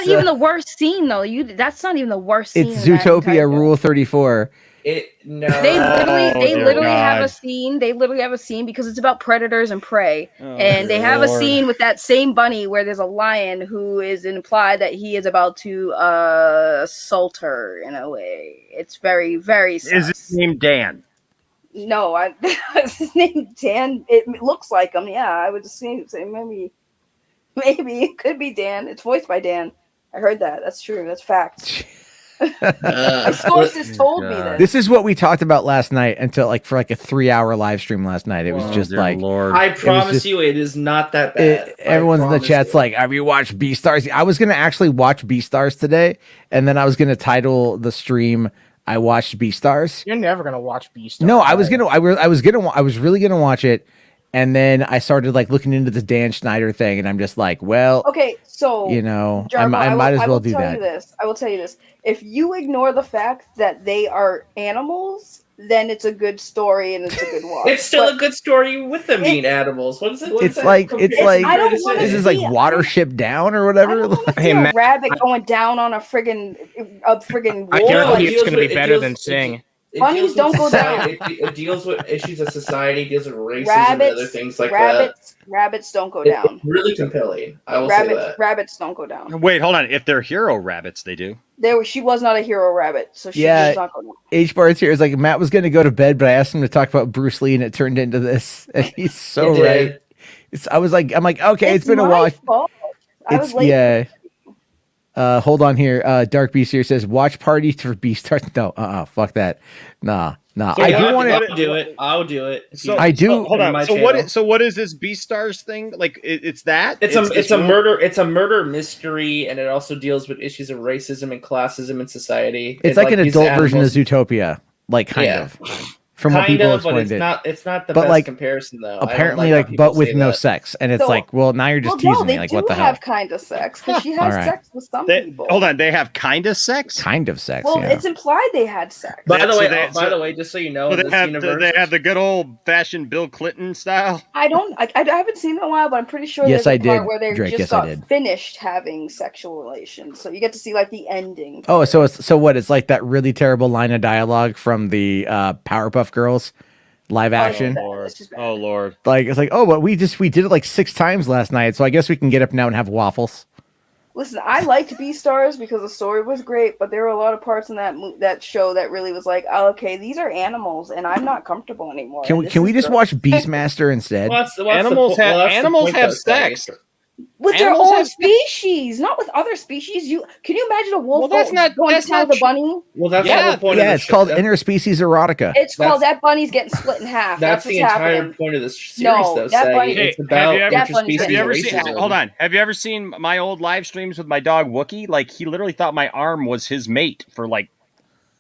even the worst scene though. That's not even the worst scene. It's Zootopia Rule 34. They literally have a scene. They literally have a scene because it's about predators and prey, and they have a scene with that same bunny where there's a lion who is implied that he is about to assault her in a way. It's very, very sus. Is his name Dan? No, his name Dan. It looks like him. Yeah, I would just say maybe it could be Dan. It's voiced by Dan. I heard that. That's true. That's fact. My sources told me this. This is what we talked about last night until for a 3-hour live stream last night. It was just like, Lord. I promise you, it is not that bad. Everyone's in the chat's like, have you watched Beastars? I was going to actually watch Beastars today, and then I was going to title the stream, I watched Beastars. You're never going to watch Beastars. No, I was really going to watch it. And then I started looking into the Dan Schneider thing, and I'm just like, well, okay, so Jarbo, I might as well do that. I will tell you this: if you ignore the fact that they are animals, then it's a good story and it's a good watch. It's still a good story with them being animals. What is it? It's like this is like Watership Down or whatever. Hey, a rabbit going down on a friggin' wolf. I guarantee it's going to be better than Sing. Bunnies don't go down. It deals with issues of society, deals with racism and other things like that. Rabbits don't go down. It's really compelling. I will say that. Rabbits don't go down. Wait, hold on. If they're hero rabbits, they do. She was not a hero rabbit, so she does not go down. H-Bar's here is like, Matt was going to go to bed, but I asked him to talk about Bruce Lee, and it turned into this. And he's so right. I'm like, okay, it's been a while. Fault. I was late. Yeah. Hold on here. Dark Beast here says, watch party for Beastars. No, fuck that. Nah. So I do want to do it. I'll do it. So I do. Hold on. So what is this Beastars thing? Like it's that? It's a murder. It's a murder mystery, and it also deals with issues of racism and classism in society. It's like an adult version of Zootopia, kind of. From what people explained it's not the best comparison though. Apparently, but with no sex, and it's now you're just teasing me. Like, what the hell? They have kind of sex because she has sex with some people. Hold on, they have kind of sex. Kind of sex. Well, it's implied they had sex. By the way, just so you know, they have the good old fashioned Bill Clinton style. I haven't seen it in a while, but I'm pretty sure there's a part where they just got finished having sexual relations, so you get to see the ending. Oh, so what? It's like that really terrible line of dialogue from the Powerpuff Girls live action. Oh Lord. It's like, but we did it 6 times last night, so I guess we can get up now and have waffles. Listen, I liked Beastars because the story was great, but there were a lot of parts in that show that really was like, oh, okay, these are animals, and I'm not comfortable anymore. Can we just watch Beastmaster instead? Animals have sex. with Animals their own have- species, not with other species. Can you imagine a wolf Well, that's not- going that's to town not with a true. bunny? Well, that's Yeah, the whole point of the it's called show. interspecies erotica. It's called that bunny's getting split in half. That's That's the what's entire happening. point of this series, No, though, that Saggy. bunny- It's about that bunny's have you ever getting seen? racism. Hold on. Have you ever seen my old live streams with my dog Wookie? Like he literally thought my arm was his mate for like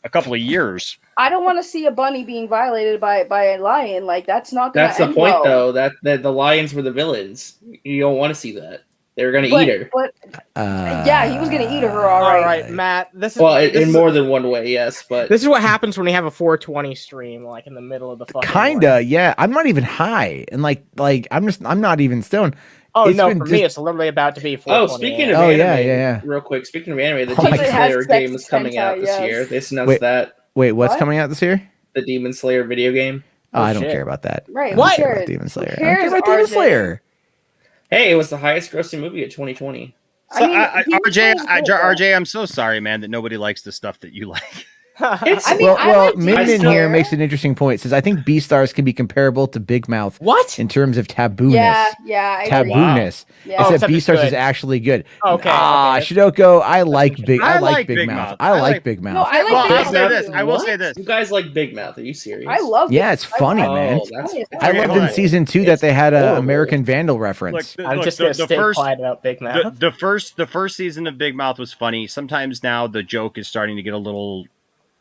a couple of years. I don't want to see a bunny being violated by a lion. Like that's not. Gonna That's the end point, well. though. That the lions were the villains. You don't want to see that. They were going to eat her. But yeah, he was gonna eat her. All All right. right, Matt. This is Well, this in is- more than one way, yes. But This is what happens when you have a 420 stream, like in the middle of the fucking. Kinda, yeah. I'm not even high, and like I'm not even stoned. Oh It's no, been for just- me, it's literally about to be. Oh, 420. speaking of Oh, anime, yeah. real quick. Speaking of anime, the Oh my Demon God. Slayer It has game is coming out this hentai, year. yes. They just announced Wait. that Wait, what's What? coming out this year? the Demon Slayer video game. Oh, I don't shit. care about that. Right, I don't who care about cares? Demon Slayer. Who I don't care cares, about Demon RJ? Slayer. Hey, it was the highest grossing movie of 2020. So, I mean, Demon Slayer's good, though. RJ, I'm so sorry, man, that nobody likes the stuff that you like. It's, I mean, well, I like Demon Min here Slayer. makes an interesting point. Says I think Beastars can be comparable to Big Mouth. What? In terms of tabooness. Yeah, I agree. Tabooness. Yeah. I Oh, said except it's Beastars good. is actually good. Okay, Ah, okay. Shidoko, I like Big I like Big Big Mouth. Mouth. I like Big Mouth. No, I like Well, Big I'll Mouth say this. too. I will What? say this. You guys like Big Mouth? Are you serious? I love. Yeah, Big it's Mouth. funny, I love man. it. That's I Okay, loved hold in on. season 2 that they had a horrible. American Vandal reference. I'm just gonna stay quiet about Big Mouth. The first season of Big Mouth was funny. Sometimes now the joke is starting to get a little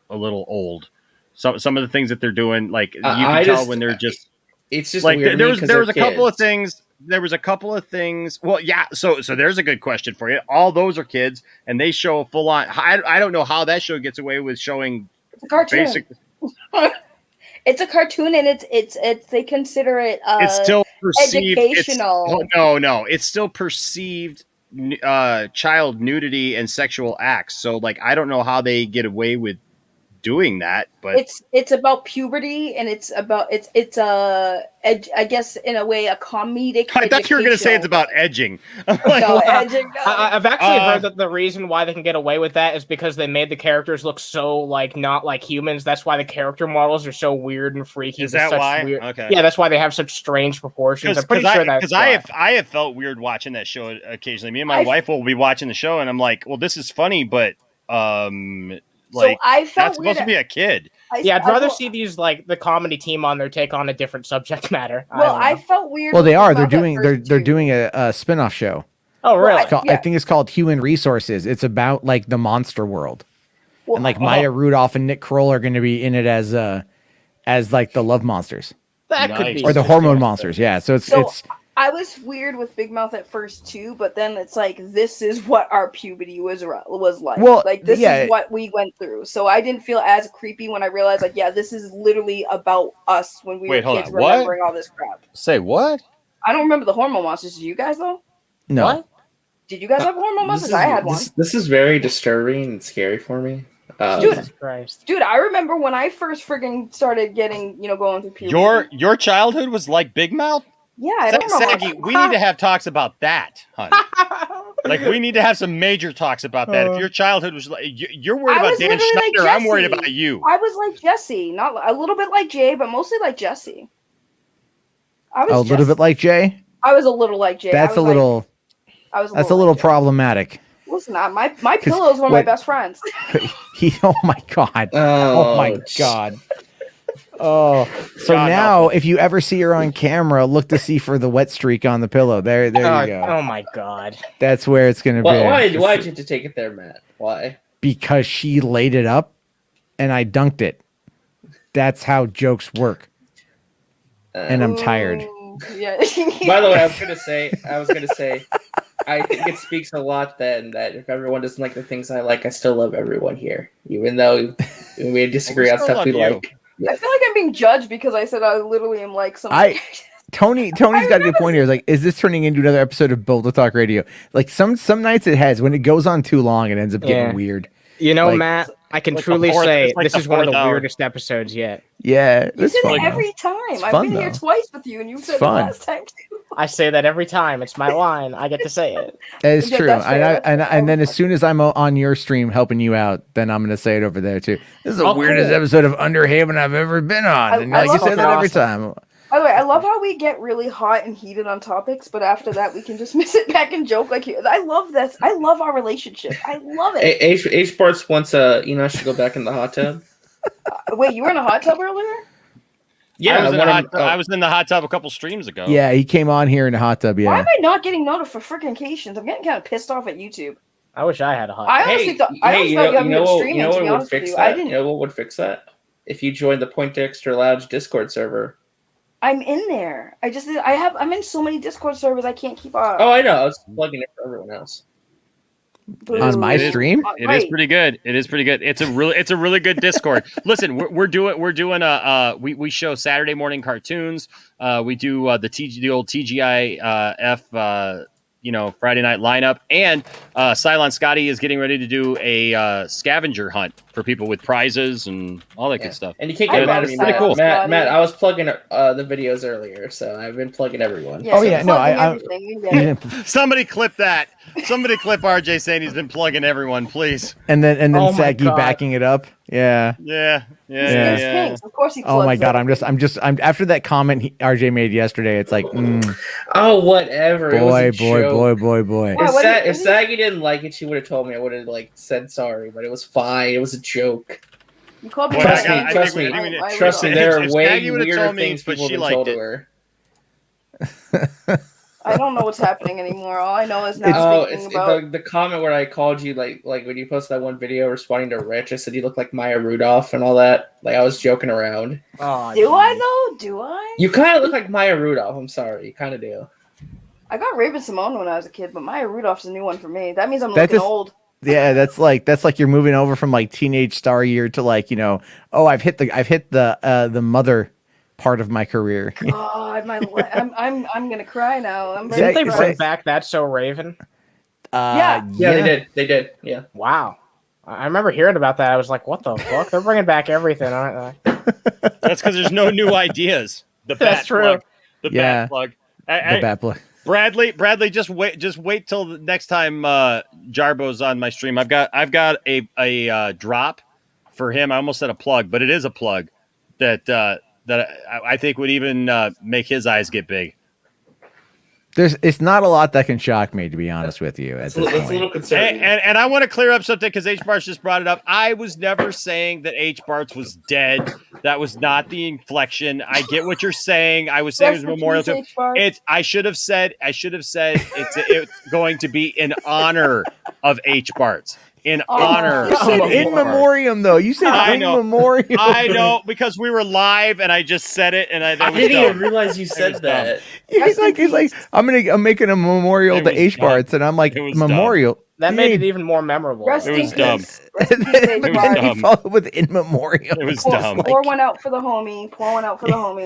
old. Some of the things that they're doing, like you I can tell just- when they're just It's just like weird. there was because a they're couple of kids. things. There was a couple of things. Well, yeah. So there's a good question for you. All those are kids, and they show a full on. I don't know how that show gets away with showing It's a cartoon. basic. It's a cartoon, and it's they consider it. It's still perceived. educational. No. It's still perceived child nudity and sexual acts. So like, I don't know how they get away with doing that, but It's about puberty, and it's about I guess in a way a comedic. I thought you were going to say it's educational- about edging. No, edging, no. I've actually heard that the reason why they can get away with that is because they made the characters look so like not like humans. That's why the character models are so weird and freaky. Is with that such why? Weird... Okay. Yeah, that's why they have such strange proportions. I'm pretty sure that's why. I have felt weird watching that show occasionally. Me and my I've- wife will be watching the show, and I'm like, well, this is funny, but like I felt that's supposed weird to be a kid. Yeah, I'd rather see these like the comedy team on there take on a different subject matter. Well, don't I know. felt weird. Well, they with are. Big They're Mouth at doing first, they're too. doing a spin-off show. Oh, really? It's called, I think it's called Human Resources. It's about like the monster world. Well, And like Maya Rudolph and Nick Kroll are going to be in it as like the love monsters That could be or the hormone monsters. Yeah, so it's I was weird with Big Mouth at first too, but then it's like this is what our puberty was like. Well, like this yeah. is what we went through. So I didn't feel as creepy when I realized like, yeah, this is literally about us when we Wait, were hold kids on, what? remembering all this crap. Say what? I don't remember the hormone monsters. Did you guys though? no. What? Did you guys have hormone monsters? I had one. This is very disturbing and scary for me. Jesus Christ. Dude, I remember when I first friggin' started getting, going through puberty. Your childhood was like Big Mouth? Yeah, I don't know. Saggy, we need to have talks about that, honey. Like, we need to have some major talks about that. If your childhood was like, you're worried I about was Dan literally like Schneider, I'm worried Jesse. about you. I was like Jesse, not a little bit like Jay, but mostly like Jesse. I was A little Jesse. bit like Jay. I was a little like Jay. That's a little. That's a little problematic. Listen, my pillows were my what- best friends. Oh my god. Oh my god. Oh, so God, now if you ever see her on camera, look to see for the wet streak on the pillow. There you go. Oh my god. That's where it's gonna be. Why did you have to take it there, Matt? Why? Because she laid it up, and I dunked it. That's how jokes work. And I'm tired. Yeah. By the way, I was gonna say, I think it speaks a lot then that if everyone doesn't like the things I like, I still love everyone here, even though we disagree on stuff we like. I feel like I'm being judged because I said I literally am like something. Tony's got a good point here. It's like, is this turning into another episode of Boulder Talk Radio? Like some nights it has. When it goes on too long, it ends up getting weird. You know, Like- Matt, I can Like truly the fourth- say it's like this the is one of the fourth hour. weirdest episodes yet. Yeah, You it's said fun. it every though. time. It's I've fun, been here though. twice with you, and you said it fun. last time too. I say that every time. It's my line. I get to say it. It's Yeah, true. that's fair, And then as soon as I'm on your stream helping you out, then I'm going to say it over there too. This is the Oh, weirdest cool. episode of Underhaven I've ever been on. And I like you love say it. that every Awesome. time. By the way, I love how we get really hot and heated on topics, but after that we can just sit back and joke like you. I love this. I love our relationship. I love it. H Barts wants Enosh to go back in the hot tub. Wait, you were in a hot tub earlier? Yeah, I was in the hot tub a couple streams ago. Yeah, he came on here in a hot tub. Why Yeah. am I not getting notifications? I'm getting kind of pissed off at YouTube. I wish I had a hot. I honestly thought you know what would fix that? You know what would fix that? If you join the Poindexter Lounge Discord server. I'm in there. I'm in so many Discord servers I can't keep up. Oh, I know. I was plugging it for everyone else. On my stream, it is pretty good. It is pretty good. It's a really good Discord. Listen, we show Saturday morning cartoons. We do the old TGIF Friday night lineup, and Cylon Scotty is getting ready to do a scavenger hunt for people with prizes and all that good stuff. And you can't get mad at me. Pretty cool. Matt, I was plugging the videos earlier, so I've been plugging everyone. Somebody clip that. Somebody clip RJ saying he's been plugging everyone, please. And then Saggy backing it up. Yeah. Yeah. Of course he Oh my plugs God, everything. I'm after that comment RJ made yesterday. It's like, oh whatever. Boy. If Saggy didn't like it, she would have told me. I would have said sorry, but it was fine. It was a joke. You called me. Trust me. There are way Saggy would have weirder told me, things but people she have liked told it. to her. I don't know what's happening anymore. All I know is now thinking about the comment where I called you like when you posted that one video responding to Rich. I said you look like Maya Rudolph and all that. Like I was joking around. Oh, do I though? Do I? You kind of look like Maya Rudolph. I'm sorry, you kind of do. I got Raven Simone when I was a kid, but Maya Rudolph's a new one for me. That means I'm looking old. Yeah, that's like you're moving over from like teenage star year to like I've hit the mother part of my career. God, I'm gonna cry now. Didn't they bring back That's So Raven? Yeah, they did. Yeah. Wow. I remember hearing about that. I was like, what the fuck? They're bringing back everything, aren't they? That's because there's no new ideas. That's true. Plug. The bat plug. The bat plug. Bradley, just wait till the next time Jarbo's on my stream. I've got a drop for him. I almost said a plug, but it is a plug that I think would even make his eyes get big. It's not a lot that can shock me, to be honest with you. At this point. It's a little concerning. And I want to clear up something because H. Bartz just brought it up. I was never saying that H. Bartz was dead. That was not the inflection. I get what you're saying. I was saying it was memorial to him. I should have said it's going to be in honor of H. Bartz. In honor. You said in memoriam, though. You said in memoriam. I know, because we were live and I just said it, and I didn't even realize you said that. He's like, I'm making a memorial to H. Bartz, and I'm like, memorial. That made it even more memorable. It was dumb. He followed with in memoriam. It was dumb. Pour one out for the homie.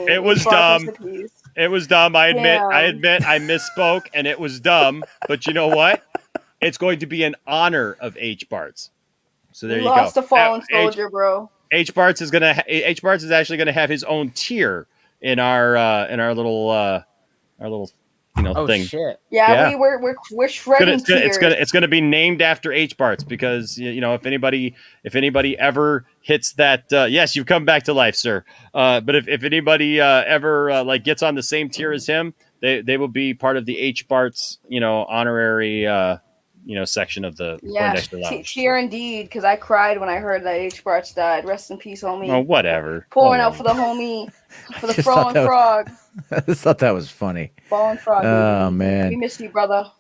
It was dumb. It was dumb. I admit I misspoke, and it was dumb. But you know what? It's going to be in honor of H. Bartz. So there you go. Lost a fallen soldier, bro. H. Bartz is actually gonna have his own tier in our little thing. Shit. Yeah, we're shredding tiers. It's gonna be named after H. Bartz because if anybody ever hits that yes, you've come back to life, sir. But if anybody ever gets on the same tier as him, they will be part of the H. Bartz honorary section of the Poindexter Lounge. Cheer indeed, because I cried when I heard that H. Bartz died. Rest in peace, homie. Oh, whatever. Pouring out for the homie, for the fallen frog. I just thought that was funny. Fallen frog. Oh, man. We miss you, brother.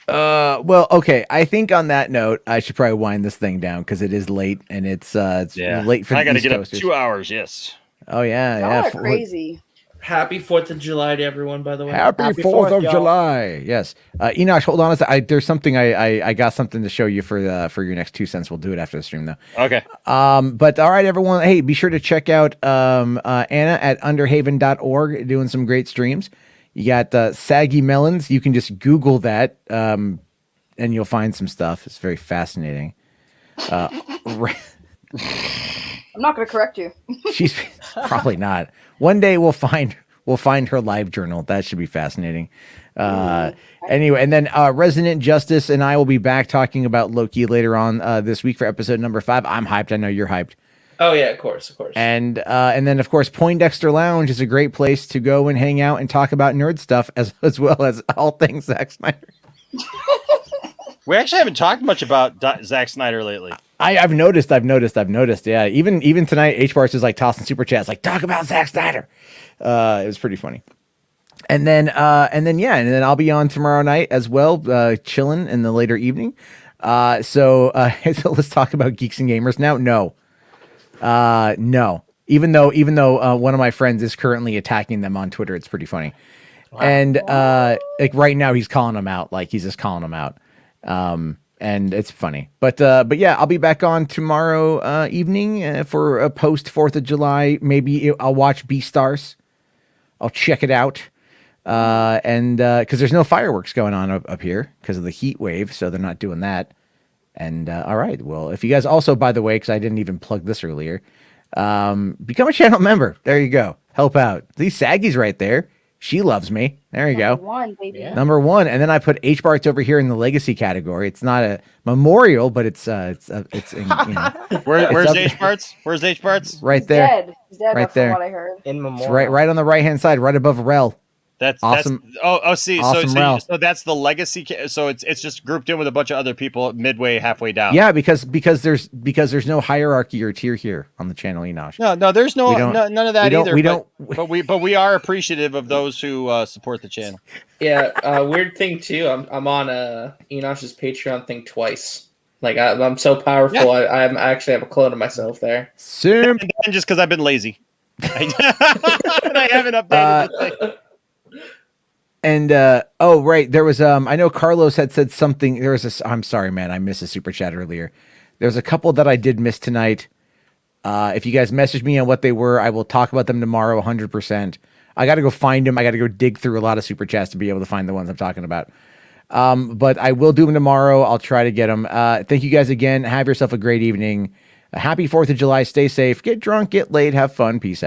Well, okay. I think on that note, I should probably wind this thing down because it is late and it's late for the I got to East get Coasters. up 2 hours. Yes. Oh yeah, Y'all are crazy. Happy 4th of July to everyone, by the way. Happy 4th of July. Yes. Enosh, hold on a second. There's something I got something to show you for your next 2 cents. We'll do it after the stream though. Okay. But all right, everyone. Hey, be sure to check out Anna at underhaven.org doing some great streams. You got Saggy Melons. You can just Google that and you'll find some stuff. It's very fascinating. I'm not going to correct you. She's probably not. One day we'll find her live journal. That should be fascinating. Anyway, and then Resident Justice and I will be back talking about Loki later on this week for episode number 5. I'm hyped. I know you're hyped. Oh yeah, of course. And then of course Poindexter Lounge is a great place to go and hang out and talk about nerd stuff as well as all things Zack Snyder. We actually haven't talked much about Zack Snyder lately. I've noticed. Yeah, even tonight, H Bars is like tossing super chats, like talk about Zack Snyder. It was pretty funny. And then I'll be on tomorrow night as well, chilling in the later evening. So let's talk about Geeks and Gamers now. No. Even though one of my friends is currently attacking them on Twitter, it's pretty funny. Wow. And like right now, he's calling them out. Like he's just calling them out. And it's funny, but yeah, I'll be back on tomorrow evening for a post 4th of July. Maybe I'll watch Beastars. I'll check it out. And because there's no fireworks going on up here because of the heat wave, so they're not doing that. And all right, well, if you guys also, by the way, because I didn't even plug this earlier, become a channel member. There you go. Help out. These Saggy's right there. She loves me. There you go. One, baby. Yeah. Number 1, and then I put H Barts over here in the legacy category. It's not a memorial, but it's in, Where's H Barts? Where's H Barts? Right there. He's dead. Right From there. what I heard. In It's memorial. right on the right hand side, right above Rel. That's awesome. See, awesome so that's the legacy. So it's just grouped in with a bunch of other people midway, halfway down. Yeah, because there's no hierarchy or tier here on the channel, Enosh. No, there's none of that either. But we are appreciative of those who support the channel. Yeah, weird thing too. I'm on Enosh's Patreon thing twice. Like I'm so powerful. Yeah. I actually have a clone of myself there. Simp. And just because I've been lazy, and I haven't updated the thing. And oh right, there was I know Carlos had said something. There was I'm sorry, man, I missed a super chat earlier. There's a couple that I did miss tonight. If you guys message me on what they were, I will talk about them tomorrow 100%. I got to go find them. I got to go dig through a lot of super chats to be able to find the ones I'm talking about. But I will do them tomorrow. I'll try to get them. Thank you guys again. Have yourself a great evening. A happy 4th of July. Stay safe. Get drunk, get laid, have fun. Peace out.